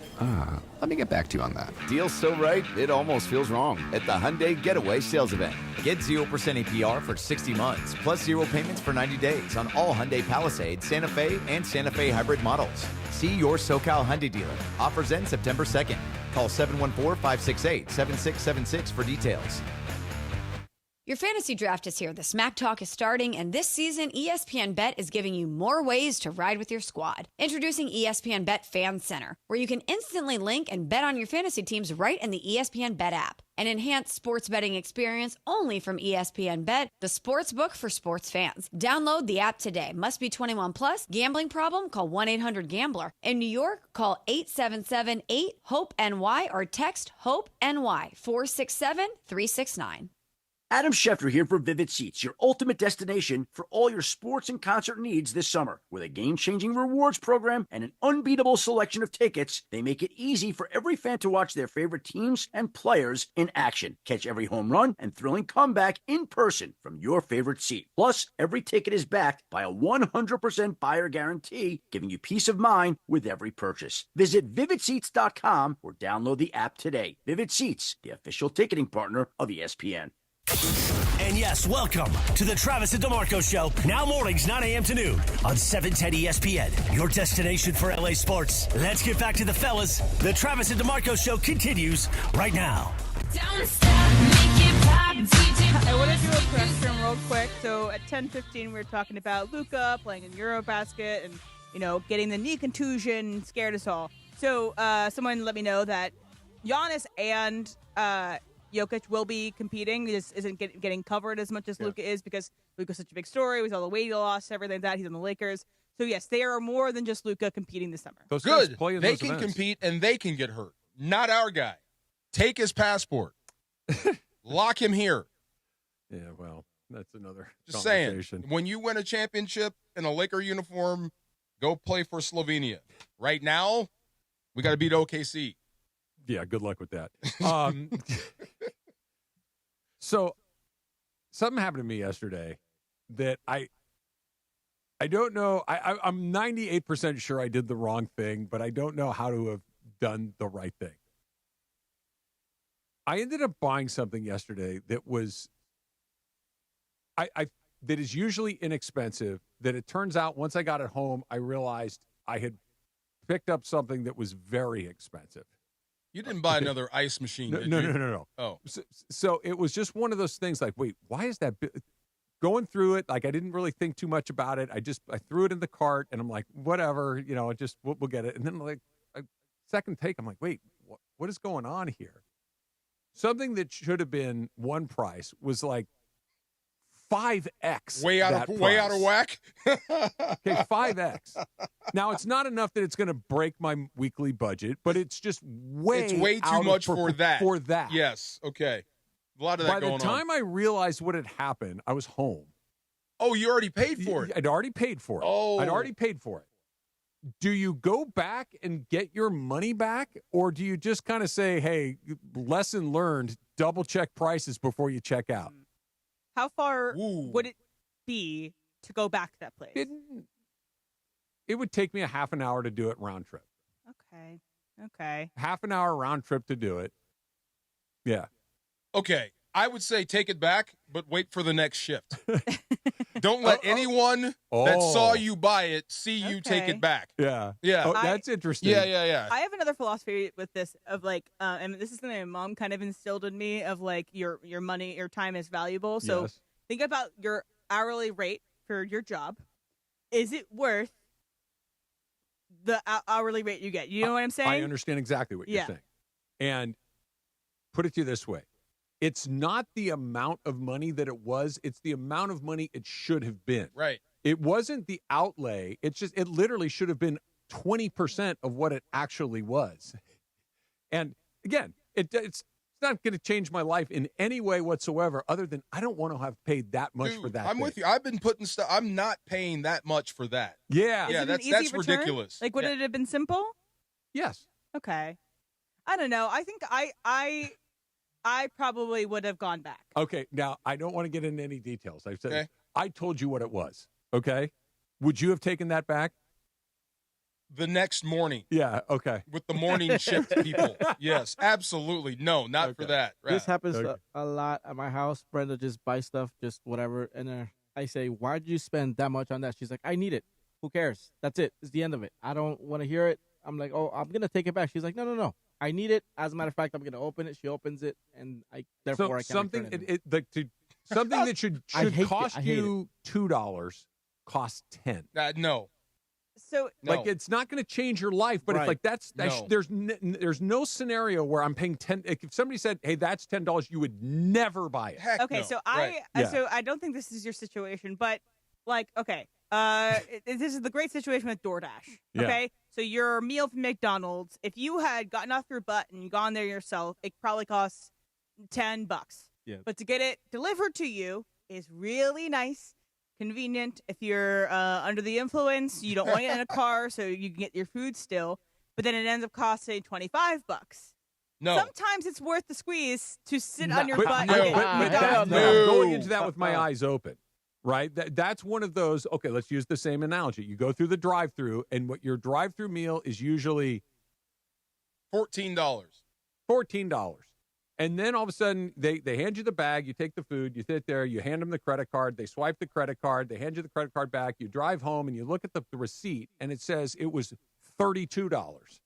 Let me get back to you on that. Deal's so right, it almost feels wrong at the Hyundai Getaway Sales Event. Get 0% APR for 60 months, plus 0 payments for 90 days on all Hyundai Palisade, Santa Fe, and Santa Fe hybrid models. See your SoCal Hyundai dealer. Offers end September 2nd. Call 714-568-7676 for details. Your fantasy draft is here. The Smack Talk is starting, and this season, ESPN Bet is giving you more ways to ride with your squad. Introducing ESPN Bet Fan Center, where you can instantly link and bet on your fantasy teams right in the ESPN Bet app. An enhanced sports betting experience only from ESPN Bet, the sports book for sports fans. Download the app today. Must be 21 plus. Gambling problem? Call 1-800-GAMBLER. In New York, call 877-8-HOPE-NY or text HOPE-NY 467-369. Adam Scheffler here for Vivid Seats, your ultimate destination for all your sports and concert needs this summer. With a game-changing rewards program and an unbeatable selection of tickets, they make it easy for every fan to watch their favorite teams and players in action. Catch every home run and thrilling comeback in person from your favorite seat. Plus, every ticket is backed by a 100% buyer guarantee, giving you peace of mind with every purchase. Visit VividSeats.com or download the app today. Vivid Seats, the official ticketing partner of ESPN. And yes, welcome to the Travis and DeMarco Show. Now mornings, 9 a.m. to noon on 710 ESPN, your destination for LA sports. Let's get back to the fellas. The Travis and DeMarco Show continues right now. Don't stop, make it pop, DJ I want to do a question real quick. So at 10:15, we were talking about Luka playing in EuroBasket and, getting the knee contusion scared us all. So someone let me know that Giannis and Jokic will be competing. He just isn't getting covered as much as Luka is because Luka's such a big story with all the weight he lost, everything like that. He's on the Lakers. So, yes, they are more than just Luka competing this summer. Good. They can compete and they can get hurt. Not our guy. Take his passport. Lock him here. Yeah, well, that's another Just conversation. saying, when you win a championship in a Laker uniform, go play for Slovenia. Right now, we got to beat OKC. Yeah, good luck with that. So, something happened to me yesterday that I don't know. I'm 98% sure I did the wrong thing, but I don't know how to have done the right thing. I ended up buying something yesterday that was that is usually inexpensive, that it turns out once I got it home, I realized I had picked up something that was very expensive. You didn't buy another ice machine, did you? No. Oh. So it was just one of those things like, wait, why is that? Going through it, like I didn't really think too much about it. I threw it in the cart and I'm like, whatever, just we'll get it. And then like a second take, I'm like, wait, what is going on here? Something that should have been one price was like 5x. Way out of whack. Okay, 5x. Now it's not enough that it's going to break my weekly budget, but it's just way too much for that. For that. Yes. Okay. A lot of that going on. By the time I realized what had happened, I was home. Oh, you already paid for it. I'd already paid for it. Oh. I'd already paid for it. Do you go back and get your money back, or do you just kind of say, hey, lesson learned, double check prices before you check out? How far would it be to go back to that place? It would take me a half an hour to do it round trip. Okay. Half an hour round trip to do it. Yeah. Okay. I would say take it back, but wait for the next shift. Don't let anyone that saw you buy it see you take it back. Yeah. Yeah. Oh, that's interesting. Yeah. I have another philosophy with this of like, and this is something my mom kind of instilled in me of like your money, your time is valuable. So think about your hourly rate for your job. Is it worth the hourly rate you get? You know what I'm saying? I understand exactly what you're saying. And put it to you this way. It's not the amount of money that it was. It's the amount of money it should have been. Right. It wasn't the outlay. It's just, it literally should have been 20% of what it actually was. And again, it's not going to change my life in any way whatsoever other than I don't want to have paid that much for that. I'm with you. I've been putting stuff. I'm not paying that much for that. Yeah. Is it an easy that's return? ridiculous. Like, would it have been simple? Yes. Okay. I don't know. I think I probably would have gone back. Okay, now I don't want to get into any details. I said I told you what it was. Okay, would you have taken that back? The next morning. Yeah. Okay. With the morning shift people. Yes, absolutely. No, not for that. Right. This happens a lot at my house. Brenda just buys stuff, just whatever, and I say, "Why did you spend that much on that?" She's like, "I need it. Who cares? That's it. It's the end of it. I don't want to hear it." I'm like, "Oh, I'm gonna take it back." She's like, "No. I need it. As a matter of fact, I'm going to open it." She opens it, and I can't something return it. Something that should cost you $2 costs $10. No. So like it's not going to change your life, but it's like there's no scenario where I'm paying $10. If somebody said, "Hey, that's $10," you would never buy it. Heck okay, no. so Right. So I don't think this is your situation, but like, okay, this is the great situation with DoorDash. Okay. Yeah. So your meal from McDonald's, if you had gotten off your butt and gone there yourself, it probably costs $10. Yeah. But to get it delivered to you is really nice, convenient. If you're under the influence, you don't want to get in a car, so you can get your food still. But then it ends up costing $25. No. Sometimes it's worth the squeeze to sit on your butt. I'm going into that with my eyes open. Right? That's one of those, okay, let's use the same analogy. You go through the drive-thru, and what your drive-thru meal is usually $14. And then all of a sudden, they hand you the bag, you take the food, you sit there, you hand them the credit card, they swipe the credit card, they hand you the credit card back, you drive home, and you look at the receipt, and it says it was $32.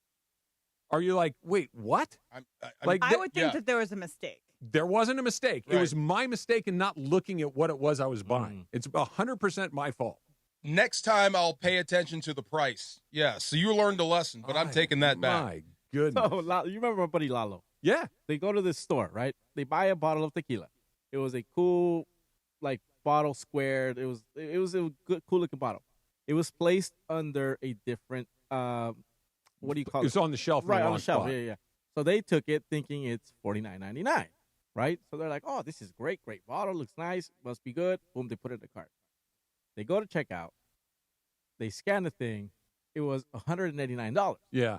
Are you like, wait, what? I would think that there was a mistake. There wasn't a mistake. Right. It was my mistake in not looking at what it was I was buying. It's 100% my fault. Next time, I'll pay attention to the price. Yeah, so you learned a lesson, but I'm taking that back. My goodness. So, you remember my buddy Lalo? Yeah. They go to this store, right? They buy a bottle of tequila. It was a cool, bottle squared. It was a good, cool looking bottle. It was placed under a different, what do you call it? It was on the shelf. Right, in the on wrong the shelf. spot. Yeah. So they took it thinking it's $49.99, right? So they're like, oh, this is great bottle. Looks nice. Must be good. Boom, they put it in the cart. They go to checkout. They scan the thing. It was $189. Yeah.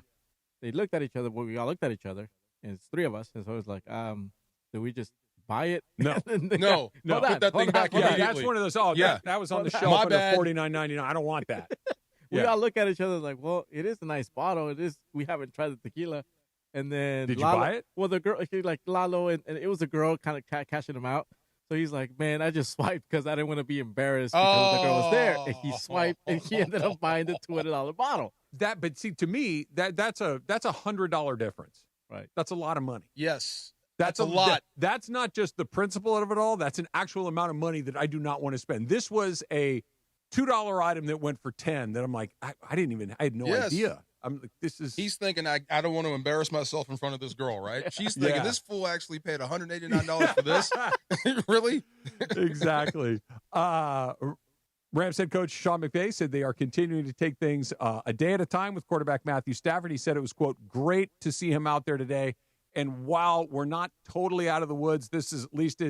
They looked at each other. Well, we all looked at each other, and it's three of us. And so it's like, do we just buy it? No. No. Put that thing back Yeah, immediately. that's one of those. Oh, Yeah. that was on the My shelf under bad. $49.99. I don't want that. We Yeah. all look at each other like, well, it is a nice bottle. It is. We haven't tried the tequila. And then Did you Lalo, buy it? Well, the girl, Lalo, and it was a girl kind of cashing him out. So he's like, man, I just swiped because I didn't want to be embarrassed because the girl was there. And he swiped, and he ended up buying the $200 bottle. But see, to me, that's a $100 difference. Right. That's a lot of money. Yes. That's a lot. That's not just the principle of it all. That's an actual amount of money that I do not want to spend. This was a $2 item that went for $10 that I'm like, I had no Yes. idea. I'm like, this is. He's thinking, I don't want to embarrass myself in front of this girl, right? She's thinking, Yeah. this fool actually paid $189 for this? Really? Exactly. Rams head coach Sean McVay said they are continuing to take things a day at a time with quarterback Matthew Stafford. He said it was, quote, great to see him out there today. And while we're not totally out of the woods, this is at least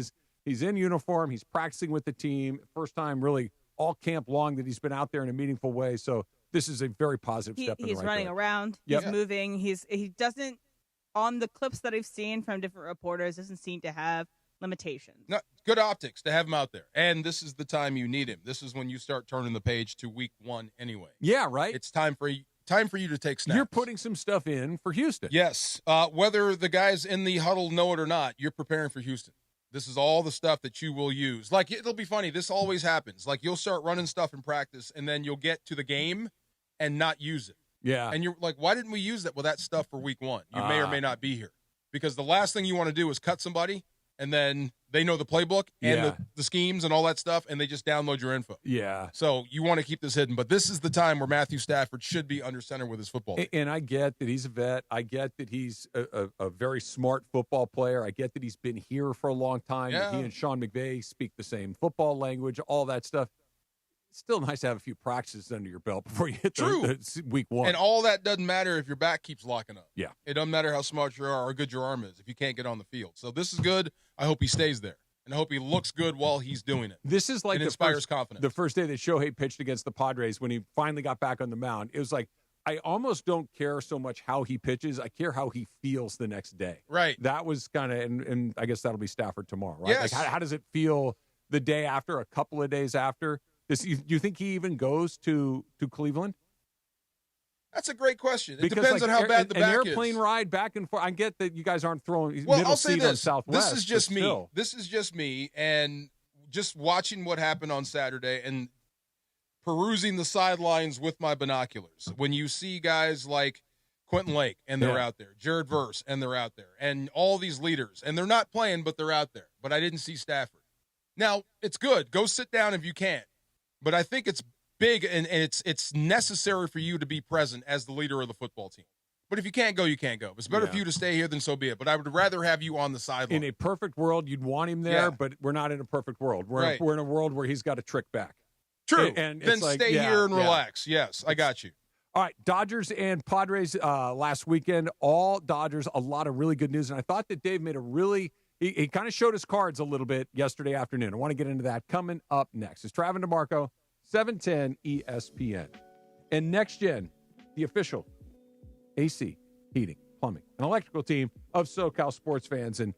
he's in uniform. He's practicing with the team. First time really all camp long that he's been out there in a meaningful way. So this is a very positive step in the right He's running direction. around. Yep. He's moving. He doesn't, on the clips that I've seen from different reporters, doesn't seem to have limitations. No, good optics to have him out there. And this is the time you need him. This is when you start turning the page to week 1 anyway. Yeah, right. It's time for you to take snaps. You're putting some stuff in for Houston. Yes. Whether the guys in the huddle know it or not, you're preparing for Houston. This is all the stuff that you will use. Like, it'll be funny. This always happens. Like, you'll start running stuff in practice, and then you'll get to the game and not use it. Yeah. And you're like, why didn't we use that? Well, that's stuff for week 1. You may or may not be here. Because the last thing you want to do is cut somebody, and then they know the playbook and the schemes and all that stuff, and they just download your info. Yeah. So you want to keep this hidden. But this is the time where Matthew Stafford should be under center with his football team. And I get that he's a vet. I get that he's a very smart football player. I get that he's been here for a long time. Yeah. That he and Sean McVay speak the same football language, all that stuff. It's still nice to have a few practices under your belt before you hit the week 1. And all that doesn't matter if your back keeps locking up. Yeah. It doesn't matter how smart you are or good your arm is if you can't get on the field. So this is good. I hope he stays there. And I hope he looks good while he's doing it. This is like it inspires confidence. The first day that Shohei pitched against the Padres when he finally got back on the mound, it was like, I almost don't care so much how he pitches. I care how he feels the next day. Right. That was kind of, and I guess that'll be Stafford tomorrow, right? Yes. Like how does it feel the day after, a couple of days after? Do you think he even goes to Cleveland? That's a great question. It Because, depends on how bad the back an airplane is. ride back and forth. I get that you guys aren't throwing Well, middle I'll say seat on this. Southwest. This is just but me. still. This is just me. And just watching what happened on Saturday and perusing the sidelines with my binoculars. When you see guys like Quentin Lake and they're out there, Jared Verse and they're out there, and all these leaders, and they're not playing, but they're out there. But I didn't see Stafford. Now, it's good. Go sit down if you can. But I think it's big and it's necessary for you to be present as the leader of the football team. But if you can't go, you can't go. It's better for you to stay here than so be it. But I would rather have you on the sideline. In a perfect world, you'd want him there, Yeah. but we're not in a perfect world. We're Right. we're in a world where he's got to trick back. True. And then it's like, stay here and relax. Yes, I got you. All right, Dodgers and Padres last weekend, all Dodgers, a lot of really good news. And I thought that Dave made a really he kind of showed his cards a little bit yesterday afternoon. I want to get into that coming up next. It's Travis DeMarco, 710 ESPN. And Next Gen, the official AC, heating, plumbing, and electrical team of SoCal sports fans. And,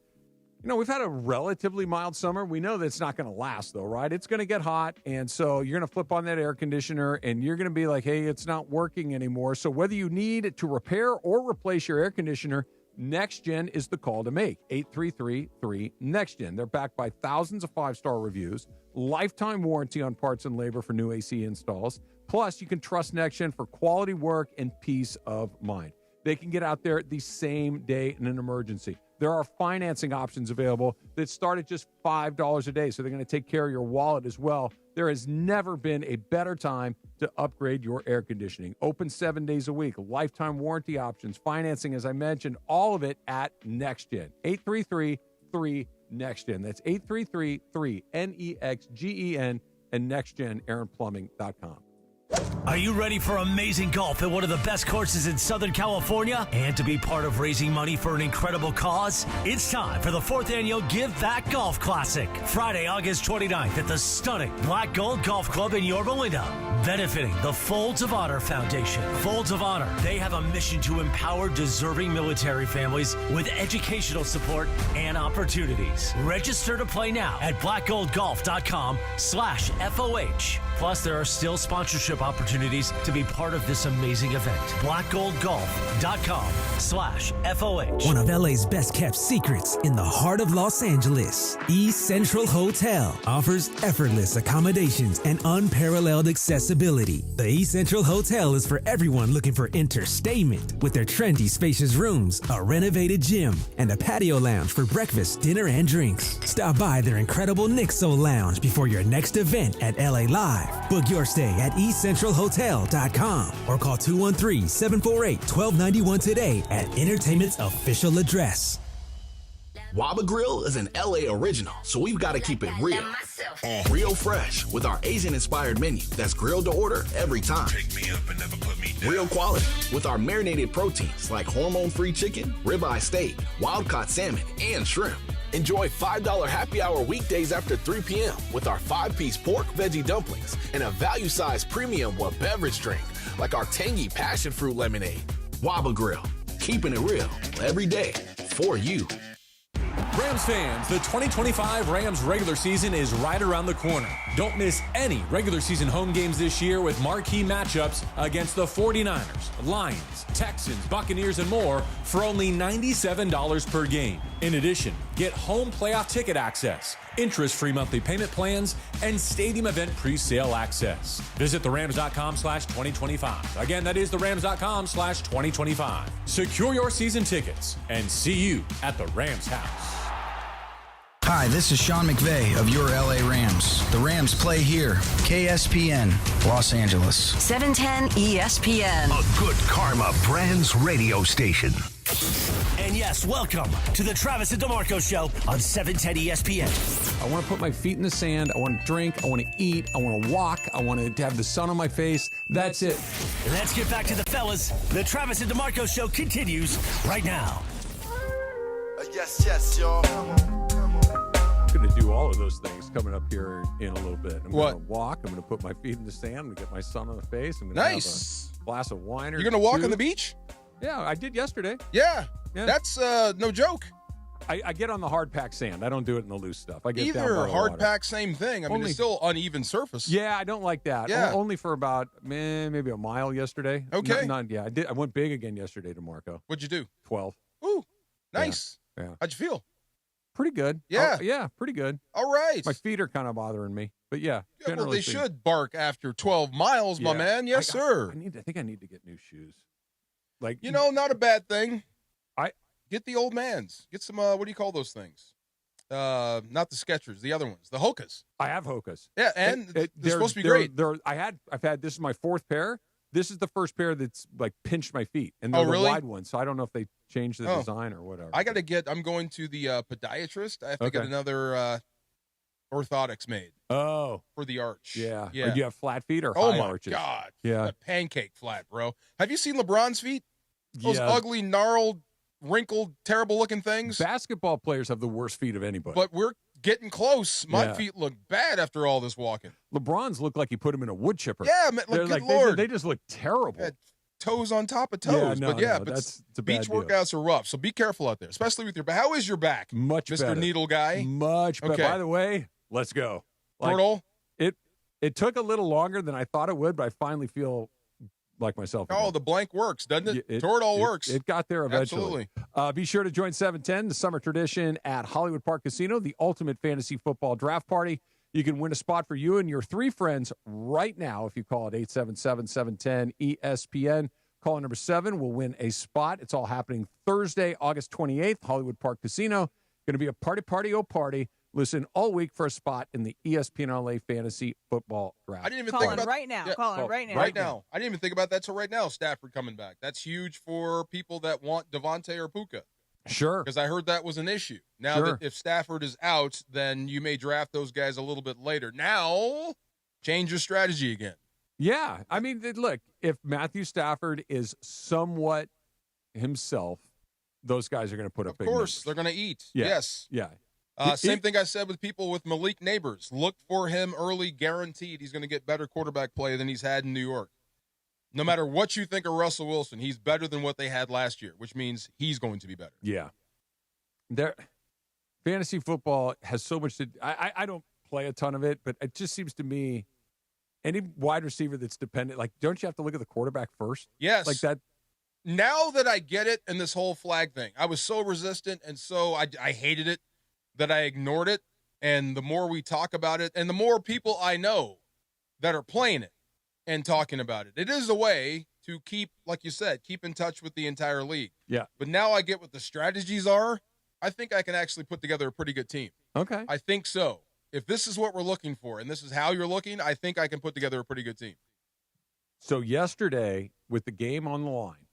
you know, we've had a relatively mild summer. We know that it's not going to last, though, right? It's going to get hot. And so you're going to flip on that air conditioner and you're going to be like, hey, it's not working anymore. So whether you need to repair or replace your air conditioner, Next Gen is the call to make. 833-3-NEXT-GEN. They're backed by thousands of 5-star reviews, lifetime warranty on parts and labor for new AC installs. Plus, you can trust Next Gen for quality work and peace of mind. they can get out there the same day in an emergency. There are financing options available that start at just $5 a day, so they're going to take care of your wallet as well. There has never been a better time to upgrade your air conditioning. Open 7 days a week, lifetime warranty options, financing, as I mentioned, all of it at NextGen. 833-3-NEXTGen. That's 833-3-NEXGEN and NextGenAaronPlumbing.com. Are you ready for amazing golf at one of the best courses in Southern California and to be part of raising money for an incredible cause? It's time for the 4th Annual Give Back Golf Classic, Friday, August 29th at the stunning Black Gold Golf Club in Yorba Linda, benefiting the Folds of Honor Foundation. Folds of Honor, they have a mission to empower deserving military families with educational support and opportunities. Register to play now at blackgoldgolf.com/FOH. Plus, there are still sponsorship opportunities to be part of this amazing event. blackgoldgolf.com/FOH. One of LA's best kept secrets in the heart of Los Angeles, East Central Hotel offers effortless accommodations and unparalleled accessibility. The East Central Hotel is for everyone looking for entertainment with their trendy, spacious rooms, a renovated gym, and a patio lounge for breakfast, dinner, and drinks. Stop by their incredible Nixo Lounge before your next event at LA Live. Book your stay at eastcentralhotel.com or call 213-748-1291 today at Entertainment's official address. Waba Grill is an LA original, so we've got to keep it real. Real fresh with our Asian-inspired menu that's grilled to order every time. Take me up and never put me down. Real quality with our marinated proteins like hormone-free chicken, ribeye steak, wild-caught salmon, and shrimp. Enjoy $5 happy hour weekdays after 3 p.m. with our 5-piece pork veggie dumplings and a value-sized premium beverage drink like our tangy passion fruit lemonade. Waba Grill, keeping it real every day for you. Rams fans, the 2025 Rams regular season is right around the corner. Don't miss any regular season home games this year with marquee matchups against the 49ers, Lions, Texans, Buccaneers, and more for only $97 per game. In addition, get home playoff ticket access, interest-free monthly payment plans, and stadium event pre-sale access. Visit therams.com/2025. Again, that is therams.com/2025. Secure your season tickets and see you at the Rams house. Hi, this is Sean McVay of your LA Rams. The Rams play here. KSPN, Los Angeles. 710 ESPN. A good karma brands radio station. And yes, welcome to the Travis and DeMarco Show on 710 ESPN. I want to put my feet in the sand. I want to drink. I want to eat. I want to walk. I want to have the sun on my face. That's it. Let's get back to the fellas. The Travis and DeMarco Show continues right now. Yes, y'all. I'm going to do all of those things coming up here in a little bit. I'm going to walk. I'm going to put my feet in the sand. I'm going to get my sun on the face. I'm going to have a glass of wine. You're going to walk on the beach? Yeah, I did yesterday. Yeah. That's no joke. I get on the hard packed sand. I don't do it in the loose stuff. I get down by the hard water. pack, same thing. I mean, it's still uneven surface. Yeah, I don't like that. Yeah. Only for about maybe a mile yesterday. Okay. I did. I went big again yesterday to Marco. What'd you do? 12. Ooh, nice. Yeah. How'd you feel? Pretty good. Yeah. Yeah, pretty good. All right. My feet are kind of bothering me, but yeah. Well, they should bark after 12 miles, my man. Yes, sir. I think I need to get new shoes. Like, not a bad thing. Get the old man's. Get some, what do you call those things? Not the Skechers, the other ones, the Hokas. I have Hokas. Yeah, and they're supposed to be great. I've had, this is my 4th pair. This is the first pair that's like pinched my feet, and they're the wide ones. So I don't know if they changed the design or whatever. I'm going to the podiatrist. I have to get another orthotics made. Oh, for the arch. Yeah. Yeah. Do you have flat feet or high arches? Oh my God. Yeah. A pancake flat, bro. Have you seen LeBron's feet? Those ugly, gnarled, wrinkled, terrible-looking things. Basketball players have the worst feet of anybody. But we're getting close. My feet look bad after all this walking. LeBron's look like you put him in a wood chipper. Yeah, good Lord. They just look terrible. Yeah, toes on top of toes. But it's a bad beach deal. workouts are rough, so be careful out there, especially with your back. How is your back? Much Mr. better. Needle Guy? Much better. Okay. By the way, let's go. Portal? It took a little longer than I thought it would, but I finally feel like myself again. Oh, the blank works, doesn't it? Tordal works. It got there eventually. Absolutely. Be sure to join 710, the summer tradition at Hollywood Park Casino, the ultimate fantasy football draft party. You can win a spot for you and your 3 friends right now if you call it 877-710-ESPN. Caller number 7 will win a spot. It's all happening Thursday, August 28th, Hollywood Park Casino. Going to be a party. Listen all week for a spot in the ESPN LA Fantasy Football Draft. I didn't even Call think in about right now. Yeah. Call in right now. Right now. I didn't even think about that till right now. Stafford coming back. That's huge for people that want Devontae or Puka. Sure. Because I heard that was an issue. Now that if Stafford is out, then you may draft those guys a little bit later. Now, change your strategy again. Yeah. I mean, look, if Matthew Stafford is somewhat himself, those guys are going to put up big numbers. Of course, they're going to eat. Yeah. Yes. Yeah. Same thing I said with people with Malik Neighbors. Look for him early, guaranteed he's going to get better quarterback play than he's had in New York. No matter what you think of Russell Wilson, he's better than what they had last year, which means he's going to be better. Yeah. Fantasy football has so much to I don't play a ton of it, but it just seems to me any wide receiver that's dependent, like, don't you have to look at the quarterback first? Yes. Like that. Now that I get it and this whole flag thing, I was so resistant and so I hated it that I ignored it. And the more we talk about it and the more people I know that are playing it and talking about it, it is a way to keep, like you said, keep in touch with the entire league. Yeah. But now I get what the strategies are. I think I can actually put together a pretty good team. Okay. I think so. If this is what we're looking for and this is how you're looking, I think I can put together a pretty good team. So yesterday, with the game on the line,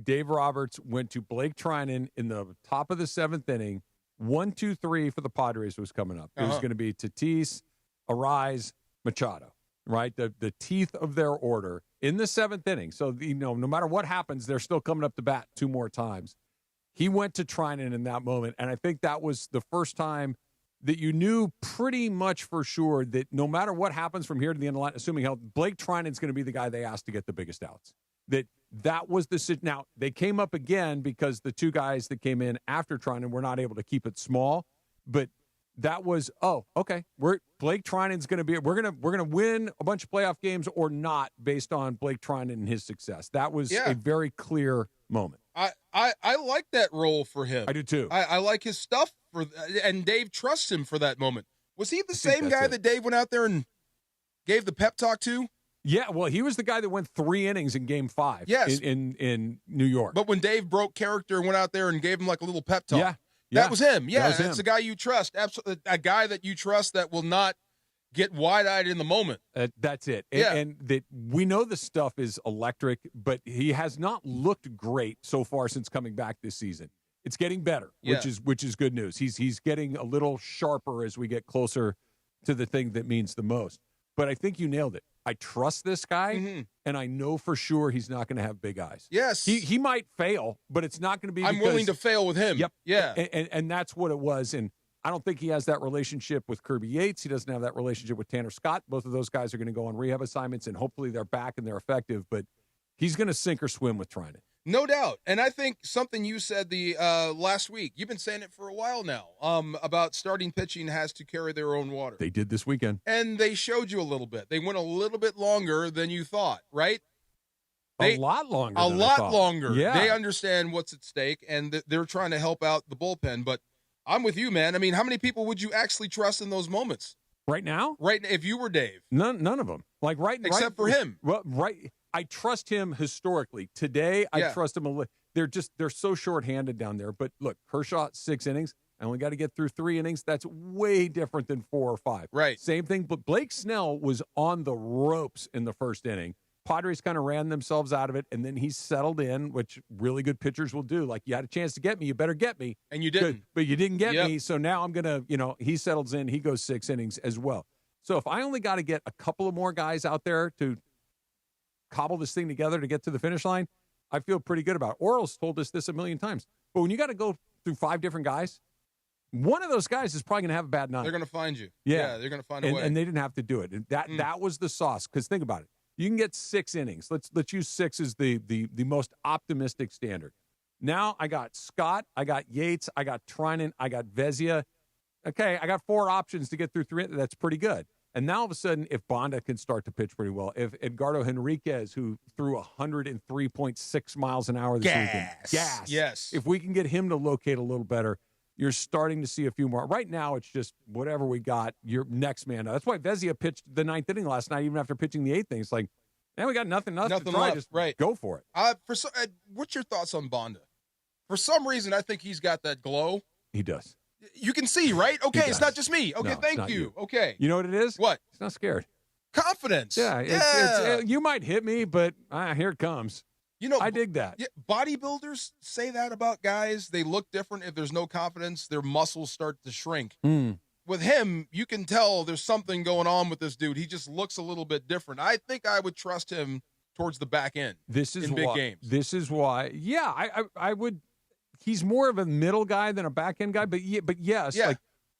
Dave Roberts went to Blake Trinan in the top of the 7th inning. 1, 2, 3 for the Padres was coming up. It was going to be Tatis, Arise, Machado, right? The teeth of their order in the 7th inning. So, no matter what happens, they're still coming up to bat 2 more times. He went to Trinan in that moment, and I think that was the first time that you knew pretty much for sure that no matter what happens from here to the end of the line, assuming health, Blake Trinan's going to be the guy they asked to get the biggest outs. That was the – now, they came up again because the 2 guys that came in after Trinan were not able to keep it small, but that was, okay, Blake Trinan's going to be – we're going to win a bunch of playoff games or not based on Blake Trinan and his success. That was a very clear moment. I like that role for him. I do too. I like his stuff and Dave trusts him for that moment. Was he the same guy that Dave went out there and gave the pep talk to? Yeah, well, he was the guy that went 3 innings in Game 5 yes. in New York. But when Dave broke character and went out there and gave him like a little pep talk, yeah. that was him. Yeah, that's a guy you trust. Absolutely, a guy that you trust that will not get wide-eyed in the moment. That's it. Yeah. And that we know the stuff is electric, but he has not looked great so far since coming back this season. It's getting better, which is good news. He's getting a little sharper as we get closer to the thing that means the most. But I think you nailed it. I trust this guy, and I know for sure he's not going to have big eyes. Yes. He might fail, but it's not going to be I'm willing to fail with him. Yep. Yeah. And that's what it was. And I don't think he has that relationship with Kirby Yates. He doesn't have that relationship with Tanner Scott. Both of those guys are going to go on rehab assignments, and hopefully they're back and they're effective. But he's going to sink or swim with Trinan. No doubt. And I think something you said the last week, you've been saying it for a while now, about starting pitching has to carry their own water. They did this weekend. And they showed you a little bit. They went a little bit longer than you thought, right? A lot longer. A lot longer. Yeah. They understand what's at stake, and they're trying to help out the bullpen. But I'm with you, man. I mean, how many people would you actually trust in those moments? Right now? Right, if you were Dave. None of them. Like Except for him. Well, right. I trust him historically. Today, I trust him a little. They're so shorthanded down there. But look, Kershaw, 6 innings. I only got to get through 3 innings. That's way different than 4 or 5. Right. Same thing. But Blake Snell was on the ropes in the first inning. Padres kind of ran themselves out of it, and then he settled in, which really good pitchers will do. Like, you had a chance to get me, you better get me. And you didn't. Good. But you didn't get me, so now I'm going to, he settles in. He goes 6 innings as well. So if I only got to get a couple of more guys out there to cobble this thing together to get to the finish line, I feel pretty good about it. Orioles told us this a million times. But when you got to go through 5 different guys, one of those guys is probably going to have a bad night. They're going to find you. Yeah, they're going to find a way. And they didn't have to do it. And that was the sauce. Because think about it. You can get 6 innings. Let's use 6 as the most optimistic standard. Now I got Scott, I got Yates, I got Trinan, I got Vezina. Okay, I got 4 options to get through 3. That's pretty good. And now all of a sudden, if Bonda can start to pitch pretty well, if Edgardo Henriquez, who threw 103.6 miles an hour this weekend, yes, if we can get him to locate a little better, you're starting to see a few more. Right now, it's just whatever we got, your next man. That's why Vezina pitched the 9th inning last night, even after pitching the 8th inning. It's like, And we got nothing to try. left. Just right. go for it. What's your thoughts on Bonda? For some reason, I think he's got that glow. He does. You can see, right? Okay, it's not just me. Okay, No, thank you. Okay. You know what it is? What? He's not scared. Confidence. Yeah. It's, you might hit me, but here it comes. You know, I dig that. Yeah, bodybuilders say that about guys. They look different. If there's no confidence, their muscles start to shrink. With him, you can tell there's something going on with this dude. He just looks a little bit different. I think I would trust him towards the back end. In big games. This is why. Yeah, I would. He's more of a middle guy than a back end guy, but yes, like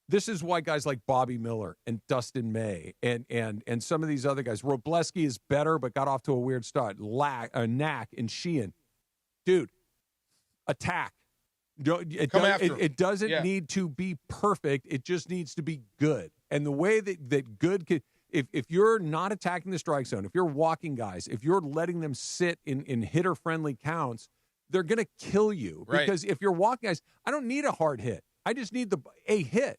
this is why guys like Bobby Miller and Dustin May and some of these other guys. Robleski is better, but got off to a weird start. Knack and Sheehan, dude, attack. It doesn't need to be perfect. It just needs to be good. And the way that good could, if you're not attacking the strike zone, if you're walking guys, if you're letting them sit in hitter-friendly counts, they're going to kill you. Right. Because if you're walking guys, I don't need a hard hit. I just need a hit.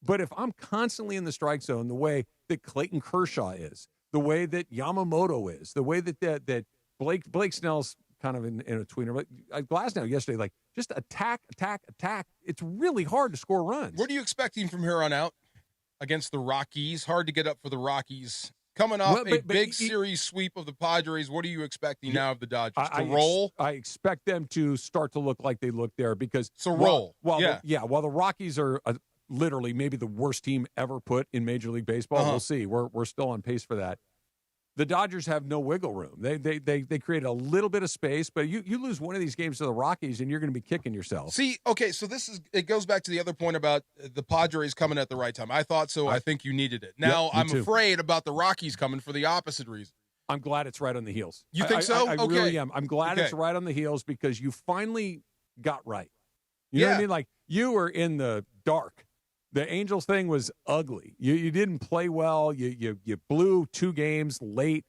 But if I'm constantly in the strike zone, the way that Clayton Kershaw is, the way that Yamamoto is, the way that Blake Snell's kind of in a tweener, but Glasnow yesterday, like just attack. It's really hard to score runs. What are you expecting from here on out against the Rockies? Hard to get up for the Rockies. Coming off a big series sweep of the Padres, what are you expecting now of the Dodgers? To roll? I expect them to start to look like they look there because roll. While the Rockies are literally maybe the worst team ever put in Major League Baseball. We'll see. We're still on pace for that. The Dodgers have no wiggle room. They create a little bit of space, but you lose one of these games to the Rockies, and you're going to be kicking yourself. See, okay, so it goes back to the other point about the Padres coming at the right time. I thought so. I think you needed it. Now I'm afraid about the Rockies coming for the opposite reason. I'm glad it's right on the heels. You think so? I really am. I'm glad it's right on the heels because you finally got right. You know what I mean? Like you were in the dark. The Angels thing was ugly. You didn't play well. You blew 2 games late,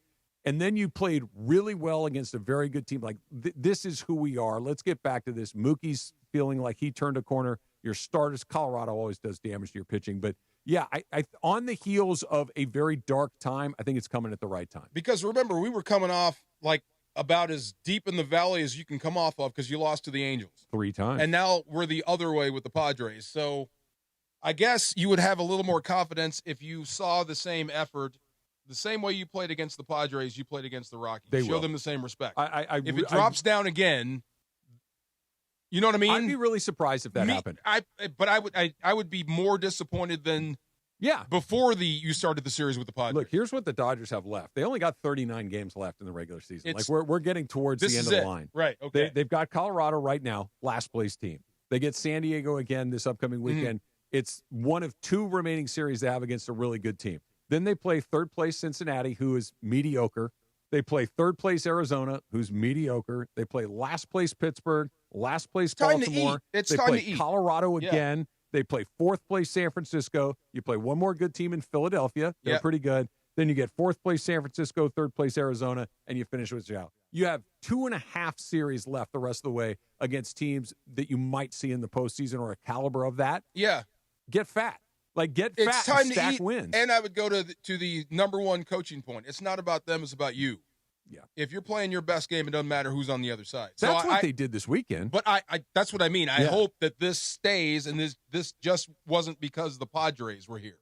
and then you played really well against a very good team. Like, this is who we are. Let's get back to this. Mookie's feeling like he turned a corner. Your starters, Colorado always does damage to your pitching. But, yeah, I on the heels of a very dark time, I think it's coming at the right time. Because, remember, we were coming off, like, about as deep in the valley as you can come off of because you lost to the Angels. 3 times. And now we're the other way with the Padres. So I guess you would have a little more confidence if you saw the same effort, the same way you played against the Padres, you played against the Rockies. Show them the same respect. If it drops down again, you know what I mean? I'd be really surprised if that happened. I would be more disappointed than before you started the series with the Padres. Look, here's what the Dodgers have left. They only got 39 games left in the regular season. We're getting towards the end of the line. Right, okay. They've got Colorado right now, last place team. They get San Diego again this upcoming weekend. It's one of 2 remaining series they have against a really good team. Then they play third place Cincinnati, who is mediocre. They play third place Arizona, who's mediocre. They play last place Pittsburgh, last place Baltimore. They play Colorado again. They play fourth place San Francisco. You play one more good team in Philadelphia. They're pretty good. Then you get fourth place San Francisco, third place Arizona, and you finish with Seattle. You have 2.5 series left the rest of the way against teams that you might see in the postseason or a caliber of that. Yeah. Get fat. Get it's fat time and stack to eat, wins. And I would go to the number one coaching point. It's not about them, it's about you. Yeah. If you're playing your best game, it doesn't matter who's on the other side. That's what they did this weekend. But that's what I mean. I hope that this stays, and this just wasn't because the Padres were here.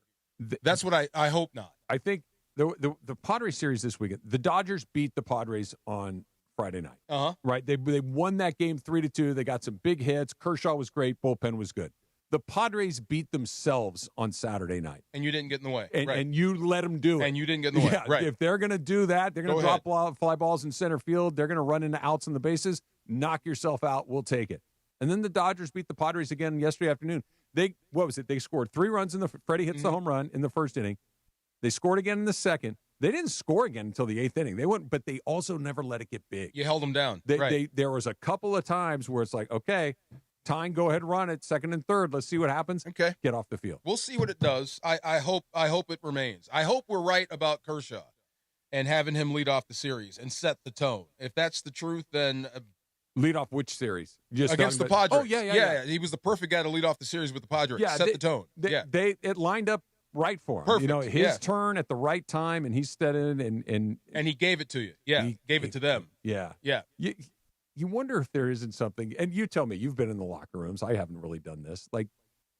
That's what I hope not. I think the Padres series this weekend, the Dodgers beat the Padres on Friday night. Right? They won that game 3-2. They got some big hits. Kershaw was great. Bullpen was good. The Padres beat themselves on Saturday night. And you didn't get in the way. And you let them do it. And you didn't get in the way. Right. If they're going to do that, they're going to drop fly balls in center field. They're going to run into outs on the bases. Knock yourself out. We'll take it. And then the Dodgers beat the Padres again yesterday afternoon. They scored 3 runs Freddie hits the home run in the first inning. They scored again in the second. They didn't score again until the 8th inning. They went, but they also never let it get big. You held them down. There was a couple of times where it's like, okay, time, go ahead and run it, second and third. Let's see what happens. Okay. Get off the field. We'll see what it does. I hope it remains. I hope we're right about Kershaw and having him lead off the series and set the tone. If that's the truth, then lead off which series? Just against the Padres. Oh, yeah. He was the perfect guy to lead off the series with the Padres. Yeah, set the tone. It lined up right for him. Perfect. His turn at the right time, and he stepped in and he gave it to you. Yeah, he gave it to them. Yeah. Yeah. You wonder if there isn't something, and you tell me, you've been in the locker rooms. I haven't really done this. Like,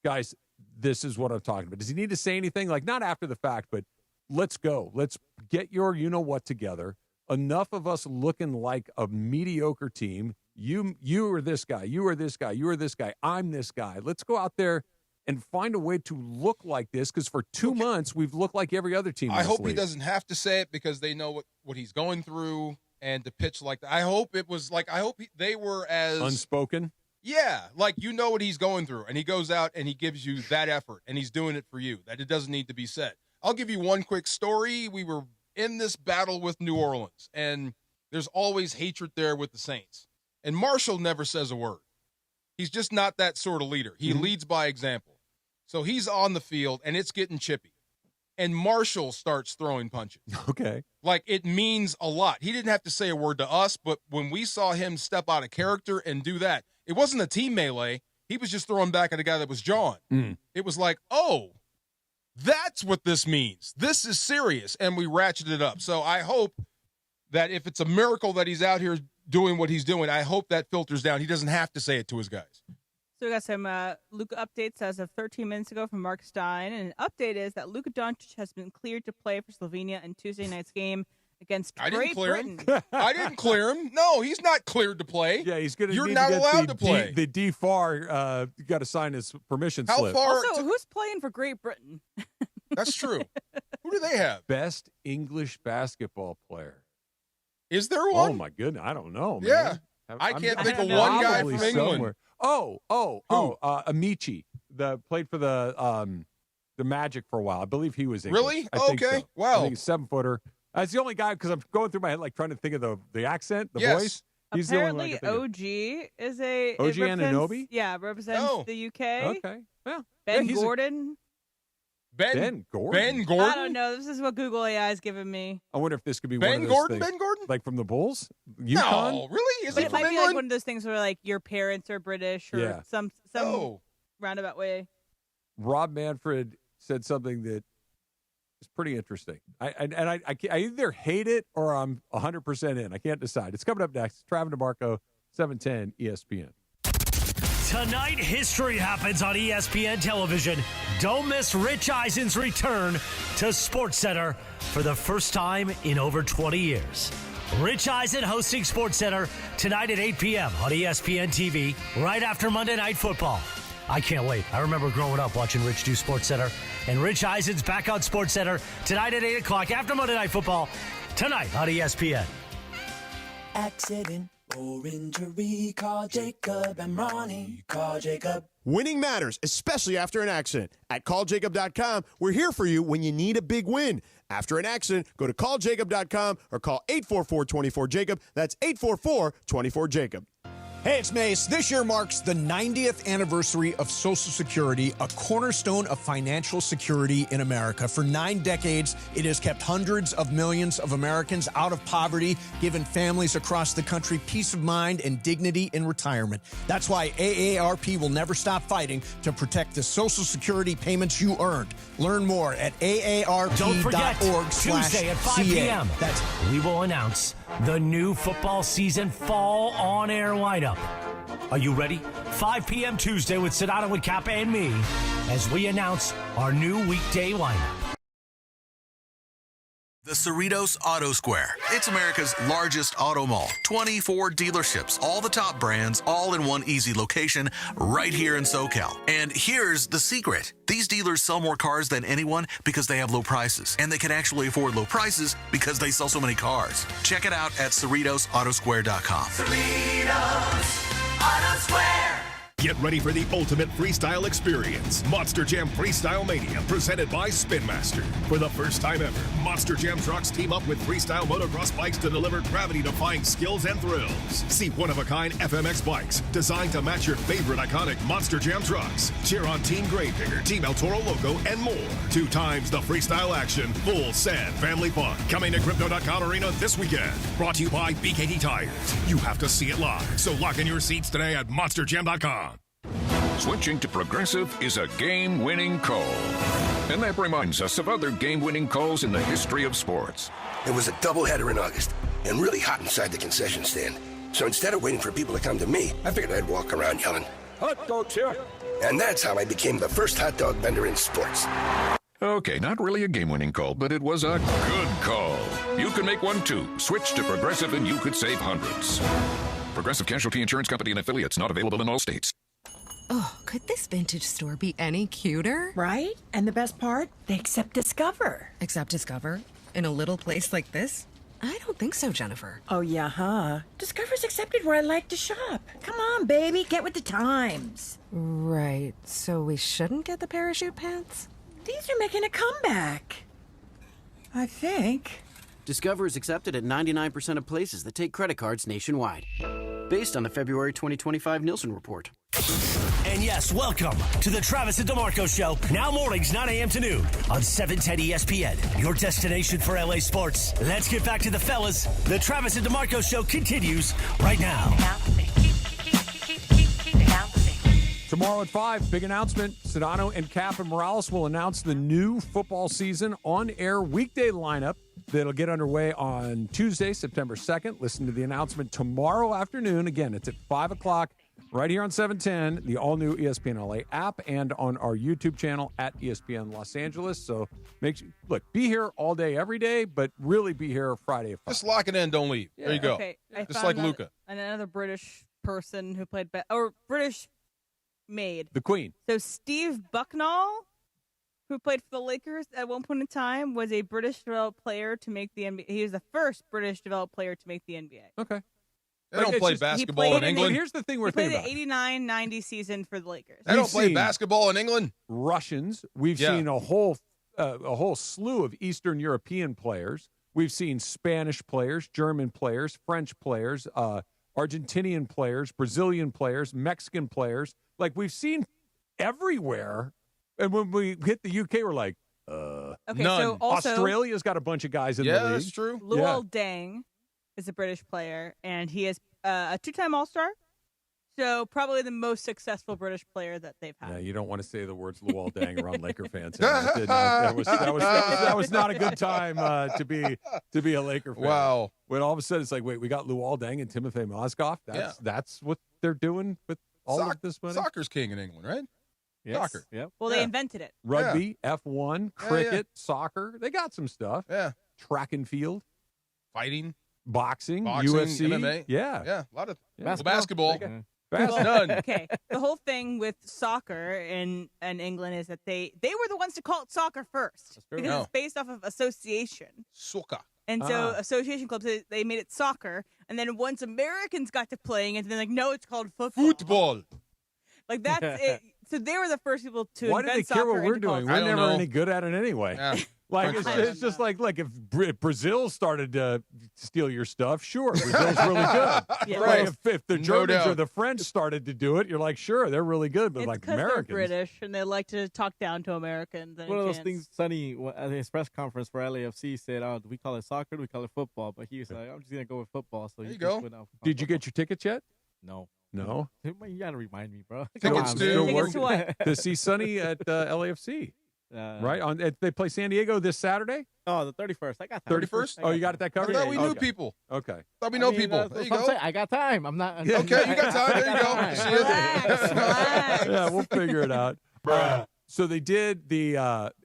guys, this is what I'm talking about. Does he need to say anything? Like, not after the fact, but let's go. Let's get your you-know-what together. Enough of us looking like a mediocre team. You are this guy. You are this guy. You are this guy. I'm this guy. Let's go out there and find a way to look like this, because for 2 months, we've looked like every other team. I hope he doesn't have to say it, because they know what he's going through. And to pitch like that, I hope it was like, they were as unspoken. Yeah, like what he's going through, and he goes out and he gives you that effort, and he's doing it for you. That it doesn't need to be said. I'll give you one quick story. We were in this battle with New Orleans, and there's always hatred there with the Saints. And Marshall never says a word. He's just not that sort of leader. He leads by example. So he's on the field, and it's getting chippy. And Marshall starts throwing punches. Okay. Like, it means a lot. He didn't have to say a word to us, but when we saw him step out of character and do that, it wasn't a team melee. He was just throwing back at a guy that was jawing. It was like, oh, that's what this means. This is serious. And we ratcheted it up. So I hope that if it's a miracle that he's out here doing what he's doing, I hope that filters down. He doesn't have to say it to his guys. So we got some Luka updates as of 13 minutes ago from Mark Stein. And an update is that Luka Dončić has been cleared to play for Slovenia in Tuesday night's game against Great Britain. I didn't clear him. No, he's not cleared to play. Yeah, he's going to You're not allowed to play. The DFAR, you got to sign his permission slip. Also, who's playing for Great Britain? That's true. Who do they have? Best English basketball player. Is there one? Oh, my goodness. I don't know, man. Yeah. I can't think of one guy from England. Somewhere. Amici, played for the Magic for a while. I believe he was English. Really? I think Okay. so. Wow. I think he's 7-footer. That's the only guy, because I'm going through my head, like trying to think of the accent, the voice. He's Apparently, the only one I can think OG is a OG Anunoby? Yeah, represents the UK. Okay. Well, Ben Gordon. Ben Gordon? Ben Gordon? I don't know. This is what Google AI is giving me. I wonder if this could be Ben one of those Gordon? things. Ben Gordon? Like from the Bulls? UConn? No, really? Is But he it from might be England? like one of those things where like your parents are British or some roundabout way. Rob Manfred said something that is pretty interesting. I either hate it or I'm 100% in. I can't decide. It's coming up next. Travis DeMarco, 710 ESPN. Tonight, history happens on ESPN television. Don't miss Rich Eisen's return to SportsCenter for the first time in over 20 years. Rich Eisen hosting SportsCenter tonight at 8 p.m. on ESPN TV, right after Monday Night Football. I can't wait. I remember growing up watching Rich do SportsCenter, and Rich Eisen's back on SportsCenter tonight at 8 o'clock after Monday Night Football, tonight on ESPN. Accident or injury, call Jacob and Ronnie. Call Jacob. Winning matters, especially after an accident. At calljacob.com, we're here for you when you need a big win. After an accident, go to calljacob.com or call 844-24-JACOB. That's 844-24-JACOB. Hey, it's Mace. This year marks the 90th anniversary of Social Security, a cornerstone of financial security in America. For 9 decades, it has kept hundreds of millions of Americans out of poverty, given families across the country peace of mind and dignity in retirement. That's why AARP will never stop fighting to protect the Social Security payments you earned. Learn more at aarp.org/CA. Don't forget, Tuesday at 5 p.m. We will announce the new football season fall on-air lineup. Are you ready? 5 p.m. Tuesday with Sedano and Kappa and me as we announce our new weekday lineup. The Cerritos Auto Square. It's America's largest auto mall. 24 dealerships, all the top brands, all in one easy location right here in SoCal. And here's the secret. These dealers sell more cars than anyone because they have low prices. And they can actually afford low prices because they sell so many cars. Check it out at CerritosAutosquare.com. Cerritos Auto Square. Get ready for the ultimate freestyle experience. Monster Jam Freestyle Mania, presented by Spin Master. For the first time ever, Monster Jam trucks team up with freestyle motocross bikes to deliver gravity-defying skills and thrills. See one-of-a-kind FMX bikes designed to match your favorite iconic Monster Jam trucks. Cheer on Team Gravedigger, Team El Toro Loco, and more. 2 times the freestyle action, full sad family fun. Coming to Crypto.com Arena this weekend. Brought to you by BKT Tires. You have to see it live, so lock in your seats today at MonsterJam.com. Switching to Progressive is a game-winning call. And that reminds us of other game-winning calls in the history of sports. It was a doubleheader in August and really hot inside the concession stand. So instead of waiting for people to come to me, I figured I'd walk around yelling, "Hot dogs here!" And that's how I became the first hot dog vendor in sports. Okay, not really a game-winning call, but it was a good call. You can make one too. Switch to Progressive and you could save hundreds. Progressive Casualty Insurance Company and affiliates, not available in all states. Oh, could this vintage store be any cuter? Right? And the best part? They accept Discover. Accept Discover? In a little place like this? I don't think so, Jennifer. Oh, yeah, huh? Discover's accepted where I like to shop. Come on, baby, get with the times. Right, so we shouldn't get the parachute pants? These are making a comeback. I think. Discover is accepted at 99% of places that take credit cards nationwide. Based on the February 2025 Nielsen report. And yes, welcome to the Travis and DeMarco Show. Now mornings, 9 a.m. to noon on 710 ESPN. Your destination for LA sports. Let's get back to the fellas. The Travis and DeMarco Show continues right now. Tomorrow at 5, big announcement. Sedano and Cap and Morales will announce the new football season on-air weekday lineup that'll get underway on Tuesday, September 2nd. Listen to the announcement tomorrow afternoon. Again, it's at 5 o'clock right here on 710, the all-new ESPN LA app, and on our YouTube channel at ESPN Los Angeles. So be here all day, every day, but really be here Friday at 5. Just lock it in, don't leave. Yeah. There you go. Okay, Just like Luka. Another British person who played or British made. The Queen. So Steve Bucknall, who played for the Lakers at one point in time, was a British developed player to make the NBA. He was the first British developed player to make the NBA. Okay. They don't play basketball in England. Here's the thing we're He played thinking the about. 89-90 season for the Lakers. They don't play basketball in England. Russians. We've seen a whole slew of Eastern European players. We've seen Spanish players, German players, French players, Argentinian players, Brazilian players, Mexican players. Like, we've seen everywhere. And when we hit the UK, we're like, Okay, none. so also, Australia's got a bunch of guys in the league. Yeah, that's true. Luol Deng is a British player, and he is a two-time All-Star. So probably the most successful British player that they've had. Yeah, you don't want to say the words Luol Deng around Laker fans. That was not a good time to be a Laker fan. Wow. When all of a sudden it's like, wait, we got Luol Deng and Timothy Mozgov. That's what they're doing with all of this money. Soccer's king in England, right? Yes. Soccer. Yep. Well, they invented it. Rugby, F1, cricket, soccer. They got some stuff. Yeah. Track and field. Fighting. Boxing, UFC. MMA. Yeah. Yeah, a lot of Basketball. basketball. Well, okay. The whole thing with soccer in England is that they were the ones to call it soccer first. Because it's based off of association. Soccer. And so association clubs, they made it soccer. And then once Americans got to playing it, they're like, no, it's called football. Football. Like, that's it. So they were the first people to Why do they invent care soccer what we're and to call it doing? We're soccer. never any good at it anyway. Yeah. Like, it's just like if Brazil started to steal your stuff, sure, Brazil's really good. Yeah. Right. If the No Germans doubt. or the French started to do it, you're like, sure, they're really good. But It's like because they're Americans, British and they like to talk down to Americans. One of those things, Sonny, at his press conference for LAFC said, "Oh, do we call it soccer? Do we call it football?" But he was like, "I'm just gonna go with football." So There he you just go. went out for did you get your tickets yet? No. No. You gotta remind me, bro. Tickets to- Tickets to what? To see Sonny at LAFC, right? They play San Diego this Saturday. Oh, the 31st. I got time. 31st? Oh, you got that covered? I thought we knew Okay. people. Okay. Thought we know people. That's There you what I'm go. saying. I got time. I'm not. Okay, you got time. There you go. See you. Relax. Yeah, we'll figure it out. So they did the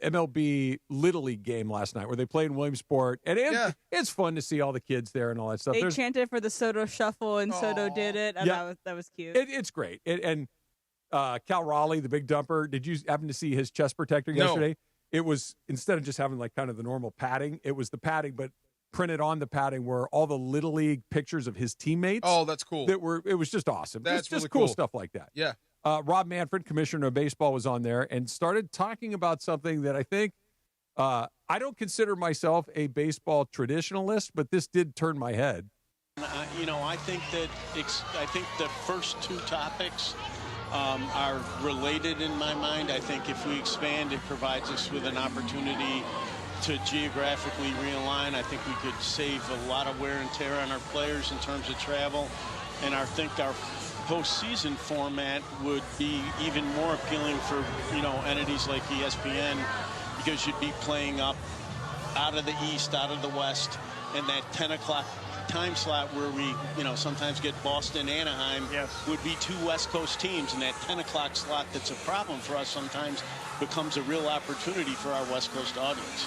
MLB Little League game last night where they played in Williamsport. And it's fun to see all the kids there and all that stuff. They chanted for the Soto Shuffle, and Soto did it, and that was cute. It's great. And Cal Raleigh, the big dumper, did you happen to see his chest protector No. yesterday? It was, instead of just having like kind of the normal padding, it was the padding, but printed on the padding were all the Little League pictures of his teammates. Oh, that's cool. It was just awesome. That's it's just really cool cool stuff like that. Yeah. Rob Manfred, commissioner of baseball, was on there and started talking about something that I think I don't consider myself a baseball traditionalist, but this did turn my head. I think the first two topics are related in my mind. I think if we expand, it provides us with an opportunity to geographically realign. I think we could save a lot of wear and tear on our players in terms of travel, and I think our postseason format would be even more appealing for, entities like ESPN, because you'd be playing up out of the East, out of the West, and that 10 o'clock time slot where we, sometimes get Boston, Anaheim, would be two West Coast teams, and that 10 o'clock slot that's a problem for us sometimes becomes a real opportunity for our West Coast audience.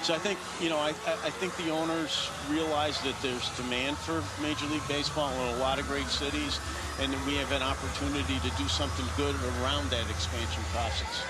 So I think, I think the owners realize that there's demand for Major League Baseball in a lot of great cities, and that we have an opportunity to do something good around that expansion process.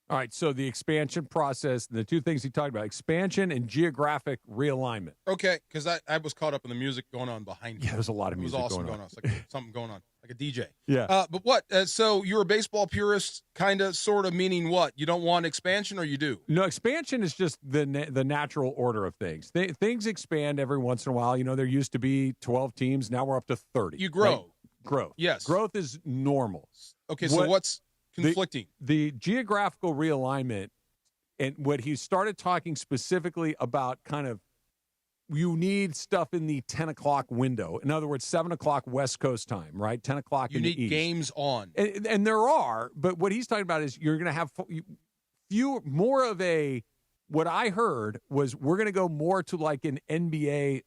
All right, so the expansion process, the two things he talked about, expansion and geographic realignment. Okay, because I was caught up in the music going on behind me. Yeah, there's a lot of music It was awesome going on. It's like something going on, like a DJ. Yeah. But what? So you're a baseball purist, kind of, sort of, meaning what? You don't want expansion, or you do? No, expansion is just the natural order of things. Things expand every once in a while. There used to be 12 teams. Now we're up to 30. You grow. Right? Growth. Yes. Growth is normal. Okay, so what's conflicting? The geographical realignment, and what he started talking specifically about, kind of, you need stuff in the 10 o'clock window. In other words, 7 o'clock West Coast time, right? 10 o'clock in the East. You need games on. And there are, but what he's talking about is you're going to have more of a, what I heard was we're going to go more to like an NBA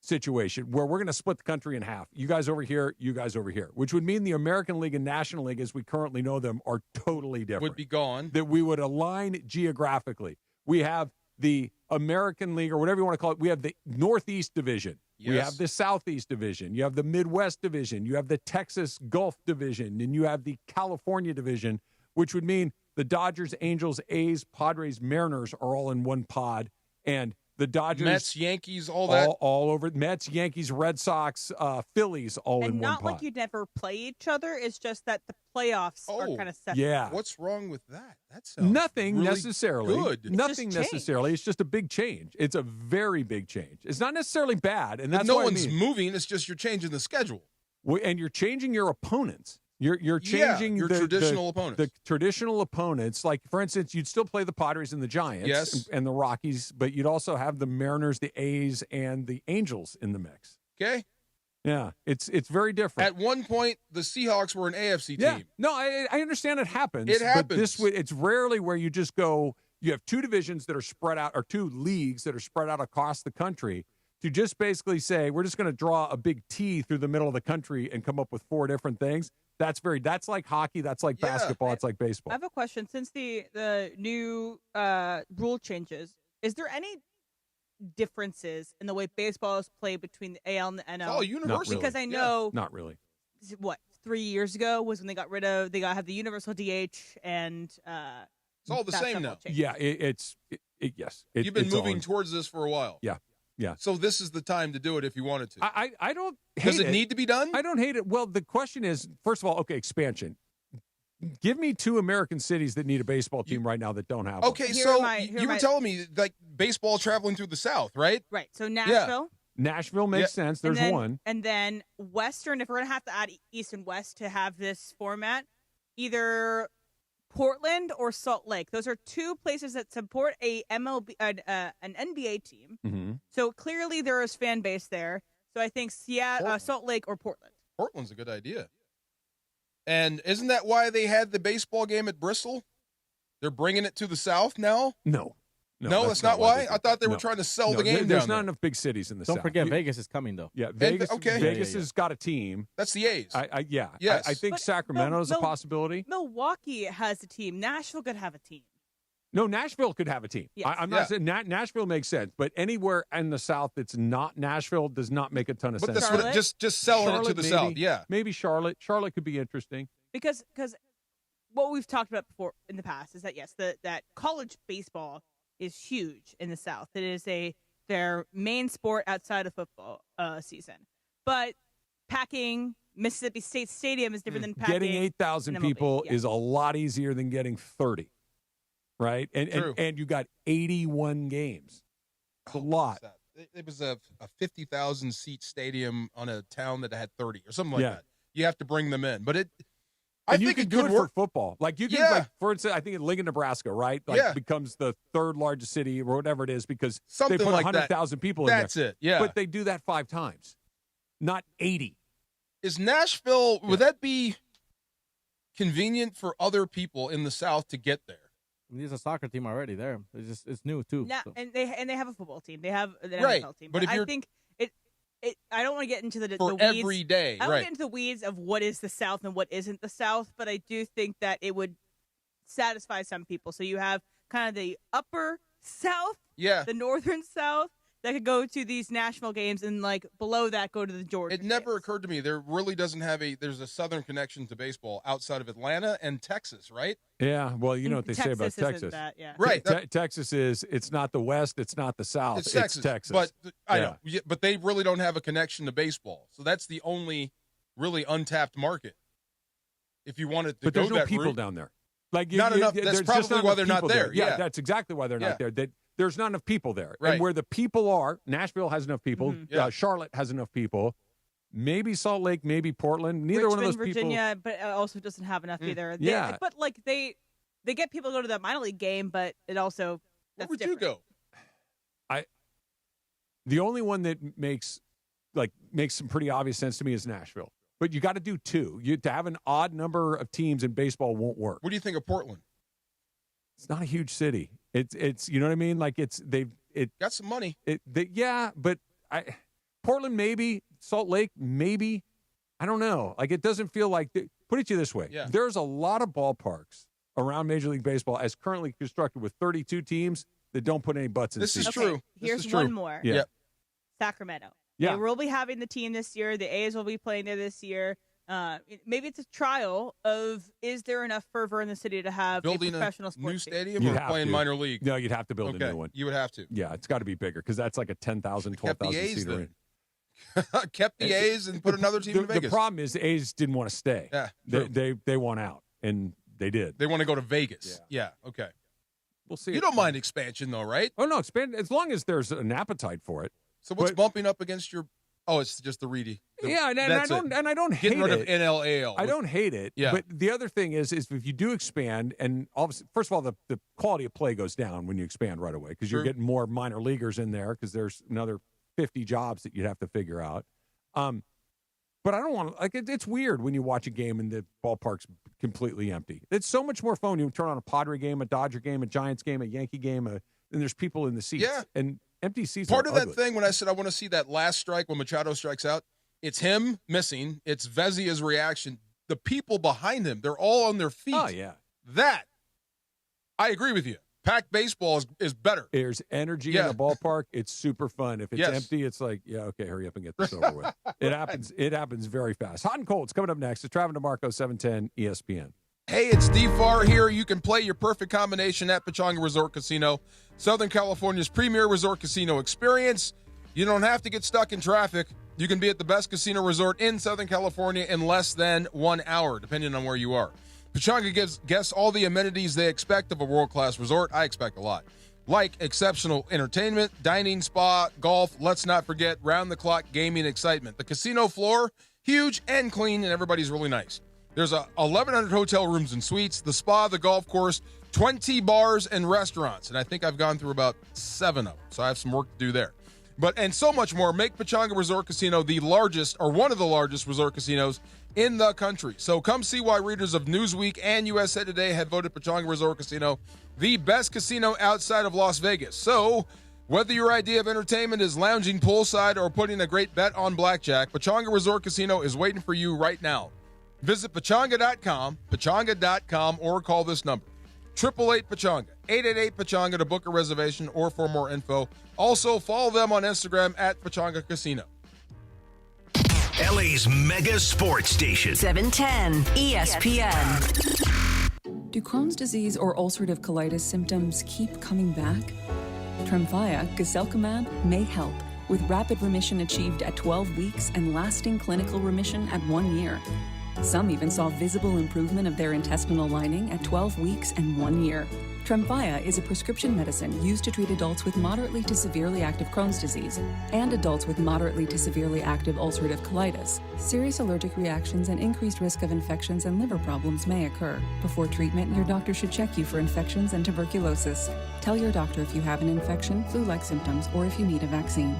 situation where we're going to split the country in half. You guys over here, you guys over here, which would mean the American League and National League as we currently know them are totally different. Would be gone. That we would align geographically. We have the American League, or whatever you want to call it. We have the Northeast Division. Yes. We have the Southeast Division. You have the Midwest Division. You have the Texas Gulf Division. And you have the California Division, which would mean the Dodgers, Angels, A's, Padres, Mariners are all in one pod. And the Dodgers, Mets, Yankees, all that. All over. Mets, Yankees, Red Sox, Phillies, all in one pod. And not like you never play each other. It's just that the playoffs are kind of set. Yeah. What's wrong with that? That sounds nothing really necessarily. good. Nothing necessarily. It's just a big change. It's a very big change. It's not necessarily bad. And that's no what one's I mean. moving. It's just you're changing the schedule. And you're changing your opponents. You're changing your traditional opponents. The traditional opponents, like, for instance, you'd still play the Padres and the Giants, yes, and the Rockies, but you'd also have the Mariners, the A's, and the Angels in the mix. Okay. Yeah, it's very different. At one point, the Seahawks were an AFC team. No, I understand it happens. It happens. But it's rarely where you just go, you have two divisions that are spread out, or two leagues that are spread out across the country, to just basically say, we're just going to draw a big T through the middle of the country and come up with four different things. That's like hockey. That's like basketball. It's like baseball. I have a question. Since the new rule changes, is there any differences in the way baseball is played between the AL and the NL? Oh, universal. Because I know, not really. What, 3 years ago was when they got rid of have the universal DH, and it's all the same now. Yeah, yes. You've been moving towards this for a while. Yeah. So this is the time to do it if you wanted to. I don't hate Does it need to be done? I don't hate it. Well, the question is, first of all, okay, expansion. Give me two American cities that need a baseball team right now that don't have one. Okay, so you were telling me, like, baseball traveling through the South, right? Right. So Nashville. Nashville makes sense. There's one. And then Western, if we're going to have to add East and West to have this format, either Portland or Salt Lake. Those are two places that support an NBA team. Mm-hmm. So clearly there is fan base there. So I think Salt Lake or Portland. Portland's a good idea. And isn't that why they had the baseball game at Bristol? They're bringing it to the South now? No, that's not why? I thought they were trying to sell the game There's down not there. enough big cities in the South. Don't forget, Vegas is coming, though. Yeah, Vegas Vegas has got a team. That's the A's. Yes. I think But Sacramento is a possibility. Milwaukee has a team. Nashville could have a team. No, Nashville could have a team. Yes. I'm not saying Nashville makes sense, but anywhere in the South that's not Nashville does not make a ton of sense. But just selling it to the South, Maybe Charlotte. Charlotte could be interesting. Because what we've talked about before in the past is that, yes, that college baseball is huge in the South. It is their main sport outside of football season. But packing Mississippi State Stadium is different than packing. Getting 8,000 people is a lot easier than getting 30, right? And you got 81 games. It's a lot. It was a 50,000 seat stadium on a town that had 30 or something like that. You have to bring them in, but I think you it can do could it work for football. Like you can, like, for instance, I think in Lincoln, Nebraska, right? Like becomes the third largest city or whatever it is because something they put like 100,000 people in there. That's it. Yeah, but they do that 5 times, not 80. Is Nashville, would that be convenient for other people in the South to get there? There's a soccer team already there. It's new too. Yeah, so. and they have a football team. They have an Right. NFL team. But if I you're- think I don't want to get into the For weeds. every day, I don't want right. to get into the weeds of what is the South and what isn't the South, but I do think that it would satisfy some people. So you have kind of the upper South, the northern South, that could go to these national games, and like below that go to the Georgia. It never occurred to me there really doesn't have there's a Southern connection to baseball outside of Atlanta and Texas, right? Yeah, well, you know what they say about Texas isn't Texas. that, yeah. Right. Texas it's not the West, it's not the South, It's Texas. But I know, but they really don't have a connection to baseball. So that's the only really untapped market. If you wanted to But go there's no that people route. down there. Like Not enough. there's That's just probably not why enough they're not people there. Yeah, Yeah. that's exactly why they're not there. There's not enough people there. Right. And where the people are, Nashville has enough people. Charlotte has enough people. Maybe Salt Lake, maybe Portland. Neither Richmond, one of those Virginia, but it also doesn't have enough either. Yeah. But like they get people to go to the minor league game, but it also Where would you go? The only one that makes some pretty obvious sense to me is Nashville. But you got to do two. To have an odd number of teams in baseball won't work. What do you think of Portland? It's not a huge city. It's you know what I mean? Like they've got some money. But Portland maybe, Salt Lake maybe. I don't know. Like it doesn't feel like. Put it to you this way: there's a lot of ballparks around Major League Baseball as currently constructed with 32 teams that don't put any butts in. This is seats. true. Here's one more. Yeah. Sacramento. Yeah. They will be having the team this year. The A's will be playing there this year. Maybe it's a trial of is there enough fervor in the city to have Building a professional sports new team? stadium You'd or have playing to. minor league? No, you'd have to build a new one. You would have to. Yeah, it's got to be bigger because that's like a 10,000, 12,000 A's seat then. arena. Kept the A's and put another team in Vegas. The problem is the A's didn't want to stay. Yeah, they want out, and they did. They want to go to Vegas. Yeah. Okay. We'll see. You don't mind expansion though, right? Oh no, expand as long as there's an appetite for it. So what's bumping up against your? Oh, it's just the Reedy. Yeah, and I don't hate Getting rid it. of NLAL. I don't hate it. Yeah. But the other thing is if you do expand, and obviously, first of all, the quality of play goes down when you expand right away because you're getting more minor leaguers in there because there's another 50 jobs that you'd have to figure out. But I don't want to, it's weird when you watch a game and the ballpark's completely empty. It's so much more fun when you turn on a Padre game, a Dodger game, a Giants game, a Yankee game, and there's people in the seats. Yeah. And empty seats Part are of ugly. that thing when I said I want to see that last strike when Machado strikes out, it's him missing. It's Vezia's reaction. The people behind him, they're all on their feet. Oh, yeah. That, I agree with you. Packed baseball is better. There's energy in the ballpark. It's super fun. If it's empty, it's like, yeah, okay, hurry up and get this over with. It happens very fast. Hot and Cold's coming up next. It's Travis DeMarco, 710 ESPN. Hey, it's D-Far here. You can play your perfect combination at Pechanga Resort Casino, Southern California's premier resort casino experience. You don't have to get stuck in traffic. You can be at the best casino resort in Southern California in less than 1 hour, depending on where you are. Pechanga gives guests all the amenities they expect of a world-class resort. I expect a lot. Like exceptional entertainment, dining, spa, golf, let's not forget round-the-clock gaming excitement. The casino floor, huge and clean, and everybody's really nice. There's 1,100 hotel rooms and suites, the spa, the golf course, 20 bars and restaurants. And I think I've gone through about 7 of them, so I have some work to do there. And so much more. Make Pechanga Resort Casino the largest, or one of the largest resort casinos in the country. So come see why readers of Newsweek and USA Today have voted Pechanga Resort Casino the best casino outside of Las Vegas. So whether your idea of entertainment is lounging poolside or putting a great bet on blackjack, Pechanga Resort Casino is waiting for you right now. Visit Pechanga.com, or call this number, 888-PECHANGA, 888-PECHANGA to book a reservation or for more info. Also, follow them on Instagram at Pechanga Casino. LA's mega sports station. 710 ESPN. Do Crohn's disease or ulcerative colitis symptoms keep coming back? Tremfya, guselkumab, may help, with rapid remission achieved at 12 weeks and lasting clinical remission at 1 year. Some even saw visible improvement of their intestinal lining at 12 weeks and 1 year. Tremfya is a prescription medicine used to treat adults with moderately to severely active Crohn's disease and adults with moderately to severely active ulcerative colitis. Serious allergic reactions and increased risk of infections and liver problems may occur. Before treatment, your doctor should check you for infections and tuberculosis. Tell your doctor if you have an infection, flu-like symptoms, or if you need a vaccine.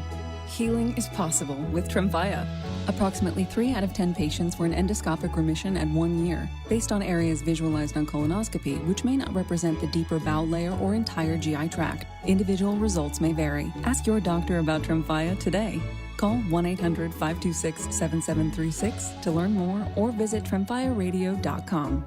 Healing is possible with Tremfya. Approximately 3 out of 10 patients were in endoscopic remission at 1 year, based on areas visualized on colonoscopy, which may not represent the deeper bowel layer or entire GI tract. Individual results may vary. Ask your doctor about Tremfya today. Call 1-800-526-7736 to learn more or visit tremfyaradio.com.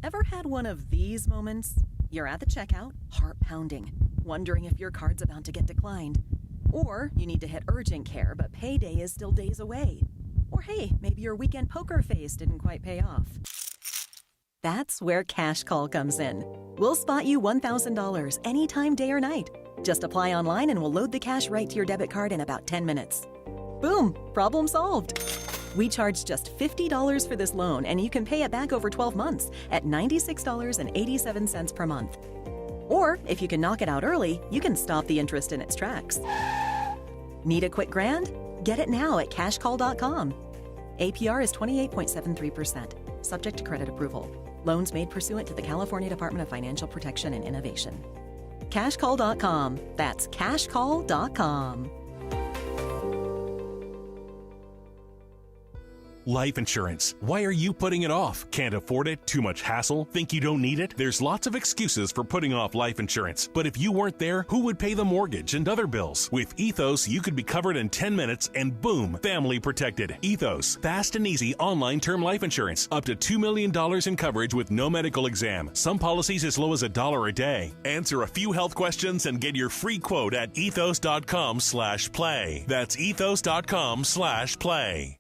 Ever had one of these moments? You're at the checkout, heart pounding, wondering if your card's about to get declined. Or you need to hit urgent care, but payday is still days away. Or hey, maybe your weekend poker face didn't quite pay off. That's where Cash Call comes in. We'll spot you $1,000 anytime, day or night. Just apply online and we'll load the cash right to your debit card in about 10 minutes. Boom, problem solved. We charge just $50 for this loan, and you can pay it back over 12 months at $96.87 per month. Or, if you can knock it out early, you can stop the interest in its tracks. Need a quick grand? Get it now at cashcall.com. APR is 28.73%, subject to credit approval. Loans made pursuant to the California Department of Financial Protection and Innovation. Cashcall.com. That's cashcall.com. Life insurance. Why are you putting it off? Can't afford it? Too much hassle? Think you don't need it? There's lots of excuses for putting off life insurance. But if you weren't there, who would pay the mortgage and other bills? With Ethos, you could be covered in 10 minutes and boom, family protected. Ethos, fast and easy online term life insurance. Up to $2 million in coverage with no medical exam. Some policies as low as $1 a day. Answer a few health questions and get your free quote at ethos.com/play. That's ethos.com/play.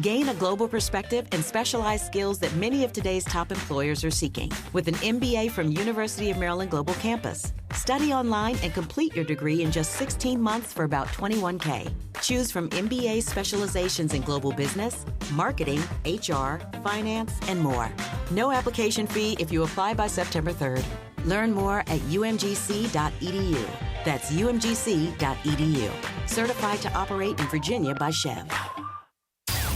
Gain a global perspective and specialized skills that many of today's top employers are seeking with an MBA from University of Maryland Global Campus. Study online and complete your degree in just 16 months for about $21K. Choose from MBA specializations in global business, marketing, HR, finance, and more. No application fee if you apply by September 3rd. Learn more at umgc.edu. That's umgc.edu. Certified to operate in Virginia by Chev.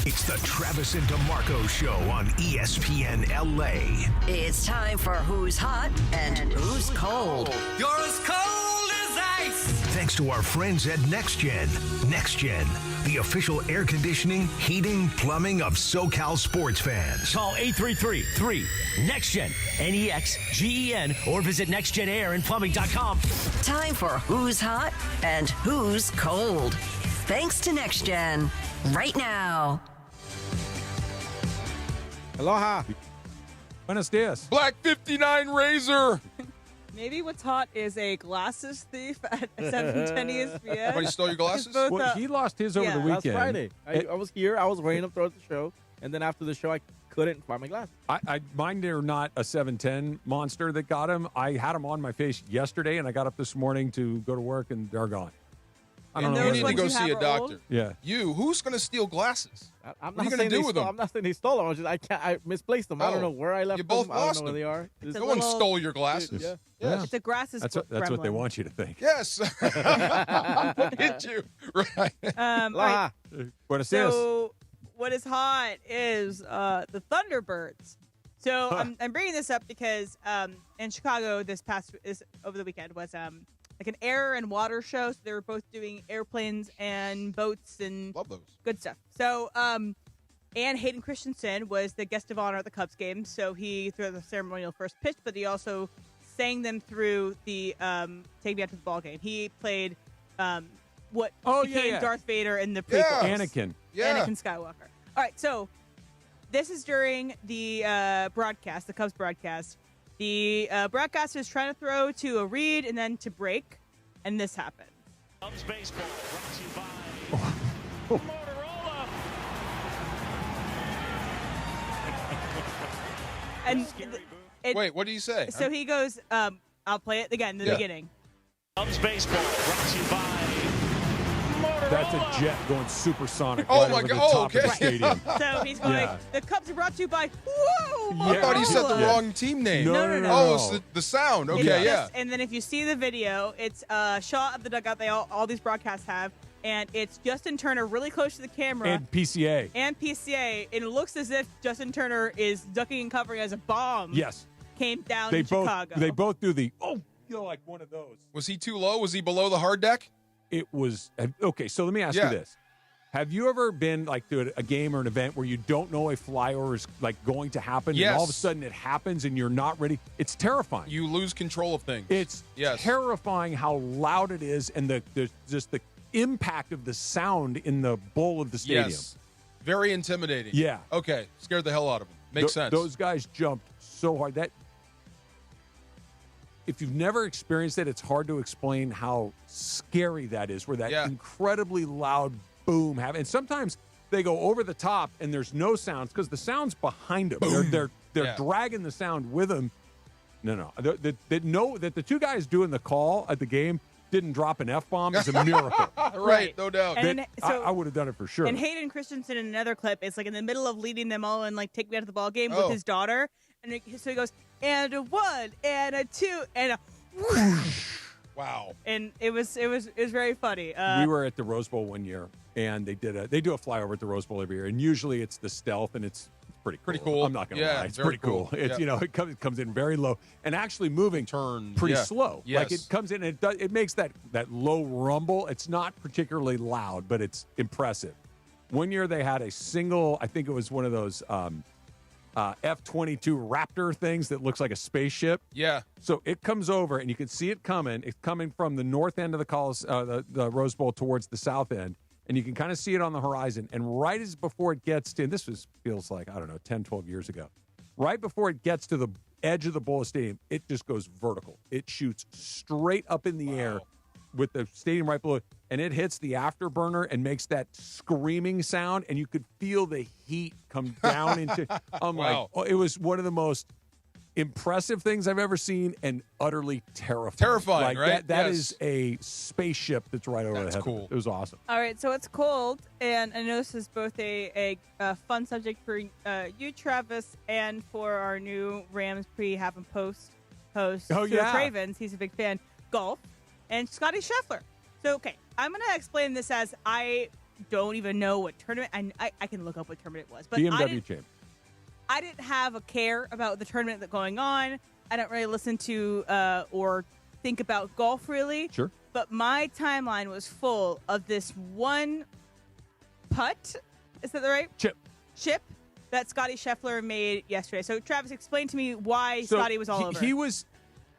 It's the Travis and DeMarco Show on ESPN LA. It's time for Who's Hot and Who's Cold. You're as cold as ice. Thanks to our friends at NextGen. NextGen, the official air conditioning, heating, plumbing of SoCal sports fans. Call 833-3-NEXTGEN, NEXGEN, or visit nextgenairandplumbing.com. Time for Who's Hot and Who's Cold. Thanks to NextGen. Right now. Aloha. Buenos dias. Black 59 Razor. Maybe what's hot is a glasses thief at 710 ESPN. Somebody stole your glasses? Both, Well, he lost his over the weekend. Last Friday. I was here. I was wearing them throughout the show. And then after the show, I couldn't find my glasses. Mine are not a 710 monster that got him. I had them on my face yesterday, and I got up this morning to go to work, and they're gone. I don't know. You need to go see a doctor. Old? Yeah. Who's going to steal glasses? I'm what are not you going to do with them? I'm not saying they stole them. I misplaced them. I don't know where I left them. You both I don't lost know where they are. No one stole your glasses. Yeah. Yes. It's a glasses That's what they want you to think. Yes. Hit you. Right. Right. What is So what is hot is the Thunderbirds. So I'm bringing this up because in Chicago over the weekend was like an air and water show. So they were both doing airplanes and boats and love those. Good stuff. So and Hayden Christensen was the guest of honor at the Cubs game. So he threw the ceremonial first pitch, but he also sang them through the Take Me Out to the Ball Game. He played what became Darth Vader in the prequels. Anakin. Anakin Skywalker. All right, so this is during the broadcast, the Cubs broadcast. The broadcaster is trying to throw to a read and then to break, and this happened. Cubs baseball brought to you by Motorola. And wait, what do you say? So he goes, I'll play it again in the beginning. Cubs baseball brought to you by Motorola. That's a jet going supersonic Oh right my over God. the top of the stadium. So he's going, the Cubs are brought to you by, whoa! I thought he said the wrong team name. No. Oh, it's the sound. Okay, It's and then if you see the video, it's a shot of the dugout they all these broadcasts have, and it's Justin Turner really close to the camera. And PCA. And it looks as if Justin Turner is ducking and covering as a bomb. Yes. Came down in Chicago. They both do the, feel like one of those. Was he too low? Was he below the hard deck? It was okay. So let me ask you this: have you ever been like to a game or an event where you don't know a flyover is like going to happen, and all of a sudden it happens, and you're not ready? It's terrifying. You lose control of things. It's terrifying how loud it is, and the just the impact of the sound in the bowl of the stadium. Yes. Very intimidating. Yeah. Okay. Scared the hell out of him. Makes sense. Those guys jumped so hard that if you've never experienced it, it's hard to explain how scary that is, where that incredibly loud boom happens. And sometimes they go over the top and there's no sounds because the sound's behind them. They're dragging the sound with them. No. That the two guys doing the call at the game didn't drop an F-bomb is a miracle. Right, no doubt. And I would have done it for sure. And Hayden Christensen in another clip is like in the middle of leading them all and like take me out of the ball game with his daughter. And so he goes, and a 1, and a 2, and a whoosh. Wow. And it was very funny. We were at the Rose Bowl one year, and they do a flyover at the Rose Bowl every year, and usually it's the stealth, and it's pretty cool. I'm not going to lie. It's pretty cool. It's it comes in very low and actually moving pretty slow. Yes. Like it comes in and it makes that low rumble. It's not particularly loud, but it's impressive. One year they had a single, I think it was one of those F-22 Raptor things that looks like a spaceship. Yeah. So it comes over and you can see it coming. It's coming from the north end of the Rose Bowl towards the south end. And you can kind of see it on the horizon. And right as before it gets to, and this feels like, 10, 12 years ago, right before it gets to the edge of the Bowl Stadium, it just goes vertical. It shoots straight up in the air with the stadium right below it, and it hits the afterburner and makes that screaming sound, and you could feel the heat come down into, it was one of the most impressive things I've ever seen and utterly terrifying. Terrifying, right? That is a spaceship that's right over the head. That's cool. It was awesome. All right, so it's cold, and I know this is both a fun subject for you, Travis, and for our new Rams pre-half and post host, Stuart Cravens. He's a big fan. Golf and Scotty Scheffler. So, okay, I'm going to explain this as I don't even know what tournament. I can look up what tournament it was. But BMW champ. I didn't have a care about the tournament that's going on. I don't really listen to or think about golf, really. Sure. But my timeline was full of this one putt. Is that the right? Chip that Scotty Scheffler made yesterday. So, Travis, explain to me why Scotty was all over.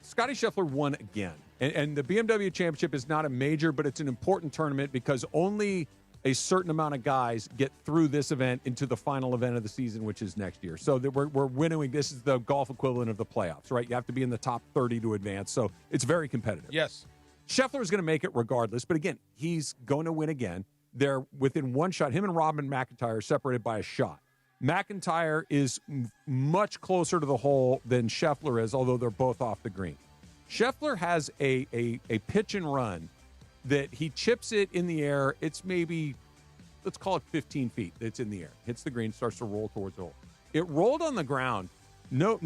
Scotty Scheffler won again. And the BMW Championship is not a major, but it's an important tournament because only a certain amount of guys get through this event into the final event of the season, which is next year. So we're winnowing. This is the golf equivalent of the playoffs, right? You have to be in the top 30 to advance. So it's very competitive. Yes. Scheffler is going to make it regardless. But again, he's going to win again. They're within one shot. Him and Robin McIntyre are separated by a shot. McIntyre is much closer to the hole than Scheffler is, although they're both off the green. Scheffler has a pitch and run that he chips it in the air. It's maybe, let's call it 15 feet. It's in the air. Hits the green, starts to roll towards the hole. It rolled on the ground. No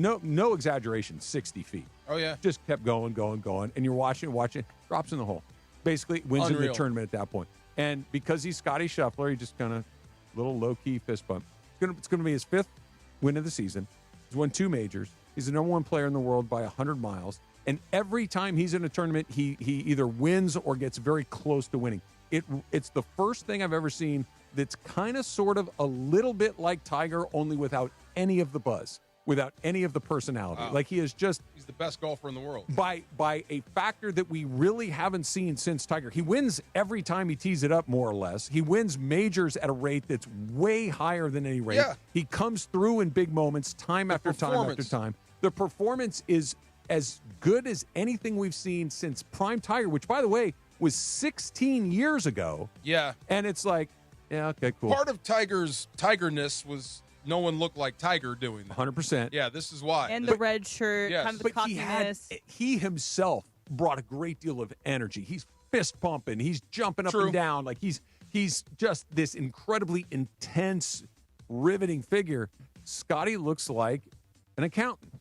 exaggeration, 60 feet. Oh, yeah. Just kept going. And you're watching, drops in the hole. Basically wins in the tournament at that point. And because he's Scotty Scheffler, he just kind of little low-key fist bump. It's going to be his 5th win of the season. He's won 2 majors. He's the number 1 player in the world by 100 miles. And every time he's in a tournament, he either wins or gets very close to winning. It's the first thing I've ever seen that's kind of sort of a little bit like Tiger, only without any of the buzz, without any of the personality. Wow. Like he's the best golfer in the world. By a factor that we really haven't seen since Tiger. He wins every time he tees it up, more or less. He wins majors at a rate that's way higher than any rate. Yeah. He comes through in big moments time after time. The performance is as good as anything we've seen since prime Tiger, which, by the way, was 16 years ago. Yeah. And it's like, yeah, okay, cool. Part of Tiger's Tigerness was no one looked like Tiger doing that. 100%. Yeah, this is why. And the red shirt, yes. kind of the cockiness. He himself brought a great deal of energy. He's fist pumping. He's jumping up and down. Like he's just this incredibly intense, riveting figure. Scotty looks like an accountant.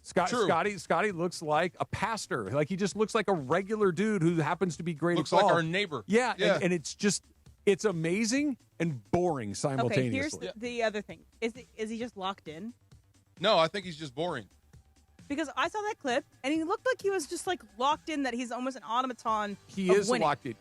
Scotty looks like a pastor. Like he just looks like a regular dude who happens to be great looks at golf. like our neighbor. Yeah. And it's just, it's amazing and boring simultaneously. Okay, here's the other thing. Is he just locked in? No, I think he's just boring. Because I saw that clip, and he looked like he was just like locked in. That he's almost an automaton. He of is winning. locked in.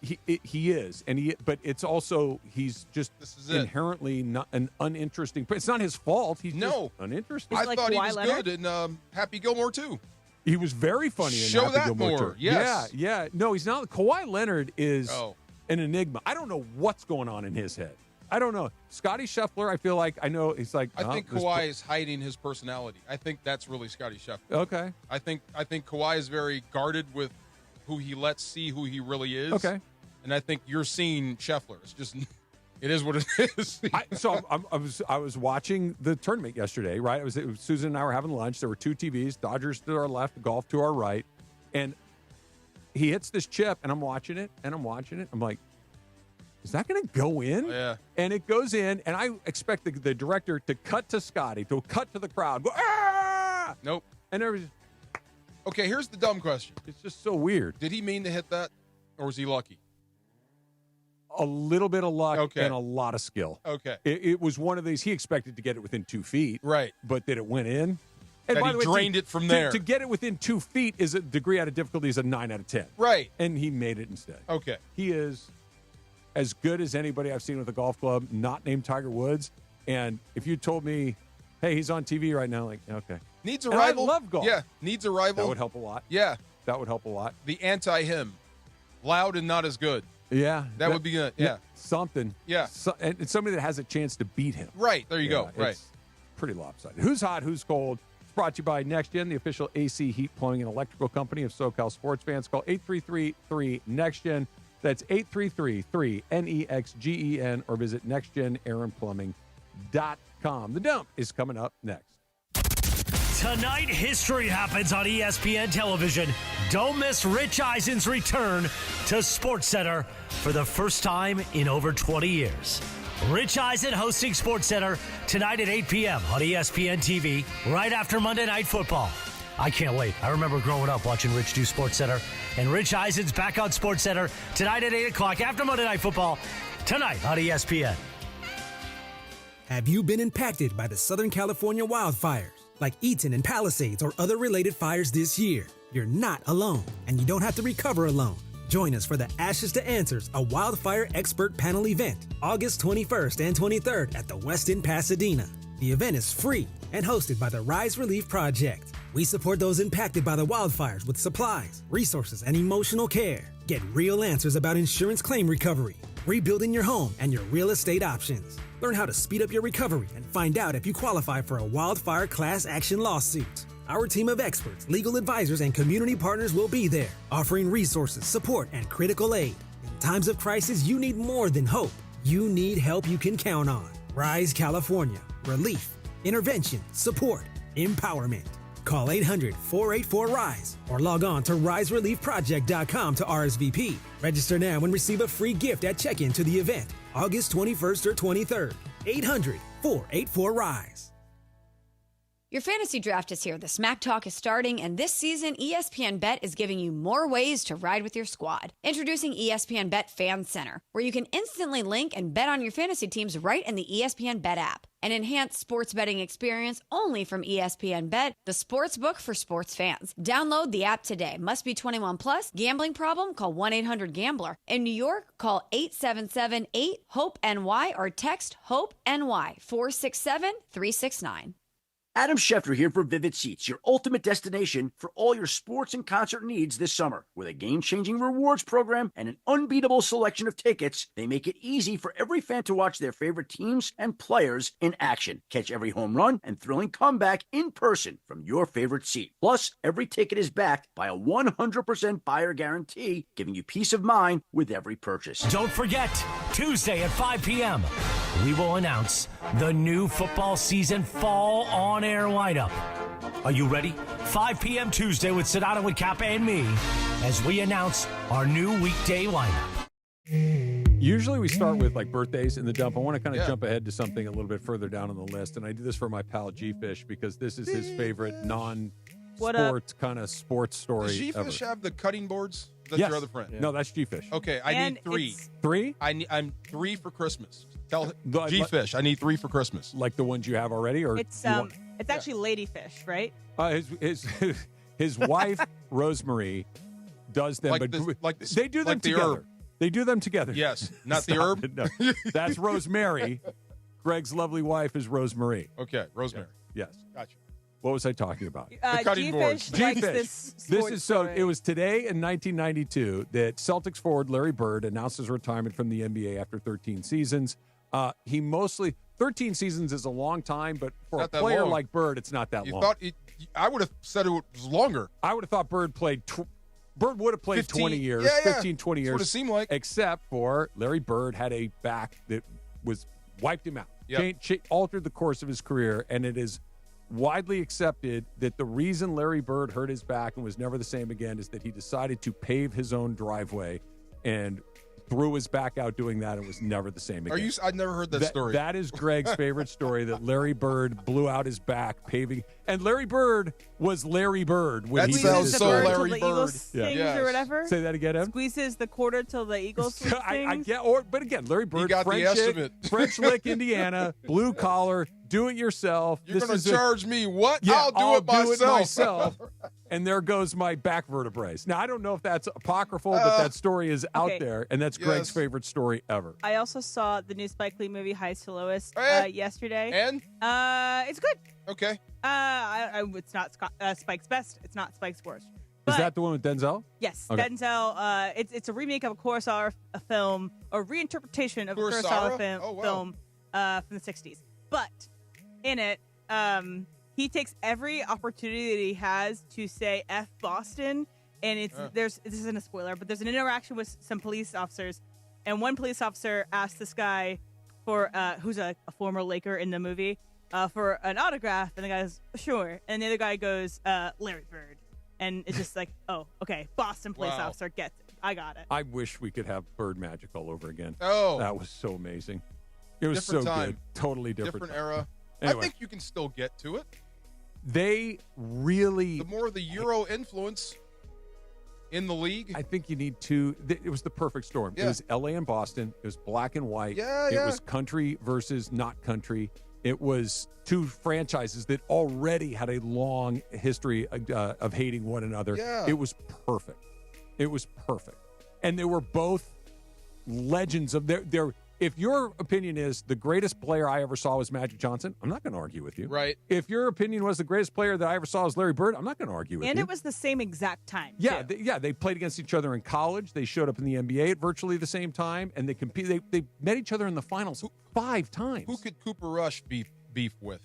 He is, but it's also he's just inherently not an uninteresting. It's not his fault. He's just uninteresting. I thought he was good in Happy Gilmore too. He was very funny in Show Happy that Gilmore more. too. Yes. Yeah. No, he's not. Kawhi Leonard is an enigma. I don't know what's going on in his head. I don't know. Scotty Scheffler, I feel like I know he's like. I think Kawhi is hiding his personality. I think that's really Scotty Scheffler. Okay. I think Kawhi is very guarded with who he lets see who he really is. Okay. And I think you're seeing Scheffler. It's just, it is what it is. I was watching the tournament yesterday, right? It was Susan and I were having lunch. There were two TVs, Dodgers to our left, golf to our right. And he hits this chip, and I'm watching it. I'm like, is that going to go in? Yeah. And it goes in, and I expect the director to cut to Scotty, to cut to the crowd. Go, ah! Nope. And there was. Okay, here's the dumb question. It's just so weird. Did he mean to hit that, or was he lucky? A little bit of luck and a lot of skill. Okay. It was one of these, he expected to get it within 2 feet. Right. But that it went in. And by he the way, drained it from there. To get it within 2 feet is a degree out of difficulty is a 9 out of 10. Right. And he made it instead. Okay. He is as good as anybody I've seen with a golf club, not named Tiger Woods. And if you told me, hey, he's on TV right now, like, okay. Needs a and rival. I love golf. Yeah, needs a rival. That would help a lot. Yeah. That would help a lot. The anti-him. Loud and not as good. Yeah. That would be good. Yeah. Something. Yeah. And it's somebody that has a chance to beat him. Right. There you go. Right. It's pretty lopsided. Who's hot? Who's cold? It's brought to you by NextGen, the official AC heat, plumbing, and electrical company of SoCal sports fans. Call 833-3-NEXTGen. That's 833-3-NEXGEN or visit nextgenaaronplumbing.com. The Dump is coming up next. Tonight, history happens on ESPN television. Don't miss Rich Eisen's return to SportsCenter for the first time in over 20 years. Rich Eisen hosting SportsCenter tonight at 8 p.m. on ESPN TV, right after Monday Night Football. I can't wait. I remember growing up watching Rich do SportsCenter, and Rich Eisen's back on SportsCenter tonight at 8 o'clock after Monday Night Football, tonight on ESPN. Have you been impacted by the Southern California wildfires, like Eaton and Palisades or other related fires this year? You're not alone, and you don't have to recover alone. Join us for the Ashes to Answers, a wildfire expert panel event, August 21st and 23rd at the Westin Pasadena. The event is free and hosted by the Rise Relief Project. We support those impacted by the wildfires with supplies, resources, and emotional care. Get real answers about insurance claim recovery, rebuilding your home, and your real estate options. Learn how to speed up your recovery and find out if you qualify for a wildfire class action lawsuit. Our team of experts, legal advisors, and community partners will be there, offering resources, support, and critical aid. In times of crisis, you need more than hope. You need help you can count on. Rise California. Relief, intervention, support, empowerment. Call 800-484-RISE or log on to risereliefproject.com to RSVP. Register now and receive a free gift at check-in to the event, August 21st or 23rd. 800-484-RISE. Your fantasy draft is here. The Smack Talk is starting, and this season, ESPN Bet is giving you more ways to ride with your squad. Introducing ESPN Bet Fan Center, where you can instantly link and bet on your fantasy teams right in the ESPN Bet app. An enhanced sports betting experience only from ESPN Bet, the sports book for sports fans. Download the app today. Must be 21 plus. Gambling problem? Call 1-800-GAMBLER. In New York, call 877-8-HOPE-NY or text HOPE-NY 467-369. Adam Scheffler here for Vivid Seats, your ultimate destination for all your sports and concert needs this summer. With a game-changing rewards program and an unbeatable selection of tickets, they make it easy for every fan to watch their favorite teams and players in action. Catch every home run and thrilling comeback in person from your favorite seat. Plus, every ticket is backed by a 100% buyer guarantee, giving you peace of mind with every purchase. Don't forget, Tuesday at 5 p.m., we will announce the new football season fall on-air lineup. Are you ready? 5 p.m. Tuesday with Sedano and Kappa and me as we announce our new weekday lineup. Usually we start with like birthdays in the dump. I want to kind of jump ahead to something a little bit further down on the list, and I do this for my pal G-Fish because this is his favorite non-sport kind of sports story. Does G-Fish have the cutting boards? That's Yes. your other friend. No, that's G-Fish. Okay, I need 3. 3? I'm 3 for Christmas. Tell G-Fish I need 3 for Christmas. Like the ones you have already, or It's It's actually ladyfish, right? His wife Rosemary does them, they do them together. Herb. They do them together. Yes, not the herb. No. That's Rosemary. Greg's lovely wife is Rosemary. Okay, Rosemary. Yes. Gotcha. What was I talking about? The cutting board. This is so. It was today in 1992 that Celtics forward Larry Bird announced his retirement from the NBA after 13 seasons. 13 seasons is a long time, but for a player like Bird, it's not that long. I would have said it was longer. I would have thought Bird played. Bird would have played 15, 20 years, yeah. 15, 20 years. That's what it seemed like. Except for Larry Bird had a back that wiped him out. Yep. Altered the course of his career, and it is widely accepted that the reason Larry Bird hurt his back and was never the same again is that he decided to pave his own driveway and threw his back out doing that and was never the same again. I've never heard that story. That is Greg's favorite story, that Larry Bird blew out his back paving. And Larry Bird was Larry Bird. When that he sounds so Larry Bird. Bird. Sings or whatever. Say that again, Em? Squeezes the quarter till the Eagles sings. But again, Larry Bird, You got the estimate. French Lick, Indiana, blue collar, do it yourself. You're going to charge me what? Yeah, I'll do it myself. And there goes my back vertebrae. Now, I don't know if that's apocryphal, but that story is out there, and that's Greg's favorite story ever. I also saw the new Spike Lee movie, Highs to Lowest, yesterday. And? It's good. Okay. It's not Spike's best. It's not Spike's worst. Is that the one with Denzel? Yes, okay. Denzel. It's a remake of a Kurosawa film, a reinterpretation of a Kurosawa film from the 60s. But in it, he takes every opportunity that he has to say F Boston, and this isn't a spoiler, but there's an interaction with some police officers, and one police officer asks this guy for who's a former Laker in the movie for an autograph, and the guy goes sure, and the other guy goes Larry Bird, and it's just like, oh, okay, Boston police officer gets it. I got it. I wish we could have Bird Magic all over again. Oh, that was so amazing. It was different so time. good. Totally different time. Era. Anyway. I think you can still get to it. They really... The more the Euro influence in the league. I think you need to... It was the perfect storm. Yeah. It was LA and Boston. It was black and white. Yeah, It was country versus not country. It was two franchises that already had a long history of hating one another. Yeah. It was perfect. It was perfect. And they were both legends of their if your opinion is the greatest player I ever saw was Magic Johnson, I'm not going to argue with you. Right. If your opinion was the greatest player that I ever saw was Larry Bird, I'm not going to argue with you. And it was the same exact time. Yeah, too. They played against each other in college. They showed up in the NBA at virtually the same time, and they competed. They met each other in the finals 5 times. Who could Cooper Rush beef with?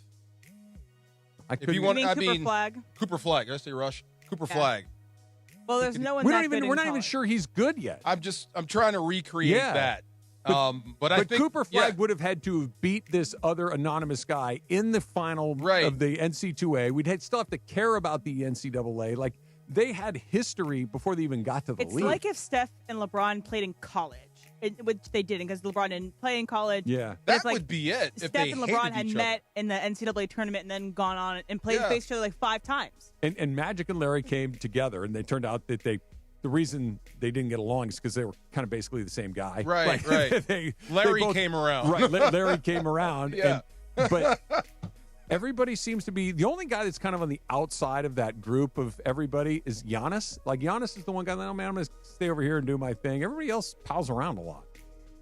Cooper Flag? Cooper Flag. Did I say Rush? Cooper Flag. Well, there's no one. We're not even sure he's good yet. I'm trying to recreate that. But I think Cooper Flag would have had to have beat this other anonymous guy in the final of the NC2A. We'd still have to care about the NCAA. Like, they had history before they even got to the league. It's like if Steph and LeBron played in college, which they didn't because LeBron didn't play in college. Yeah. That would be it. Steph If they and LeBron hated had each met in the NCAA tournament and then gone on and played against each other like 5 times. And Magic and Larry came together, and they turned out that the reason they didn't get along is because they were kind of basically the same guy. Right, right. Larry came around. Right, Larry came around. Yeah. But everybody seems to be... The only guy that's kind of on the outside of that group of everybody is Giannis. Like, Giannis is the one guy that, oh, man, I'm going to stay over here and do my thing. Everybody else pals around a lot.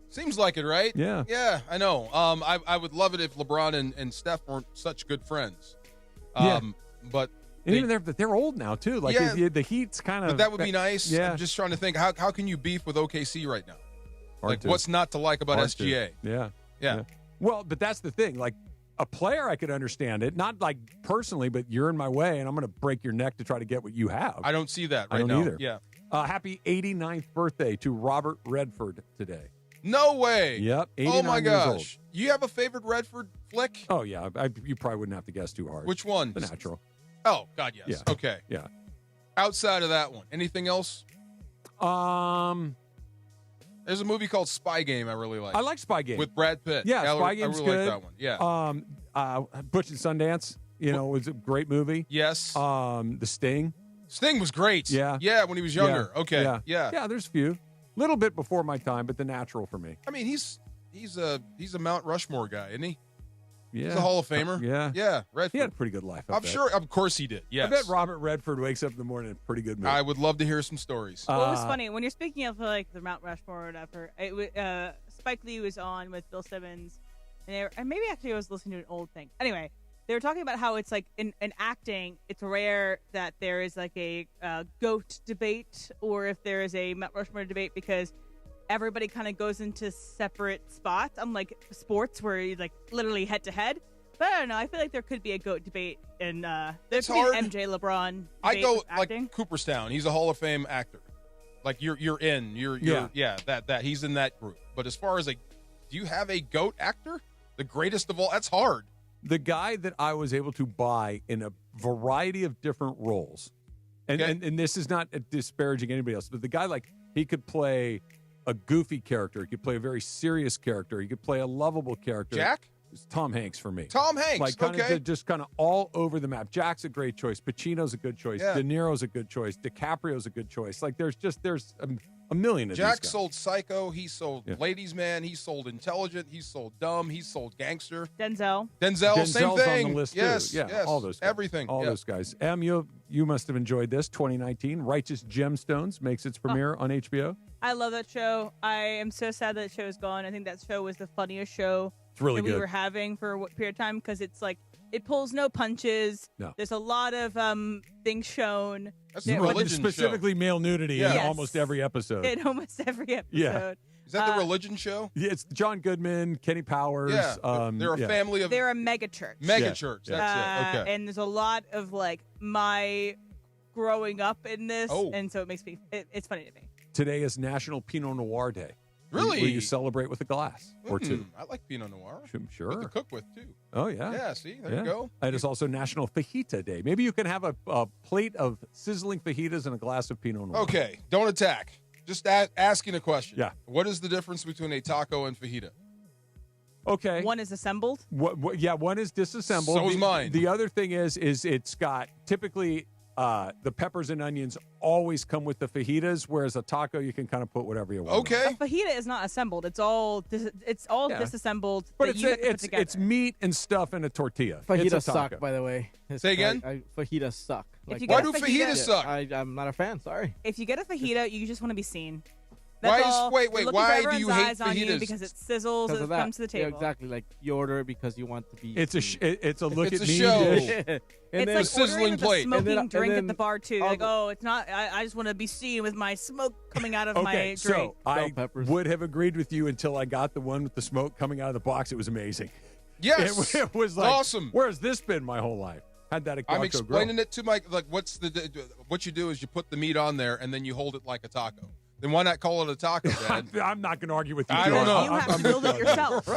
Seems like it, right? Yeah. Yeah, I know. I would love it if LeBron and Steph weren't such good friends. But... And even they're old now, too. Like, the Heat's kind of... But that would be nice. Yeah. I'm just trying to think, how can you beef with OKC right now? Hard to. What's not to like about Hard SGA? to. Yeah. Well, but that's the thing. Like, a player, I could understand it. Not, like, personally, but you're in my way, and I'm going to break your neck to try to get what you have. I don't see that right I don't now. either. Yeah. Happy 89th birthday to Robert Redford today. No way. Yep, 89 Oh, my years gosh. old. You have a favorite Redford flick? Oh, yeah. You probably wouldn't have to guess too hard. Which one? The Natural. Oh, God, yes. Yeah. Okay. Yeah. Outside of that one, anything else? There's a movie called Spy Game I really like. I like Spy Game. With Brad Pitt. Yeah, Spy Game's I really good. like that one. Yeah. Butch and Sundance, was a great movie. Yes. The Sting. Sting was great. Yeah. Yeah, when he was younger. Yeah. Okay. Yeah. Yeah. Yeah, there's a few. Little bit before my time, but The Natural for me. I mean, he's a Mount Rushmore guy, isn't he? Yeah. He's a Hall of Famer. Yeah, Redford. He had a pretty good life. I'm sure. Of course he did. Yes. I bet Robert Redford wakes up in the morning in a pretty good mood. I would love to hear some stories. Well, it was funny when you're speaking of like the Mount Rushmore or whatever. Spike Lee was on with Bill Simmons, and maybe actually I was listening to an old thing. Anyway, they were talking about how it's like in acting, it's rare that there is like a GOAT debate or if there is a Mount Rushmore debate because everybody kind of goes into separate spots. Unlike sports where you like literally head to head. But I don't know. I feel like there could be a GOAT debate in there could be an MJ LeBron. I go like acting. Cooperstown. He's a Hall of Fame actor. Like you're that he's in that group. But as far as do you have a GOAT actor? The greatest of all? That's hard. The guy that I was able to buy in a variety of different roles, and this is not disparaging anybody else, but the guy he could play a goofy character. He could play a very serious character. He could play a lovable character. Jack? It's Tom Hanks for me. Tom Hanks, just kind of all over the map. Jack's a great choice. Pacino's a good choice. Yeah. De Niro's a good choice. DiCaprio's a good choice. There's a million of Jack these guys. sold Psycho. He sold Ladies' Man. He sold Intelligent. He sold Dumb. He sold Gangster. Denzel, Denzel's same thing. on the list yes, too. Yeah, yes, all those guys. everything. All those guys. You must have enjoyed this. 2019, Righteous Gemstones makes its premiere on HBO. I love that show. I am so sad that show is gone. I think that show was the funniest show It's really that good. we were having for a period of time because it's like it pulls no punches. No. There's a lot of things shown. That's a religion specifically show. male nudity in Yes. almost every episode. In almost every episode. Yeah. Is that the religion show? Yeah, it's John Goodman, Kenny Powers. Yeah, they're a family of. They're a mega church. Mega church. That's it. Okay. And there's a lot of my growing up in this, and so it makes me. It's funny to me. Today is National Pinot Noir Day. Really? Where you celebrate with a glass or two. I like Pinot Noir. Sure. Good to cook with too. Oh yeah. Yeah. See, there you go. And it's also National Fajita Day. Maybe you can have a plate of sizzling fajitas and a glass of Pinot Noir. Okay. Don't attack. Just asking a question. Yeah. What is the difference between a taco and fajita? Okay. One is assembled. One is disassembled. So is mine. The other thing is it's got typically the peppers and onions always come with the fajitas, whereas a taco you can kind of put whatever you want. Okay. A fajita is not assembled. It's all disassembled. But that you have to put together. it's meat and stuff in a tortilla. Fajitas It's a taco. suck, by the way. Say again? Fajitas suck. If you Why get do a fajita- fajitas suck? I'm not a fan. Sorry. If you get a fajita, you just want to be seen. Why That's is- all. wait, You're looking why for do you everyone's hate eyes on you fajitas? because it sizzles Because as of it that. comes to the table. Yeah, exactly. Like you order it because you want to be. It's a look It's at a me show. dish. And It's then- like sizzling ordering with plate. a smoking And then- drink and at the then bar too. all Like, the- oh, it's not. I just want to be seen with my smoke coming out of my Okay, drink. so I peppers. would have agreed with you until I got the one with the smoke coming out of the box. It was amazing. Yes. It was like awesome. Where's this been my whole life? Had that at I'm Gaucho explaining Grill. it to my what you do is you put the meat on there and then you hold it like a taco. Then why not call it a taco, Dad? I'm not going to argue with you. I don't know. You have to build it yourself.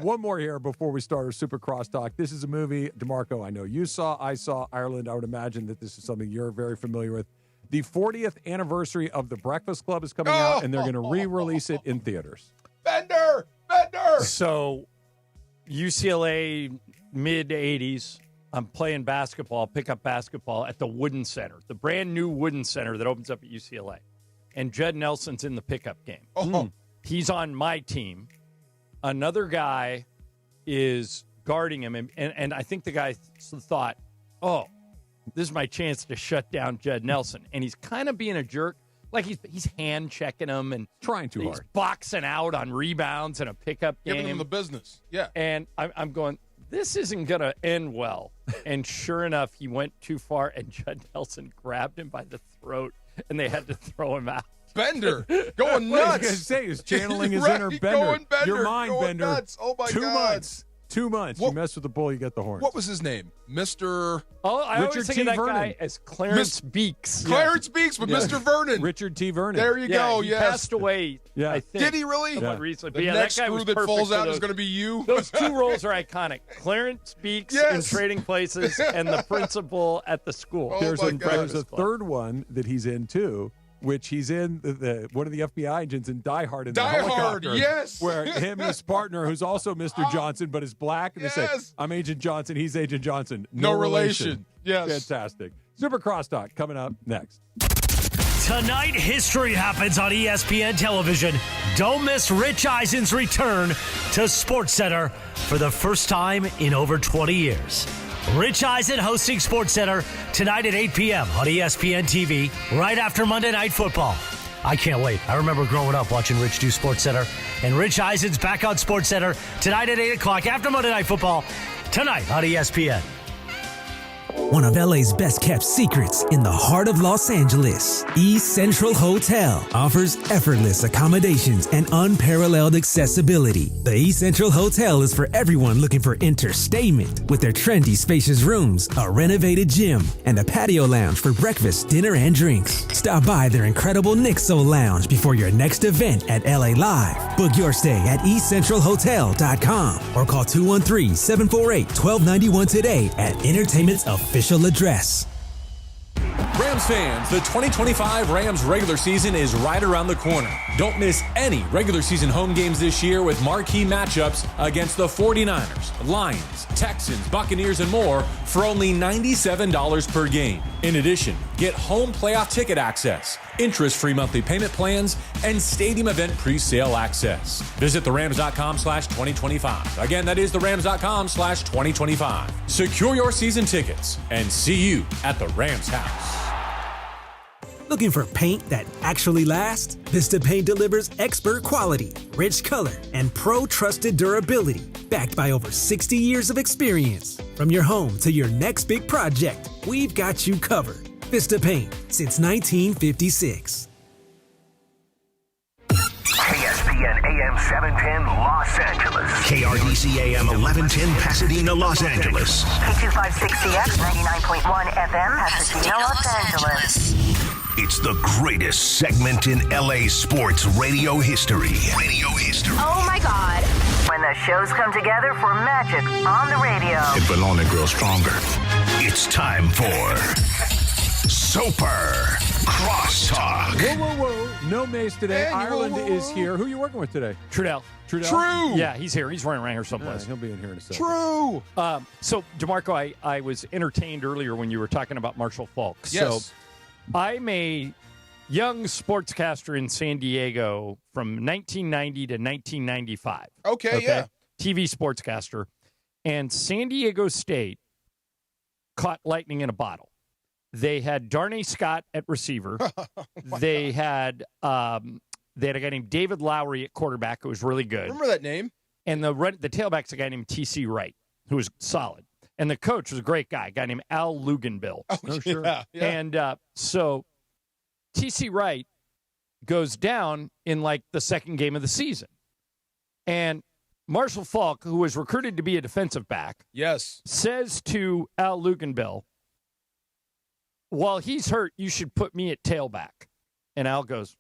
One more here before we start our Super Crosstalk. This is a movie, DeMarco, I know you saw. I saw Ireland. I would imagine that this is something you're very familiar with. The 40th anniversary of The Breakfast Club is coming out, and they're going to re-release it in theaters. Bender! So, UCLA, mid-'80s, I'm playing basketball, pickup basketball at the Wooden Center, the brand new Wooden Center that opens up at UCLA. And Judd Nelson's in the pickup game. He's on my team. Another guy is guarding him, and I think the guy thought, oh, this is my chance to shut down Judd Nelson. And he's kind of being a jerk. Like he's hand checking him and trying too he's hard, boxing out on rebounds in a pickup game, giving him the business. Yeah, and I'm going, this isn't gonna end well. And sure enough, he went too far, and Judd Nelson grabbed him by the throat, and they had to throw him out. Bender going What I was nuts. going to say is channeling his Right, inner Bender. going Bender, Your mind, going Bender. nuts. Oh, my 2 God. months. 2 months. You mess with the bull, you get the horns. What was his name? Mr. Oh, I Richard always think T. of that Vernon. guy as Clarence Beeks. Clarence Beeks with Mr. Vernon. Richard T. Vernon. There you go. He Yes. passed away. Yeah. I think. Did he really? Somewhat recently. The But yeah, next that guy screw was that perfect falls for out those. is going to be you. Those two roles are iconic. Clarence Beeks in Trading Places and the principal at the school. There's my a God. third one that he's in too, which he's in the one of the FBI agents in Die Hard in the Die Hard, helicopter. yes. Where him and his partner, who's also Mr. Johnson but is black, and they say, Yes. "I'm Agent Johnson, he's Agent Johnson, No relation." Yes. Fantastic. Super Crosstalk coming up next. Tonight, history happens on ESPN television. Don't miss Rich Eisen's return to SportsCenter for the first time in over 20 years. Rich Eisen hosting SportsCenter tonight at 8 p.m. on ESPN TV, right after Monday Night Football. I can't wait. I remember growing up watching Rich do SportsCenter, and Rich Eisen's back on SportsCenter tonight at 8 o'clock after Monday Night Football, tonight on ESPN. One of LA's best kept secrets in the heart of Los Angeles, East Central Hotel offers effortless accommodations and unparalleled accessibility. The East Central Hotel is for everyone looking for entertainment with their trendy spacious rooms, a renovated gym, and a patio lounge for breakfast, dinner, and drinks. Stop by their incredible Nixo Lounge before your next event at LA Live. Book your stay at eastcentralhotel.com or call 213-748-1291 today at Entertainment's official address. Rams fans, the 2025 Rams regular season is right around the corner. Don't miss any regular season home games this year with marquee matchups against the 49ers, Lions, Texans, Buccaneers, and more for only $97 per game. In addition, get home playoff ticket access, interest-free monthly payment plans, and stadium event pre-sale access. Visit therams.com/2025. Again, that is therams.com/2025. Secure your season tickets and see you at the Rams house. Looking for paint that actually lasts? Vista Paint delivers expert quality, rich color, and pro-trusted durability, backed by over 60 years of experience. From your home to your next big project, we've got you covered. Vista Paint, since 1956. ESPN AM 710 Los Angeles. KRDC AM 1110 Pasadena, Los Angeles. K256CX 99.1 FM Pasadena, Los Angeles. It's the greatest segment in LA sports radio history. Oh my God. When the shows come together for magic on the radio. It will only grow stronger. It's time for Soper Crosstalk. Whoa. No Mace today. Ireland is here. Who are you working with today? Trudell. True. Yeah, he's here. He's running around here someplace. He'll be in here in a second. True. So, DeMarco, I was entertained earlier when you were talking about Marshall Faulk. Yes. So, I'm a young sportscaster in San Diego from 1990 to 1995. Okay, yeah. TV sportscaster. And San Diego State caught lightning in a bottle. They had Darnay Scott at receiver. They had a guy named David Lowry at quarterback who was really good. Remember that name? And the tailback's a guy named T.C. Wright, who was solid. And the coach was a great guy, a guy named Al Luganbill. Oh, sure. Yeah. And so T.C. Wright goes down in like the second game of the season. And Marshall Faulk, who was recruited to be a defensive back, says to Al Luganbill, while he's hurt, you should put me at tailback. And Al goes,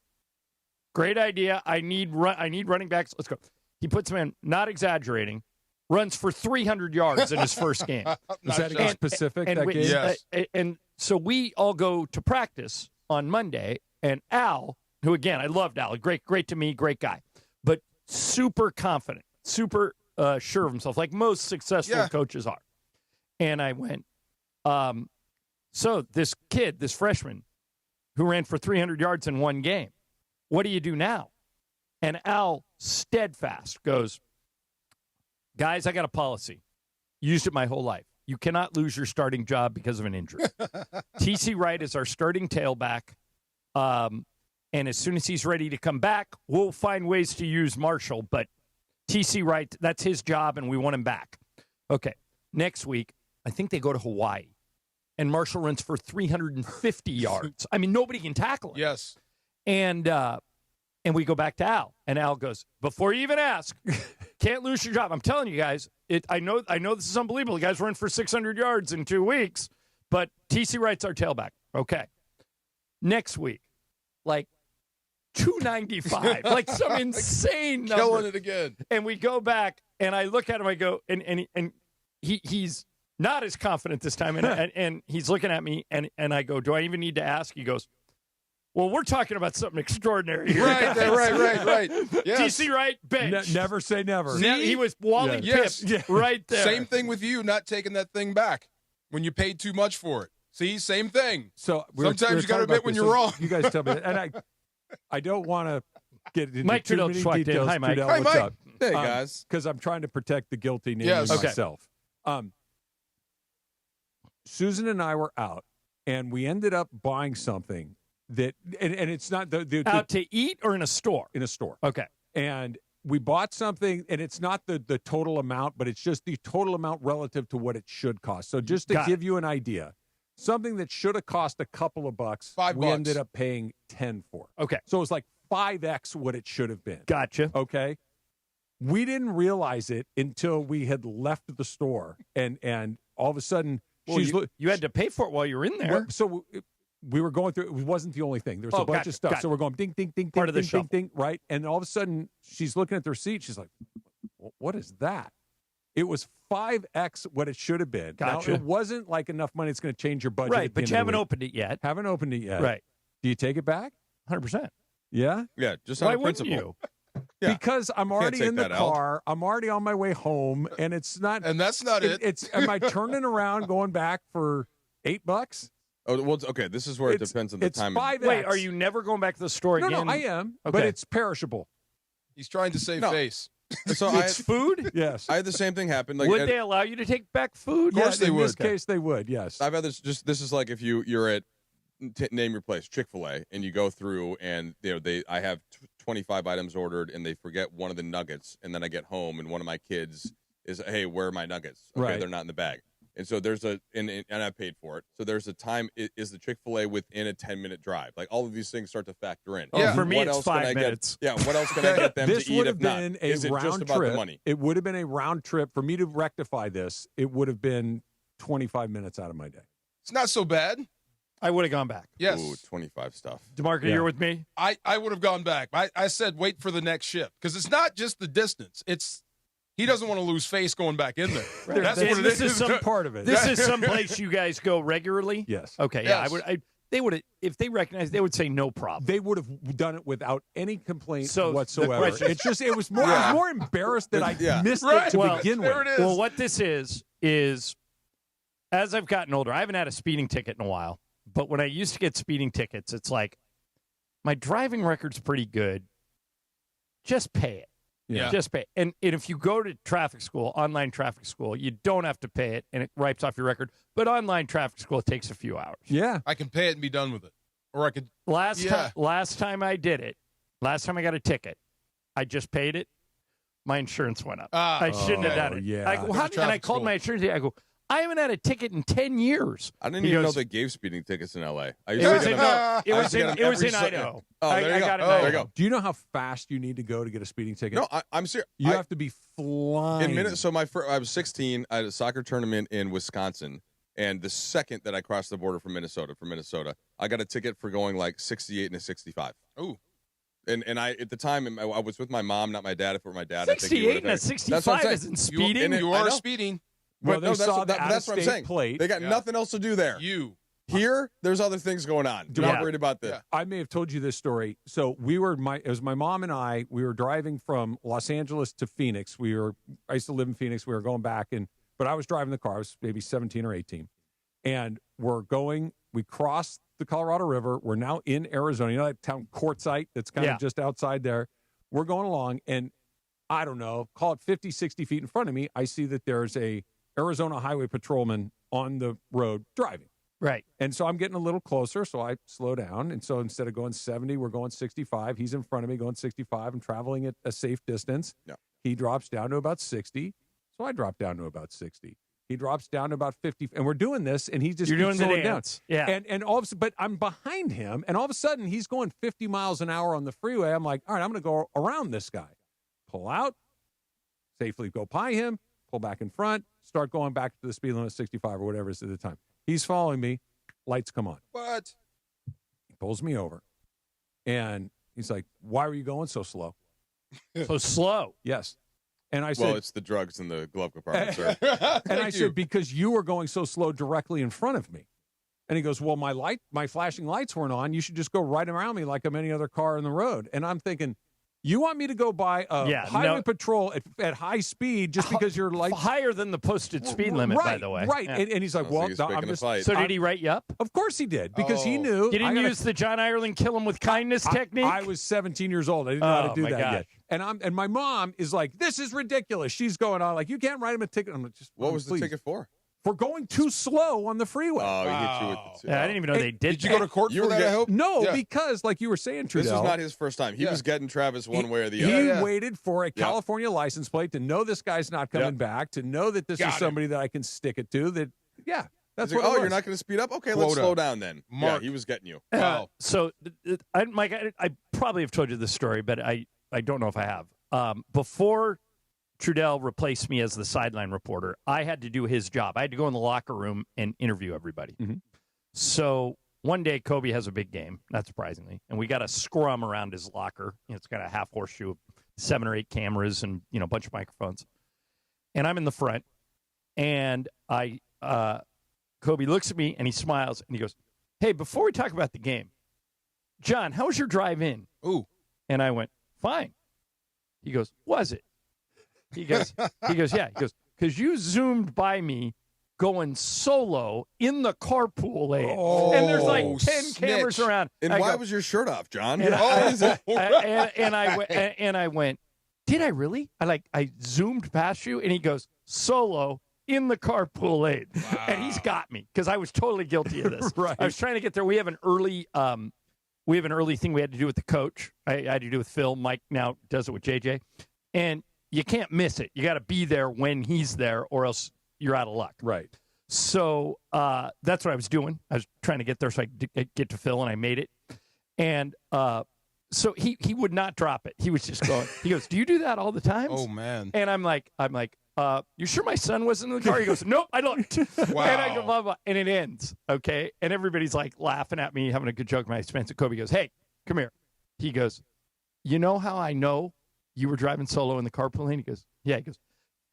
great idea. I need running backs. Let's go. He puts him in, not exaggerating, runs for 300 yards in his first game. Was that against Pacific that game? Yes. And so we all go to practice on Monday, and Al, who, again, I loved Al, great to me, great guy, but super confident, super sure of himself, like most successful coaches are. And I went, so this kid, this freshman, who ran for 300 yards in one game, what do you do now? And Al, steadfast, goes, guys, I got a policy. Used it my whole life. You cannot lose your starting job because of an injury. T.C. Wright is our starting tailback. And as soon as he's ready to come back, we'll find ways to use Marshall. But T.C. Wright, that's his job, and we want him back. Okay, next week, I think they go to Hawaii. And Marshall runs for 350 yards. I mean, nobody can tackle him. Yes. And we go back to Al. And Al goes, before you even ask, can't lose your job. I'm telling you guys, I know this is unbelievable. The guys run for 600 yards in 2 weeks, but T.C. Wright's our tailback. Okay. Next week, like 295, like some insane number. Killing it again. And we go back, and I look at him, I go, and he's not as confident this time, and he's looking at me, and I go, do I even need to ask? He goes, well, we're talking about something extraordinary here. Right. Yes. T.C. Wright, bench. Never say never. He was Wally Pipp right there. Same thing with you not taking that thing back when you paid too much for it. See, same thing. So sometimes you got to admit when you're wrong. You guys tell me that. And I don't want to get into Mike too Trudell many swapped in. details. Hi, Mike. Trudell, Hi, what's Mike. up? Hey, guys. Because I'm trying to protect the guilty, namely Yes. Okay. myself. Susan and I were out, and we ended up buying something that, and it's not the Out to eat or in a store? In a store. Okay. And we bought something, and it's not the total amount, but it's just the total amount relative to what it should cost. So just to give you an idea, something that should have cost a couple of bucks, we ended up paying 10 for. Okay. So it was like 5x what it should have been. Gotcha. Okay. We didn't realize it until we had left the store, and all of a sudden, Well, you had to pay for it while you were in there. So we were going through. It wasn't the only thing. There was a bunch of stuff. So we're going ding, ding, ding, Part ding, of the ding, shuffle. ding, ding, right? And all of a sudden, she's looking at the receipt. She's like, "What is that?" It was 5x what it should have been. Gotcha. Now, it wasn't like enough money. It's going to change your budget. Right, at the but end you of the haven't week. opened it yet. Haven't opened it yet. Right. Do you take it back? 100%. Yeah. Yeah, just Why on wouldn't principle. you? Yeah. Because I'm Can't already take in the that out. car. I'm already on my way home, and it's not. And that's not it. It's. Am I turning around going back for $8? Oh, well, okay. This is where it depends on the it's time. 5X. Wait, are you never going back to the store No, again? no, I am, Okay. but it's perishable. He's trying to save No. face. So It's food? Yes. I had the same thing happen. Like, Would they allow you to take back food? Of course they would. In this case, they would. Yes. I've had this. Just this is like if you're at name your place, Chick-fil-A, and you go through and I have 25 items ordered and they forget one of the nuggets, and then I get home and one of my kids is, hey, where are my nuggets? Okay, Right. they're not in the bag. And so there's and I paid for it. So there's a time. Is the Chick-fil-A within a 10-minute drive? Like all of these things start to factor in. Oh, for me, What it's else can 5 I minutes. Get? Yeah. What else can I get them This to eat? would If have not, been a is it round just about trip. the money? It would have been a round trip for me to rectify this. It would have been 25 minutes out of my day. It's not so bad. I would have gone back. Yes. Ooh, 25 stuff. DeMarco, you're with me? I would have gone back. I said wait for the next shift because it's not just the distance. It's he doesn't want to lose face going back in there. That's what it This is. is some part of it. This is some place you guys go regularly? Yes. Okay, yeah. Yes. They would have, if they recognized, they would say no problem. They would have done it without any complaint So, the whatsoever. question- It's just it was more. I was more embarrassed that I missed Right. it to Well, begin there with. it is. Well, what this is as I've gotten older, I haven't had a speeding ticket in a while, but when I used to get speeding tickets, it's like, my driving record's pretty good. Just pay it. Yeah. Just pay it. And if you go to traffic school, online traffic school, you don't have to pay it, and it wipes off your record. But online traffic school, it takes a few hours. Yeah. I can pay it and be done with it, or I could. Last time I did it, last time I got a ticket, I just paid it. My insurance went up. I shouldn't have done it. yeah. I go, and I called my insurance. I go, I haven't had a ticket in 10 years. I didn't He even know goes, they gave speeding tickets in L.A. I It used to was get in, them- no, it I was used to in, get it them was every in Sunday. Idaho. Oh, there you I go. got it in There you Idaho. go. Do you know how fast you need to go to get a speeding ticket? No, I'm serious. You have to be flying. So I was 16. I had a soccer tournament in Wisconsin, and the second that I crossed the border from Minnesota, I got a ticket for going like 68 and a 65. Ooh. And I at the time I was with my mom, not my dad. If it were my dad, 68 and a 65 isn't speeding. You are speeding. Well, But no, they saw the that's what I'm out-of-state saying. plate. They got nothing else to do there. Here, there's other things going on. I'm not worried about this. I may have told you this story. So it was my mom and I. We were driving from Los Angeles to Phoenix. I used to live in Phoenix. We were going back, but I was driving the car. I was maybe 17 or 18, and we crossed the Colorado River. We're now in Arizona. You know that town Quartzsite that's kind of just outside there. We're going along, and I don't know, call it 50, 60 feet in front of me. I see that there's a Arizona highway patrolman on the road driving. Right. And so I'm getting a little closer, so I slow down. And so instead of going 70, we're going 65. He's in front of me going 65. I'm traveling at a safe distance. Yeah. He drops down to about 60. So I drop down to about 60. He drops down to about 50. And we're doing this, and he just You're keeps doing the slowing down. dance. Yeah. And all of a sudden, but I'm behind him, and all of a sudden he's going 50 miles an hour on the freeway. I'm like, all right, I'm going to go around this guy. Pull out, safely go by him, pull back in front, start going back to the speed limit 65 or whatever it is at the time. He's following me. Lights come on. What? He pulls me over. And he's like, why were you going so slow? So slow? Yes. And I said, well, it's the drugs in the glove compartment, sir. and I said, because you were going so slow directly in front of me. And he goes, well, my flashing lights weren't on. You should just go right around me like I'm any other car on the road. And I'm thinking, You want me to go by a highway patrol at high speed just because you're like higher than the posted speed limit, by the way. Right. Yeah. And he's like, well, I'm just. So did he write you up? Of course he did, because he knew. You didn't use the John Ireland kill him with kindness technique? I was 17 years old. I didn't know how to do that yet. And my mom is like, this is ridiculous. She's going on like, you can't write him a ticket. I'm like, just what was the ticket for? For going too slow on the freeway. Oh, he hit you with the I didn't even know they did. Did you go to court for that? I hope. No, because like you were saying, Trudell, this was not his first time. He was getting Travis one way or the other. He waited for a California license plate to know this guy's not coming back, to know that this is somebody that I can stick it to. That that's what. Like, you're not going to speed up? Okay, let's slow down then. Mark. Yeah, he was getting you. Wow. So, Mike, I probably have told you this story, but I don't know if I have. Before Trudell replaced me as the sideline reporter, I had to do his job. I had to go in the locker room and interview everybody. Mm-hmm. So one day, Kobe has a big game, not surprisingly, and we got a scrum around his locker. It's got a half horseshoe, 7 or 8 cameras, and a bunch of microphones. And I'm in the front, and Kobe looks at me and he smiles and he goes, "Hey, before we talk about the game, John, how was your drive in?" Ooh, and I went, "Fine." He goes, "Was it?" He goes, yeah. He goes, because you zoomed by me going solo in the carpool lane. And there's like 10 cameras around. And why was your shirt off, John? And I went, "Did I really?" I zoomed past you, and he goes, "Solo in the carpool lane." Wow. And he's got me because I was totally guilty of this. Right. I was trying to get there. We have an early thing we had to do with the coach. I had to do with Phil. Mike now does it with JJ. And you can't miss it. You got to be there when he's there, or else you're out of luck. Right. So that's what I was doing. I was trying to get there so I could get to Phil, and I made it. And so he would not drop it. He was just going. He goes, "Do you do that all the time?" Oh man. And I'm like, "You sure my son wasn't in the car?" He goes, "Nope, I looked." Wow. And I go, blah, blah, and it ends. Okay. And everybody's like laughing at me, having a good joke at my expense. And Kobe goes, "Hey, come here." He goes, "You know how I know you were driving solo in the carpool lane?" He goes, "Yeah." He goes,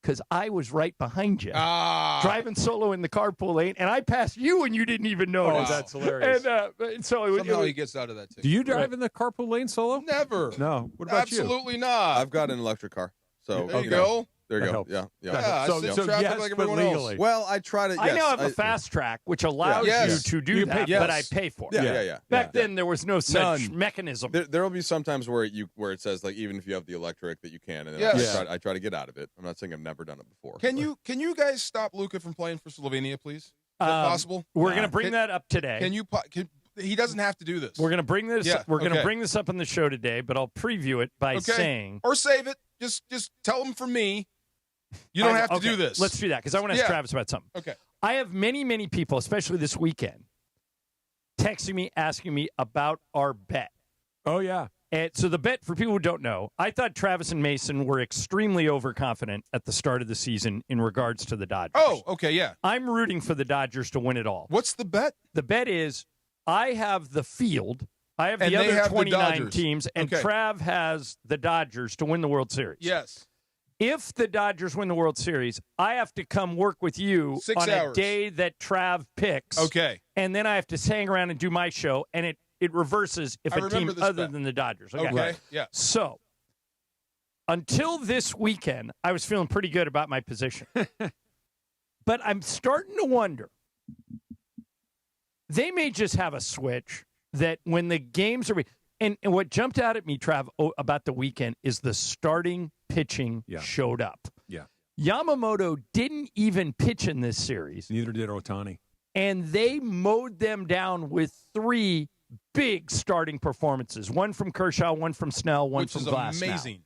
"Because I was right behind you, driving solo in the carpool lane, and I passed you, and you didn't even notice." Oh, that's hilarious. And so somehow he gets out of that too. Do you drive in the carpool lane solo? Never. No. What about you? Absolutely not. I've got an electric car. So there you go. There you That go. helps. Yeah. Yeah, So I sit in traffic yes, like but everyone legally. else. Well, I try to. I Yes, now have a fast track, which allows Yes. you to do that, yes. but I pay for it. Yeah. Back then, there was no such None. mechanism. There will be some times where it says like even if you have the electric that you can, and then Yes. I try to get out of it. I'm not saying I've never done it before. Can you guys stop Luka from playing for Slovenia, please? Is that possible? We're going to bring that up today. He doesn't have to do this. We're going to bring this. Yeah, We're going to okay. bring this up on the show today, but I'll preview it by saying, or save it. Just tell him from me. You don't have to do this. Let's do that because I want to ask Travis about something. Okay. I have many people, especially this weekend, texting me, asking me about our bet. Oh, yeah. And so the bet, for people who don't know, I thought Travis and Mason were extremely overconfident at the start of the season in regards to the Dodgers. Oh, okay, yeah. I'm rooting for the Dodgers to win it all. What's the bet? The bet is I have the field. I have And the they other have the 29 Dodgers. teams, and Okay. Trav has the Dodgers to win the World Series. Yes. If the Dodgers win the World Series, I have to come work with you 6 on hours. a day that Trav picks. Okay. And then I have to hang around and do my show, and it reverses if I a team remember this other bet. than the Dodgers. Okay. Right. Yeah. So until this weekend, I was feeling pretty good about my position. But I'm starting to wonder. They may just have a switch that when the games are – and what jumped out at me, Trav, about the weekend is the starting pitching showed up. Yeah. Yamamoto didn't even pitch in this series. Neither did Ohtani. And they mowed them down with 3 big starting performances. One from Kershaw, one from Snell, one from Glasnow. Which is amazing.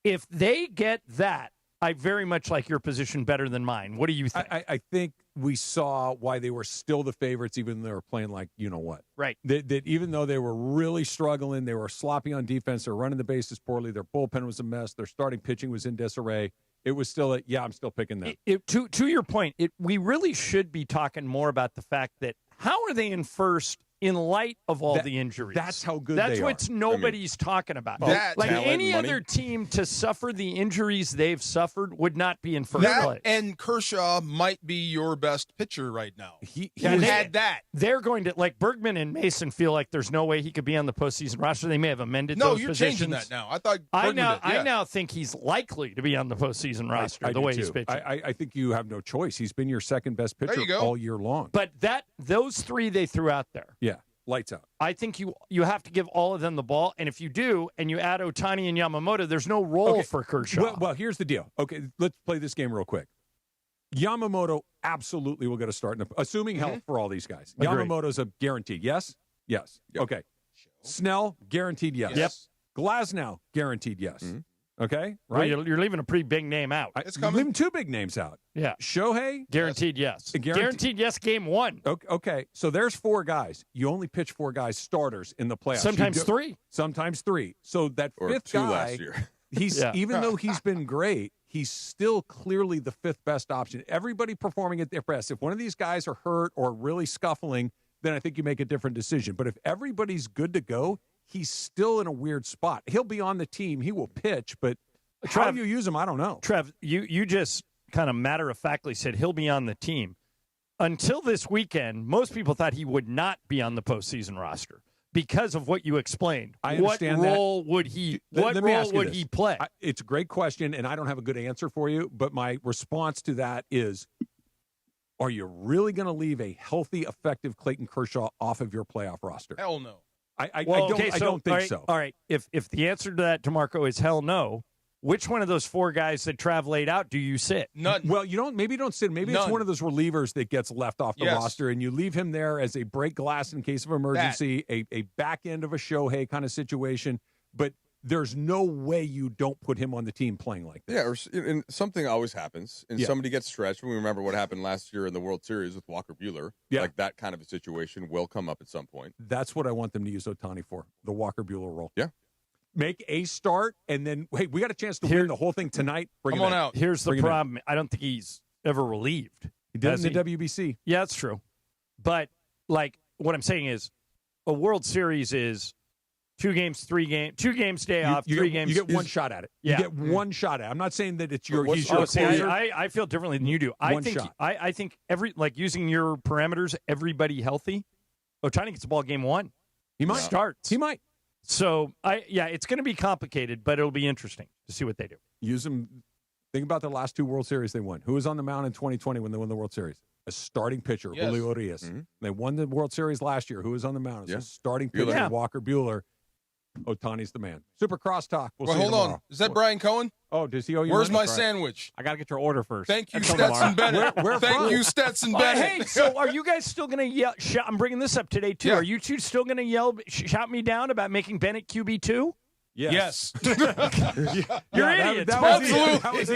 If they get that, I very much like your position better than mine. What do you think? I think we saw why they were still the favorites, even though they were playing like you-know-what. Right. That even though they were really struggling, they were sloppy on defense, they were running the bases poorly, their bullpen was a mess, their starting pitching was in disarray. It was still I'm still picking them. To your point, we really should be talking more about the fact that how are they in first in light of all the injuries. That's how good That's they are. what nobody's talking about. That, like talent, any money. other team to suffer the injuries they've suffered would not be in first That place. and Kershaw might be your best pitcher right now. He had that. They're going to, like, Bergman and Mason feel like there's no way he could be on the postseason roster. They may have amended No, those you're positions. changing that now. I thought I Bergman did, yeah. now think he's likely to be on the postseason roster I the do way too. he's pitching. I think you have no choice. He's been your second best There pitcher you go. all year long. But those three they threw out there. Yeah, lights out. I think you have to give all of them the ball, and if you do, and you add Ohtani and Yamamoto, there's no role for Kershaw. Well, here's the deal. Okay, let's play this game real quick. Yamamoto absolutely will get a start, assuming health for all these guys. Agreed. Yamamoto's a guaranteed. Yes? Yes. Yep. Okay. Snell, guaranteed yes. Yep. Glasnow, guaranteed yes. Okay? Well, Right? you're leaving a pretty big name out. It's coming. Leaving two big names out. Yeah. Shohei, Guaranteed yes. Guaranteed yes, game one. Okay, so there's four guys. You only pitch four guys starters in the playoffs. Sometimes three. Sometimes three. So that Or fifth two guy, last year. he's Yeah. even though he's been great, he's still clearly the fifth best option. Everybody performing at their best. If one of these guys are hurt or really scuffling, then I think you make a different decision. But if everybody's good to go, he's still in a weird spot. He'll be on the team. He will pitch, but how you use him, I don't know. Trev, you just kind of matter-of-factly said he'll be on the team. Until this weekend, most people thought he would not be on the postseason roster because of what you explained. I understand what role would he? What Let me role ask you would this. he play? It's a great question, and I don't have a good answer for you. But my response to that is, are you really going to leave a healthy, effective Clayton Kershaw off of your playoff roster? Hell no. I don't think so. All right. If the answer to that, DeMarco, is hell no, which one of those four guys that Trav laid out do you sit? None. Well, maybe you don't sit. Maybe None. it's one of those relievers that gets left off the Yes. roster, and you leave him there as a break glass in case of emergency, a back end of a Shohei kind of situation. But there's no way you don't put him on the team playing like this. Yeah, and something always happens, and Yeah. somebody gets stretched. We remember what happened last year in the World Series with Walker Buehler. Yeah. Like that kind of a situation will come up at some point. That's what I want them to use Ohtani for, the Walker Buehler role. Yeah. Make a start, and then, hey, we got a chance to win the whole thing tonight. Bring Come it on in. out. Here's the Bring him in. problem. I don't think he's ever relieved. He did Has in the he? WBC. Yeah, that's true. But, like, what I'm saying is a World Series is 2 games, 3 games, 2 games day off, 3 games. You get one shot at it. Yeah. You get one shot at it. I'm not saying that it's what's- he's your Oh, see, closer. I feel differently than you do. One shot. I think using your parameters, everybody healthy, Ohtani gets the ball game 1. He might. Starts. He might. So, it's going to be complicated, but it'll be interesting to see what they do. Use him. Think about the last 2 World Series they won. Who was on the mound in 2020 when they won the World Series? A starting pitcher, Yes. Julio Urias. Mm-hmm. They won the World Series last year. Who was on the mound? It was Yeah. a starting pitcher, Buehler. Walker Buehler. Ohtani's the man. Super Crosstalk. We'll Well, see you hold on. tomorrow. Is that Brian Cohen? Oh, does he owe you Where's money? my sandwich? I gotta get your order first. Thank you, That's tomorrow. Stetson Bennett. Where Thank from? you, Stetson Oh, Bennett. hey, so are you guys still going to yell? I'm bringing this up today, too. Yeah. Are you two still going to yell, shout me down about making Bennett QB2? Yes. Yes. You're Yeah, idiots. that was both of it. you. That was it.